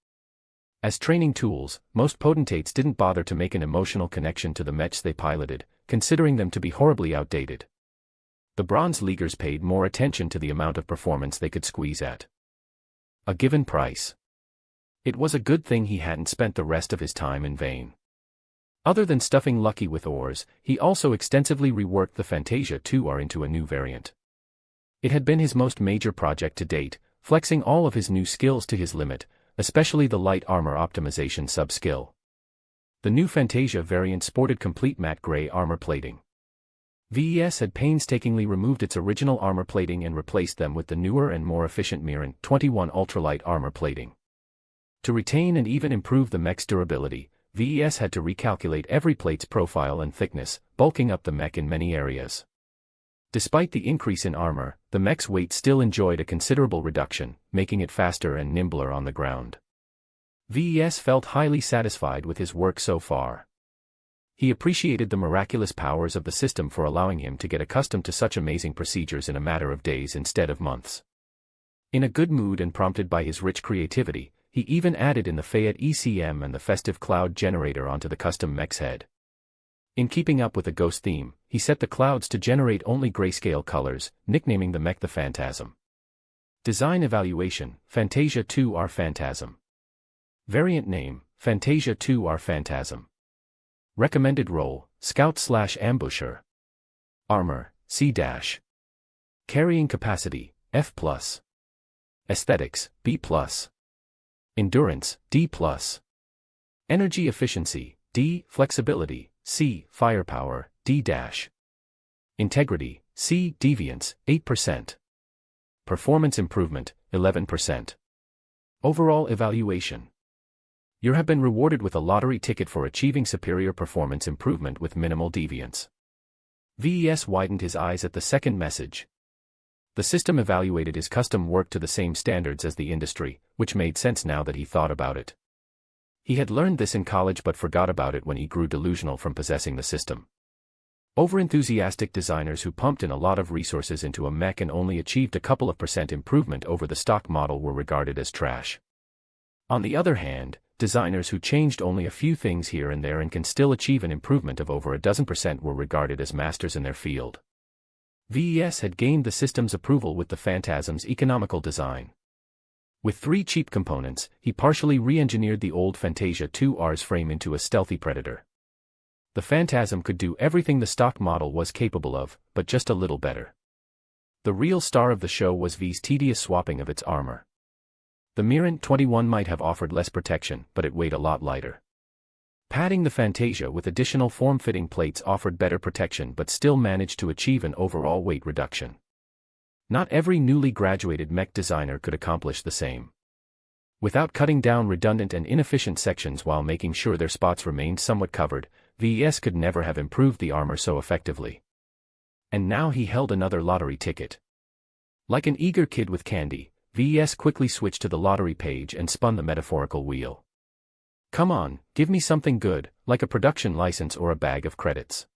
As training tools, most potentates didn't bother to make an emotional connection to the mechs they piloted, considering them to be horribly outdated. The Bronze Leaguers paid more attention to the amount of performance they could squeeze at a given price. It was a good thing he hadn't spent the rest of his time in vain. Other than stuffing Lucky with ores, he also extensively reworked the Fantasia 2R into a new variant. It had been his most major project to date, flexing all of his new skills to his limit, especially the light armor optimization sub-skill. The new Fantasia variant sported complete matte gray armor plating. VES had painstakingly removed its original armor plating and replaced them with the newer and more efficient Miran 21 ultralight armor plating. To retain and even improve the mech's durability, VES had to recalculate every plate's profile and thickness, bulking up the mech in many areas. Despite the increase in armor, the mech's weight still enjoyed a considerable reduction, making it faster and nimbler on the ground. VES felt highly satisfied with his work so far. He appreciated the miraculous powers of the system for allowing him to get accustomed to such amazing procedures in a matter of days instead of months. In a good mood and prompted by his rich creativity, he even added in the Fayette ECM and the festive cloud generator onto the custom mech's head. In keeping up with the Ghost theme, he set the clouds to generate only grayscale colors, nicknaming the mech the Phantasm. Design evaluation, Fantasia 2R Phantasm. Variant name, Fantasia 2R Phantasm. Recommended role, Scout/Ambusher. Armor, C-. Carrying capacity, F+. Aesthetics, B+. Endurance, D+. Energy efficiency, D. Flexibility, C. Firepower, D-. Integrity, C. Deviance, 8%. Performance improvement, 11%. Overall evaluation. You have been rewarded with a lottery ticket for achieving superior performance improvement with minimal deviance. VES widened his eyes at the second message. The system evaluated his custom work to the same standards as the industry, which made sense now that he thought about it. He had learned this in college but forgot about it when he grew delusional from possessing the system. Overenthusiastic designers who pumped in a lot of resources into a mech and only achieved a couple of % improvement over the stock model were regarded as trash. On the other hand, designers who changed only a few things here and there and can still achieve an improvement of over a dozen % were regarded as masters in their field. VES had gained the system's approval with the Phantasm's economical design. With 3 cheap components, he partially re-engineered the old Fantasia 2R's frame into a stealthy predator. The Phantasm could do everything the stock model was capable of, but just a little better. The real star of the show was V's tedious swapping of its armor. The Mirant 21 might have offered less protection, but it weighed a lot lighter. Padding the Fantasia with additional form-fitting plates offered better protection but still managed to achieve an overall weight reduction. Not every newly graduated mech designer could accomplish the same. Without cutting down redundant and inefficient sections while making sure their spots remained somewhat covered, VES could never have improved the armor so effectively. And now he held another lottery ticket. Like an eager kid with candy, VES quickly switched to the lottery page and spun the metaphorical wheel. Come on, give me something good, like a production license or a bag of credits.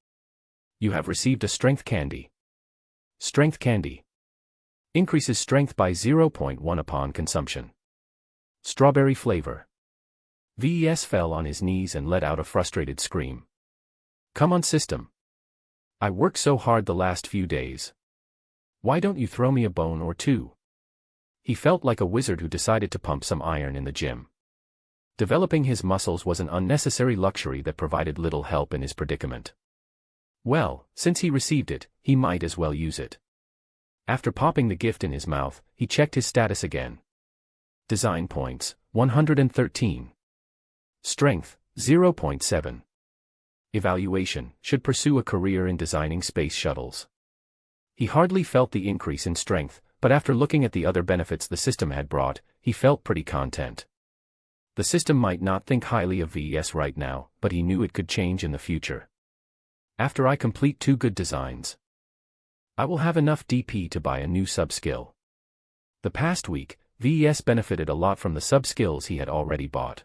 You have received a strength candy. Strength candy. Increases strength by 0.1 upon consumption. Strawberry flavor. VES fell on his knees and let out a frustrated scream. Come on, system. I worked so hard the last few days. Why don't you throw me a bone or two? He felt like a wizard who decided to pump some iron in the gym. Developing his muscles was an unnecessary luxury that provided little help in his predicament. Well, since he received it, he might as well use it. After popping the gift in his mouth, he checked his status again. Design points, 113. Strength, 0.7. Evaluation, should pursue a career in designing space shuttles. He hardly felt the increase in strength, but after looking at the other benefits the system had brought, he felt pretty content. The system might not think highly of VES right now, but he knew it could change in the future. After I complete 2 good designs, I will have enough DP to buy a new sub-skill. The past week, VES benefited a lot from the sub-skills he had already bought.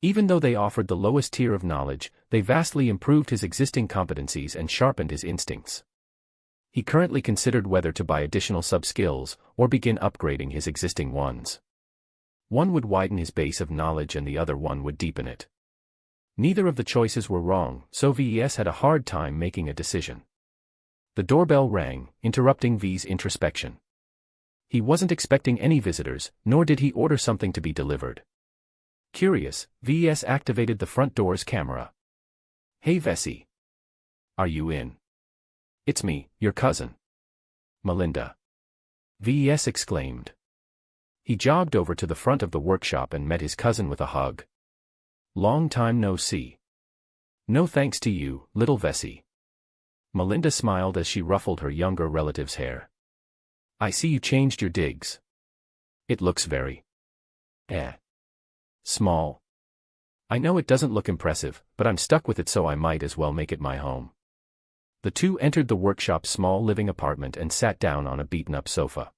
Even though they offered the lowest tier of knowledge, they vastly improved his existing competencies and sharpened his instincts. He currently considered whether to buy additional sub-skills, or begin upgrading his existing ones. One would widen his base of knowledge and the other one would deepen it. Neither of the choices were wrong, so VES had a hard time making a decision. The doorbell rang, interrupting V's introspection. He wasn't expecting any visitors, nor did he order something to be delivered. Curious, VES activated the front door's camera. Hey Vesey. Are you in? It's me, your cousin. Melinda. VES exclaimed. He jogged over to the front of the workshop and met his cousin with a hug. Long time no see. No thanks to you, little Vesey. Melinda smiled as she ruffled her younger relative's hair. I see you changed your digs. It looks very small. I know it doesn't look impressive, but I'm stuck with it so I might as well make it my home. The two entered the workshop's small living apartment and sat down on a beaten-up sofa.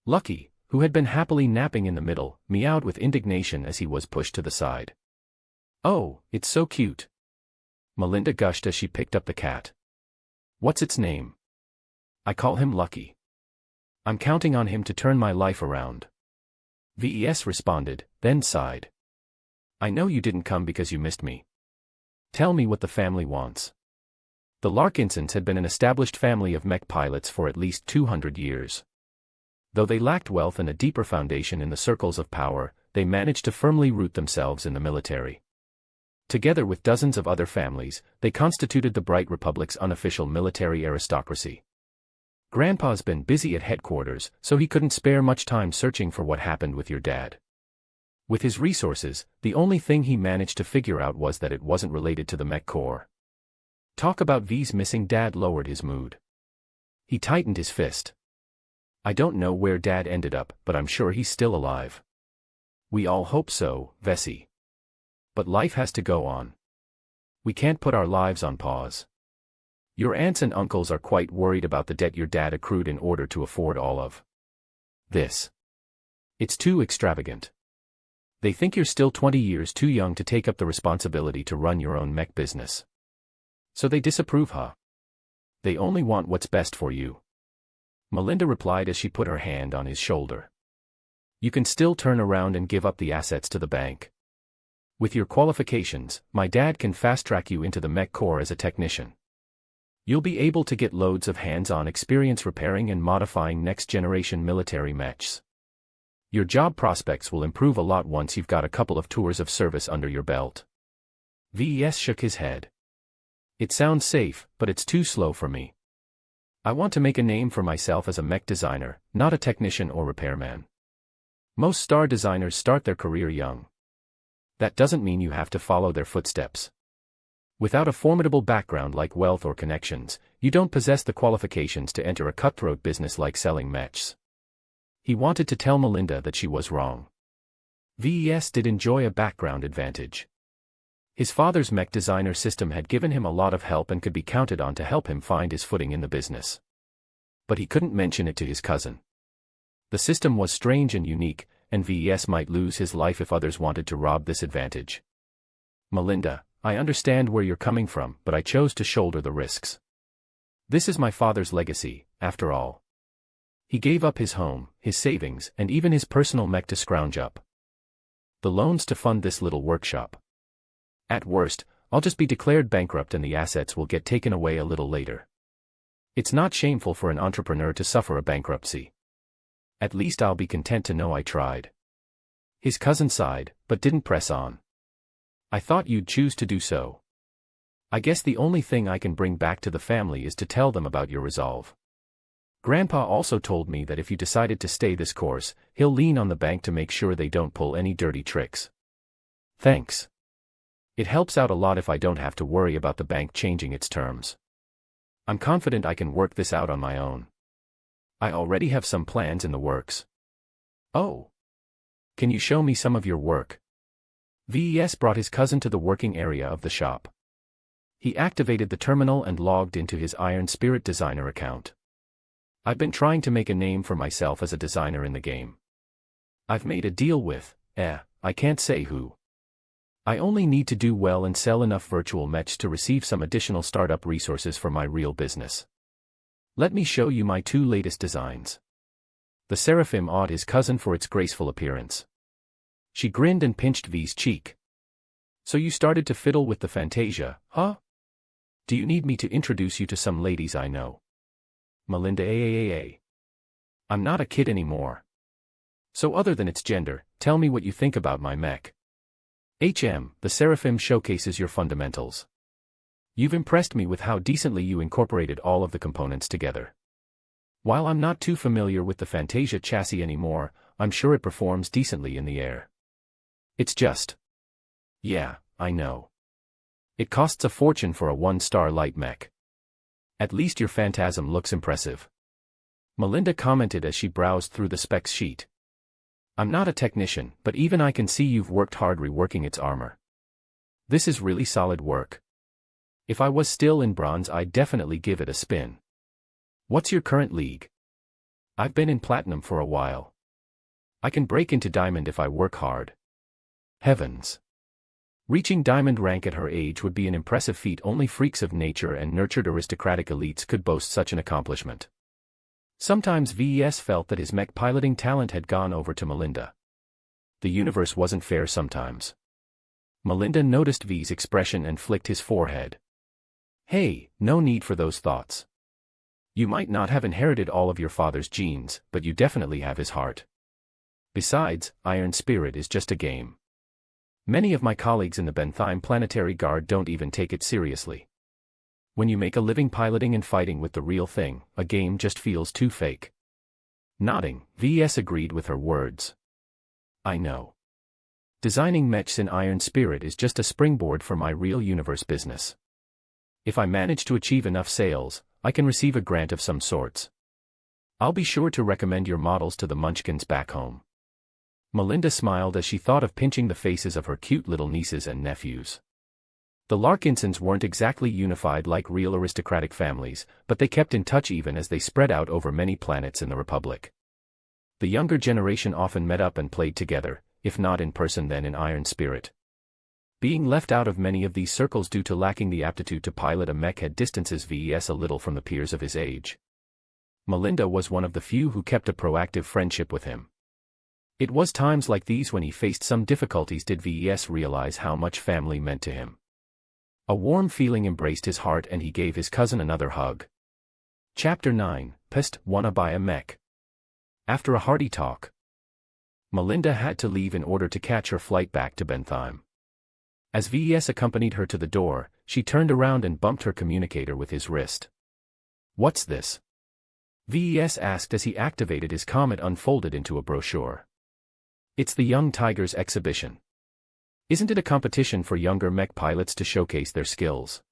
Lucky, who had been happily napping in the middle, meowed with indignation as he was pushed to the side. Oh, it's so cute. Melinda gushed as she picked up the cat. What's its name? I call him Lucky. I'm counting on him to turn my life around. VES responded, then sighed. I know you didn't come because you missed me. Tell me what the family wants. The Larkinsons had been an established family of mech pilots for at least 200 years. Though they lacked wealth and a deeper foundation in the circles of power, they managed to firmly root themselves in the military. Together with dozens of other families, they constituted the Bright Republic's unofficial military aristocracy. Grandpa's been busy at headquarters, so he couldn't spare much time searching for what happened with your dad. With his resources, the only thing he managed to figure out was that it wasn't related to the mech corps. Talk about V's missing dad lowered his mood. He tightened his fist. I don't know where Dad ended up, but I'm sure he's still alive. We all hope so, Vesey. But life has to go on. We can't put our lives on pause. Your aunts and uncles are quite worried about the debt your dad accrued in order to afford all of this. It's too extravagant. They think you're still 20 years too young to take up the responsibility to run your own mech business. So they disapprove, huh? They only want what's best for you. Melinda replied as she put her hand on his shoulder. You can still turn around and give up the assets to the bank. With your qualifications, my dad can fast-track you into the mech corps as a technician. You'll be able to get loads of hands-on experience repairing and modifying next-generation military mechs. Your job prospects will improve a lot once you've got a couple of tours of service under your belt. VES shook his head. It sounds safe, but it's too slow for me. I want to make a name for myself as a mech designer, not a technician or repairman. Most star designers start their career young. That doesn't mean you have to follow their footsteps. Without a formidable background like wealth or connections, you don't possess the qualifications to enter a cutthroat business like selling mechs. He wanted to tell Melinda that she was wrong. VES did enjoy a background advantage. His father's mech designer system had given him a lot of help and could be counted on to help him find his footing in the business. But he couldn't mention it to his cousin. The system was strange and unique, and VES might lose his life if others wanted to rob this advantage. Melinda, I understand where you're coming from, but I chose to shoulder the risks. This is my father's legacy, after all. He gave up his home, his savings, and even his personal mech to scrounge up the loans to fund this little workshop. At worst, I'll just be declared bankrupt and the assets will get taken away a little later. It's not shameful for an entrepreneur to suffer a bankruptcy. At least I'll be content to know I tried. His cousin sighed, but didn't press on. I thought you'd choose to do so. I guess the only thing I can bring back to the family is to tell them about your resolve. Grandpa also told me that if you decided to stay this course, he'll lean on the bank to make sure they don't pull any dirty tricks. Thanks. It helps out a lot if I don't have to worry about the bank changing its terms. I'm confident I can work this out on my own. I already have some plans in the works. Oh. Can you show me some of your work? VES brought his cousin to the working area of the shop. He activated the terminal and logged into his Iron Spirit designer account. I've been trying to make a name for myself as a designer in the game. I've made a deal with, I can't say who. I only need to do well and sell enough virtual mechs to receive some additional startup resources for my real business. Let me show you my 2 latest designs. The Seraphim awed his cousin for its graceful appearance. She grinned and pinched V's cheek. So you started to fiddle with the Fantasia, huh? Do you need me to introduce you to some ladies I know? Melinda, I'm not a kid anymore. So other than its gender, tell me what you think about my mech. The Seraphim showcases your fundamentals. You've impressed me with how decently you incorporated all of the components together. While I'm not too familiar with the Fantasia chassis anymore, I'm sure it performs decently in the air. It's just... Yeah, I know. It costs a fortune for a 1-star light mech. At least your Phantasm looks impressive. Melinda commented as she browsed through the specs sheet. I'm not a technician, but even I can see you've worked hard reworking its armor. This is really solid work. If I was still in bronze, I'd definitely give it a spin. What's your current league? I've been in platinum for a while. I can break into diamond if I work hard. Heavens. Reaching diamond rank at her age would be an impressive feat. Only freaks of nature and nurtured aristocratic elites could boast such an accomplishment. Sometimes VES felt that his mech piloting talent had gone over to Melinda. The universe wasn't fair sometimes. Melinda noticed V's expression and flicked his forehead. Hey, no need for those thoughts. You might not have inherited all of your father's genes, but you definitely have his heart. Besides, Iron Spirit is just a game. Many of my colleagues in the Bentheim Planetary Guard don't even take it seriously. When you make a living piloting and fighting with the real thing, a game just feels too fake. Nodding, VES agreed with her words. I know. Designing mechs in Iron Spirit is just a springboard for my real universe business. If I manage to achieve enough sales, I can receive a grant of some sorts. I'll be sure to recommend your models to the Munchkins back home. Melinda smiled as she thought of pinching the faces of her cute little nieces and nephews. The Larkinsons weren't exactly unified like real aristocratic families, but they kept in touch even as they spread out over many planets in the Republic. The younger generation often met up and played together, if not in person then in iron spirit. Being left out of many of these circles due to lacking the aptitude to pilot a mech had distances VES a little from the peers of his age. Melinda was one of the few who kept a proactive friendship with him. It was times like these when he faced some difficulties did VES realize how much family meant to him. A warm feeling embraced his heart and he gave his cousin another hug. Chapter 9, Pest, Wanna Buy a Mech? After a hearty talk, Melinda had to leave in order to catch her flight back to Bentheim. As VES accompanied her to the door, she turned around and bumped her communicator with his wrist. "What's this?" VES asked as he activated his comm. It unfolded into a brochure. "It's the Young Tigers exhibition. Isn't it a competition for younger mech pilots to showcase their skills?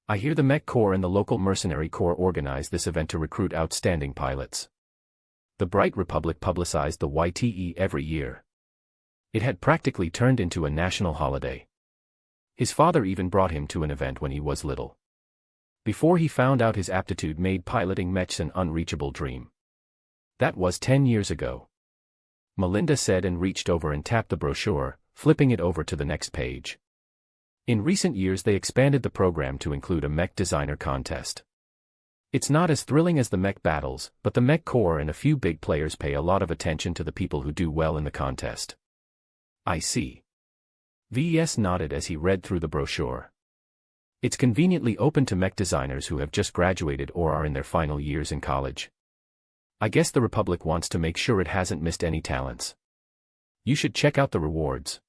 I hear the Mech Corps and the local Mercenary Corps organize this event to recruit outstanding pilots. The Bright Republic publicized the YTE every year. It had practically turned into a national holiday. His father even brought him to an event when he was little. Before he found out his aptitude made piloting mechs an unreachable dream. That was 10 years ago." Melinda said and reached over and tapped the brochure, flipping it over to the next page. In recent years they expanded the program to include a mech designer contest. It's not as thrilling as the mech battles, but the Mech Corps and a few big players pay a lot of attention to the people who do well in the contest. "I see." VES nodded as he read through the brochure. It's conveniently open to mech designers who have just graduated or are in their final years in college. I guess the Republic wants to make sure it hasn't missed any talents. You should check out the rewards.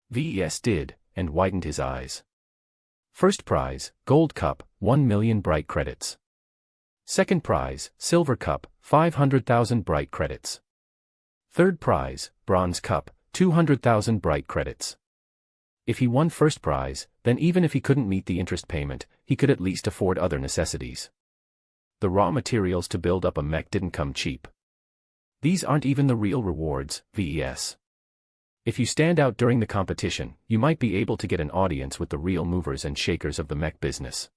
VES did, and widened his eyes. First prize, Gold Cup, 1 million bright credits. Second prize, Silver Cup, 500,000 bright credits. Third prize, Bronze Cup, 200,000 bright credits. If he won first prize, then even if he couldn't meet the interest payment, he could at least afford other necessities. The raw materials to build up a mech didn't come cheap. These aren't even the real rewards, VES. If you stand out during the competition, you might be able to get an audience with the real movers and shakers of the mech business.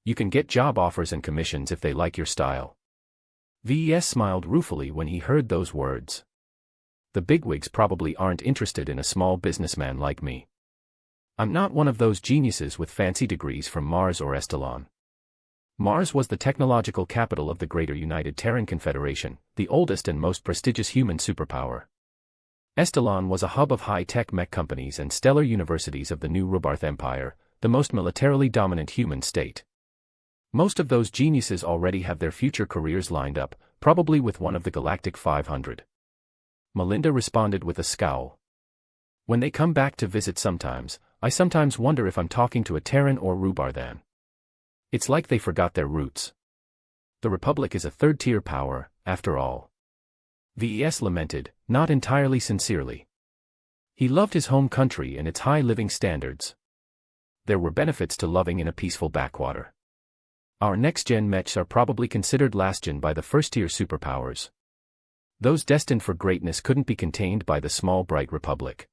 You can get job offers and commissions if they like your style. VES smiled ruefully when he heard those words. The bigwigs probably aren't interested in a small businessman like me. I'm not one of those geniuses with fancy degrees from Mars or Estalon. Mars was the technological capital of the Greater United Terran Confederation, the oldest and most prestigious human superpower. Estalon was a hub of high-tech mech companies and stellar universities of the new Robarth Empire, the most militarily dominant human state. Most of those geniuses already have their future careers lined up, probably with one of the Galactic 500. Melinda responded with a scowl. When they come back to visit I sometimes wonder if I'm talking to a Terran or Rubarthan. It's like they forgot their roots. The Republic is a third-tier power, after all. VES lamented, not entirely sincerely. He loved his home country and its high living standards. There were benefits to loving in a peaceful backwater. Our next-gen mechs are probably considered last-gen by the first-tier superpowers. Those destined for greatness couldn't be contained by the small Bright Republic.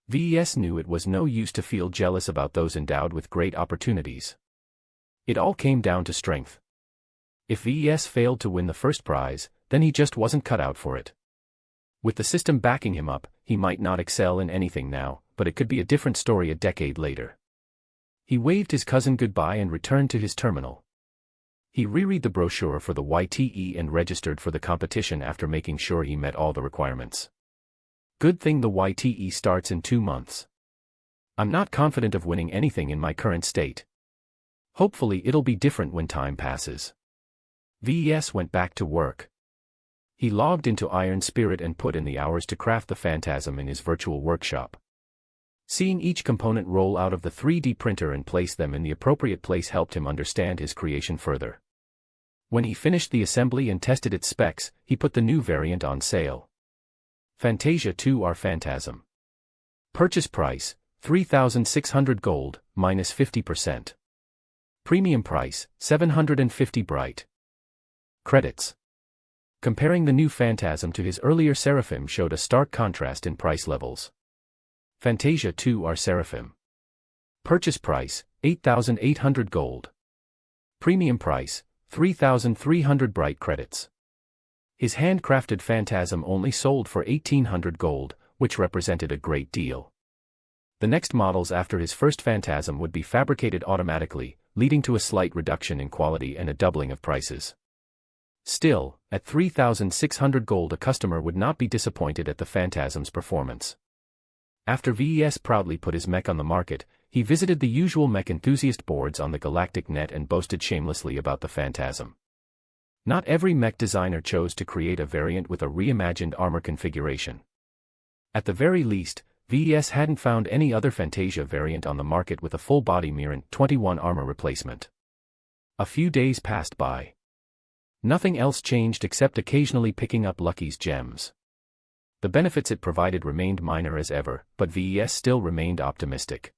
VES knew it was no use to feel jealous about those endowed with great opportunities. It all came down to strength. If VES failed to win the first prize, then he just wasn't cut out for it. With the system backing him up, he might not excel in anything now, but it could be a different story a decade later. He waved his cousin goodbye and returned to his terminal. He reread the brochure for the YTE and registered for the competition after making sure he met all the requirements. Good thing the YTE starts in 2 months. I'm not confident of winning anything in my current state. Hopefully it'll be different when time passes. VES went back to work. He logged into Iron Spirit and put in the hours to craft the Phantasm in his virtual workshop. Seeing each component roll out of the 3D printer and place them in the appropriate place helped him understand his creation further. When he finished the assembly and tested its specs, he put the new variant on sale. Fantasia 2R Phantasm. Purchase price, 3,600 gold, minus 50%. Premium price, 750 bright credits. Comparing the new Phantasm to his earlier Seraphim showed a stark contrast in price levels. Fantasia 2R Seraphim. Purchase price, 8,800 gold. Premium price, 3,300 bright credits. His handcrafted Phantasm only sold for 1,800 gold, which represented a great deal. The next models after his first Phantasm would be fabricated automatically, leading to a slight reduction in quality and a doubling of prices. Still, at 3,600 gold a customer would not be disappointed at the Phantasm's performance. After VES proudly put his mech on the market, he visited the usual mech enthusiast boards on the galactic net and boasted shamelessly about the Phantasm. Not every mech designer chose to create a variant with a reimagined armor configuration. At the very least, VES hadn't found any other Fantasia variant on the market with a full-body Mirror 21 armor replacement. A few days passed by. Nothing else changed except occasionally picking up Lucky's gems. The benefits it provided remained minor as ever, but VES still remained optimistic.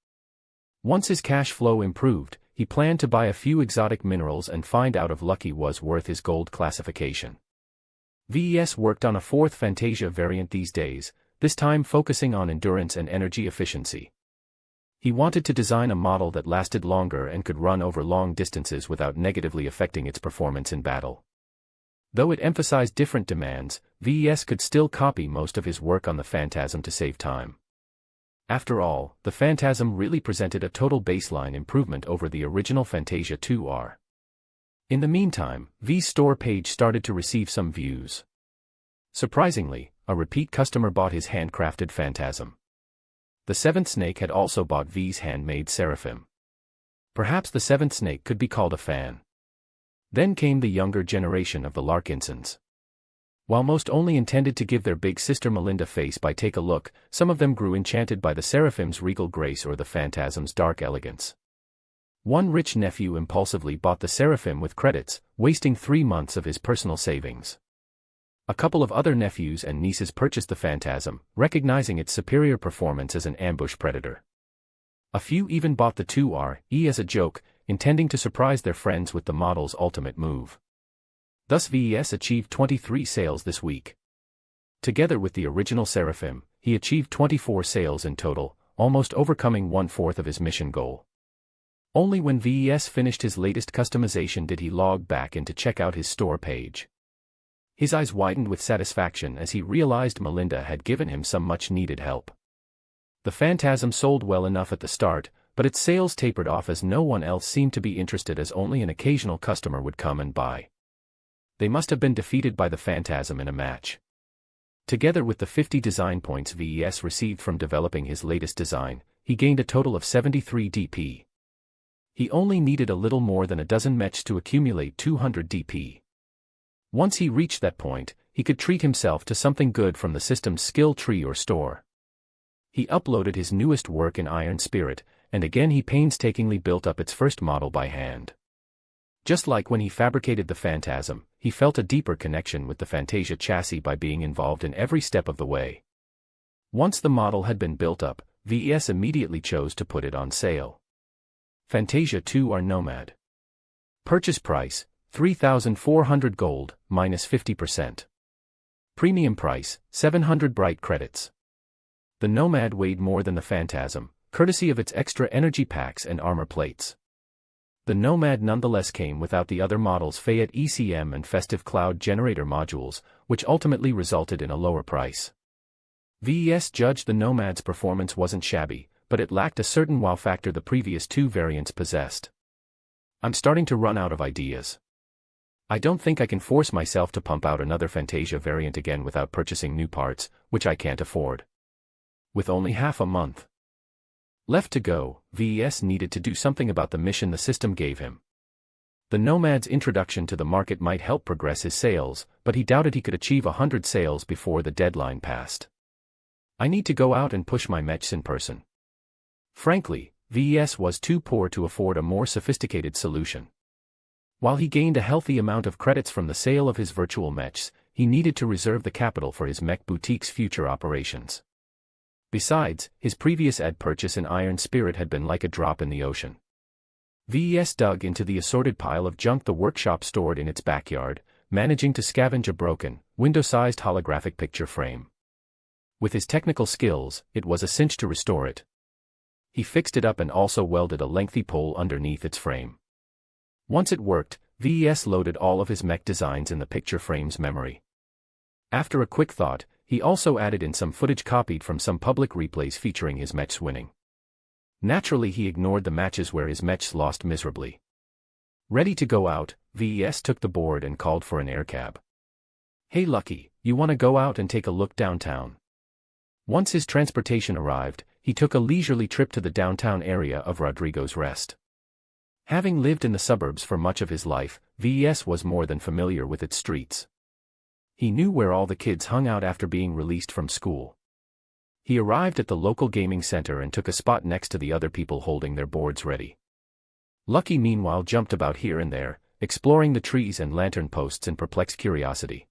Once his cash flow improved, he planned to buy a few exotic minerals and find out if Lucky was worth his gold classification. VES worked on a fourth Fantasia variant these days, this time focusing on endurance and energy efficiency. He wanted to design a model that lasted longer and could run over long distances without negatively affecting its performance in battle. Though it emphasized different demands, VES could still copy most of his work on the Phantasm to save time. After all, the Phantasm really presented a total baseline improvement over the original Fantasia 2R. In the meantime, V's store page started to receive some views. Surprisingly, a repeat customer bought his handcrafted Phantasm. The seventh snake had also bought V's handmade Seraphim. Perhaps the seventh snake could be called a fan. Then came the younger generation of the Larkinsons. While most only intended to give their big sister Melinda face by take a look, some of them grew enchanted by the Seraphim's regal grace or the Phantasm's dark elegance. One rich nephew impulsively bought the Seraphim with credits, wasting 3 months of his personal savings. A couple of other nephews and nieces purchased the Phantasm, recognizing its superior performance as an ambush predator. A few even bought the 2RE as a joke, intending to surprise their friends with the model's ultimate move. Thus VES achieved 23 sales this week. Together with the original Seraphim, he achieved 24 sales in total, almost overcoming 1/4 of his mission goal. Only when VES finished his latest customization did he log back in to check out his store page. His eyes widened with satisfaction as he realized Melinda had given him some much-needed help. The Phantasm sold well enough at the start, but its sales tapered off as no one else seemed to be interested, as only an occasional customer would come and buy. They must have been defeated by the Phantasm in a match. Together with the 50 design points VES received from developing his latest design, he gained a total of 73 DP. He only needed a little more than a dozen mechs to accumulate 200 DP. Once he reached that point, he could treat himself to something good from the system's skill tree or store. He uploaded his newest work in Iron Spirit, and again he painstakingly built up its first model by hand. Just like when he fabricated the Phantasm, he felt a deeper connection with the Fantasia chassis by being involved in every step of the way. Once the model had been built up, VES immediately chose to put it on sale. Fantasia 2R Nomad. Purchase price, 3,400 gold, minus 50%. Premium price, 700 bright credits. The Nomad weighed more than the Phantasm, courtesy of its extra energy packs and armor plates. The Nomad nonetheless came without the other model's Fayette ECM and Festive Cloud generator modules, which ultimately resulted in a lower price. VES judged the Nomad's performance wasn't shabby, but it lacked a certain wow factor the previous two variants possessed. I'm starting to run out of ideas. I don't think I can force myself to pump out another Fantasia variant again without purchasing new parts, which I can't afford. With only half a month left to go, VES needed to do something about the mission the system gave him. The Nomad's introduction to the market might help progress his sales, but he doubted he could achieve 100 sales before the deadline passed. I need to go out and push my mechs in person. Frankly, VES was too poor to afford a more sophisticated solution. While he gained a healthy amount of credits from the sale of his virtual mechs, he needed to reserve the capital for his mech boutique's future operations. Besides, his previous ad purchase in Iron Spirit had been like a drop in the ocean. VES dug into the assorted pile of junk the workshop stored in its backyard, managing to scavenge a broken, window-sized holographic picture frame. With his technical skills, it was a cinch to restore it. He fixed it up and also welded a lengthy pole underneath its frame. Once it worked, VES loaded all of his mech designs in the picture frame's memory. After a quick thought, He also added in some footage copied from some public replays featuring his matches winning. Naturally, he ignored the matches where his matches lost miserably. Ready to go out, VES took the board and called for an air cab. "Hey Lucky, you wanna go out and take a look downtown?" Once his transportation arrived, he took a leisurely trip to the downtown area of Rodrigo's Rest. Having lived in the suburbs for much of his life, VES was more than familiar with its streets. He knew where all the kids hung out after being released from school. He arrived at the local gaming center and took a spot next to the other people holding their boards ready. Lucky meanwhile jumped about here and there, exploring the trees and lantern posts in perplexed curiosity.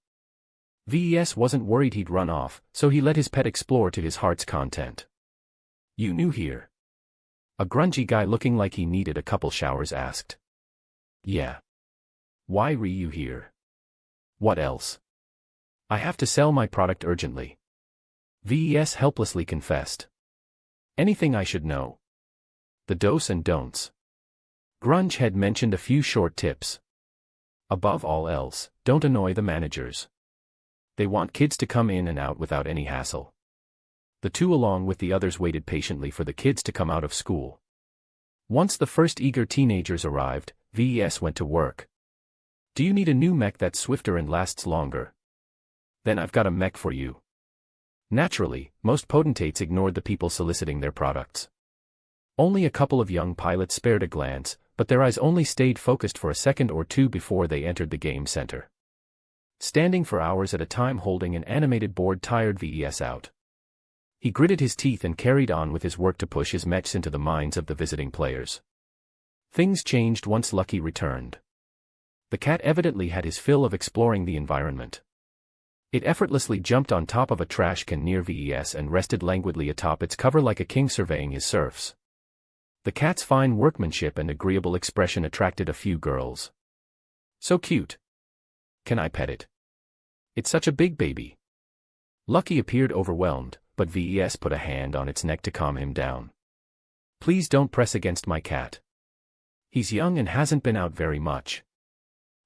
VES wasn't worried he'd run off, so he let his pet explore to his heart's content. "You new here?" A grungy guy looking like he needed a couple showers asked. "Yeah." "Why re you here?" "What else?" "I have to sell my product urgently." VES helplessly confessed. "Anything I should know?" The dos and don'ts. Grunge had mentioned a few short tips. Above all else, don't annoy the managers. They want kids to come in and out without any hassle. The two along with the others waited patiently for the kids to come out of school. Once the first eager teenagers arrived, VES went to work. "Do you need a new mech that's swifter and lasts longer? Then I've got a mech for you." Naturally, most potentates ignored the people soliciting their products. Only a couple of young pilots spared a glance, but their eyes only stayed focused for a second or two before they entered the game center. Standing for hours at a time holding an animated board tired VES out. He gritted his teeth and carried on with his work to push his mechs into the minds of the visiting players. Things changed once Lucky returned. The cat evidently had his fill of exploring the environment. It effortlessly jumped on top of a trash can near VES and rested languidly atop its cover like a king surveying his serfs. The cat's fine workmanship and agreeable expression attracted a few girls. "So cute. Can I pet it? It's such a big baby." Lucky appeared overwhelmed, but VES put a hand on its neck to calm him down. "Please don't press against my cat. He's young and hasn't been out very much."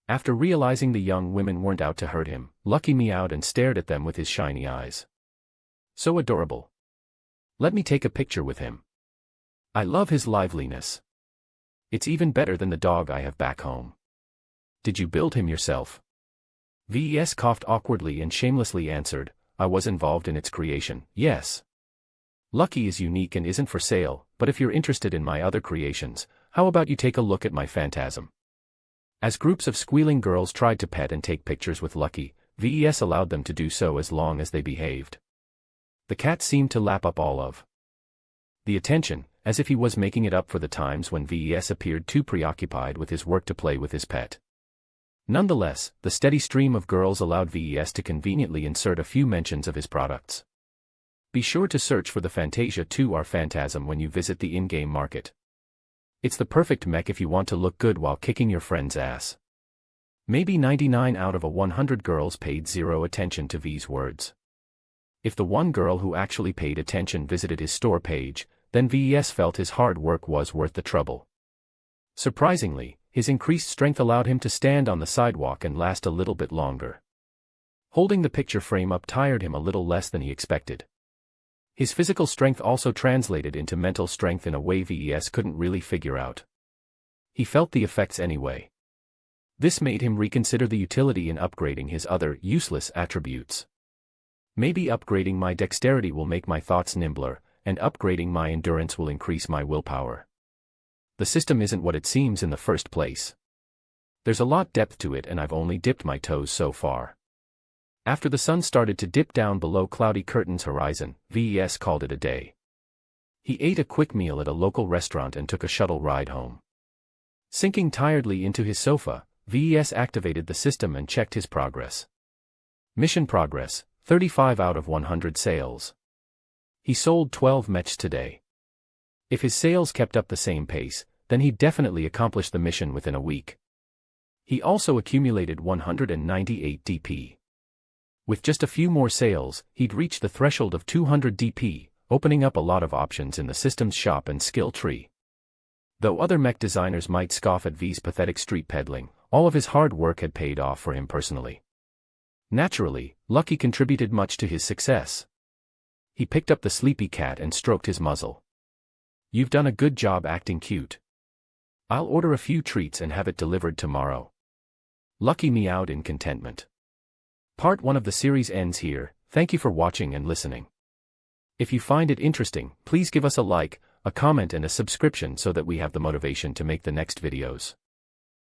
After realizing the young women weren't out to hurt him, Lucky meowed and stared at them with his shiny eyes. "So adorable. Let me take a picture with him. I love his liveliness. It's even better than the dog I have back home." "Did you build him yourself?" VES coughed awkwardly and shamelessly answered, "I was involved in its creation, yes. Lucky is unique and isn't for sale, but if you're interested in my other creations, how about you take a look at my phantasm?" As groups of squealing girls tried to pet and take pictures with Lucky, VES allowed them to do so as long as they behaved. The cat seemed to lap up all of the attention, as if he was making it up for the times when VES appeared too preoccupied with his work to play with his pet. Nonetheless, the steady stream of girls allowed VES to conveniently insert a few mentions of his products. Be sure to search for the Fantasia 2R Phantasm when you visit the in-game market. It's the perfect mech if you want to look good while kicking your friend's ass. Maybe 99 out of 100 girls paid zero attention to V's words. If the one girl who actually paid attention visited his store page, then VES felt his hard work was worth the trouble. Surprisingly, his increased strength allowed him to stand on the sidewalk and last a little bit longer. Holding the picture frame up tired him a little less than he expected. His physical strength also translated into mental strength in a way VES couldn't really figure out. He felt the effects anyway. This made him reconsider the utility in upgrading his other, useless attributes. Maybe upgrading my dexterity will make my thoughts nimbler, and upgrading my endurance will increase my willpower. The system isn't what it seems in the first place. There's a lot depth to it and I've only dipped my toes so far. After the sun started to dip down below cloudy curtains horizon, VES called it a day. He ate a quick meal at a local restaurant and took a shuttle ride home. Sinking tiredly into his sofa, VES activated the system and checked his progress. Mission progress, 35 out of 100 sales. He sold 12 mechs today. If his sales kept up the same pace, then he'd definitely accomplish the mission within a week. He also accumulated 198 DP. With just a few more sales, he'd reach the threshold of 200 DP, opening up a lot of options in the system's shop and skill tree. Though other mech designers might scoff at V's pathetic street peddling, all of his hard work had paid off for him personally. Naturally, Lucky contributed much to his success. He picked up the sleepy cat and stroked his muzzle. "You've done a good job acting cute. I'll order a few treats and have it delivered tomorrow." Lucky meowed in contentment. Part 1 of the series ends here. Thank you for watching and listening. If you find it interesting, please give us a like, a comment and a subscription so that we have the motivation to make the next videos.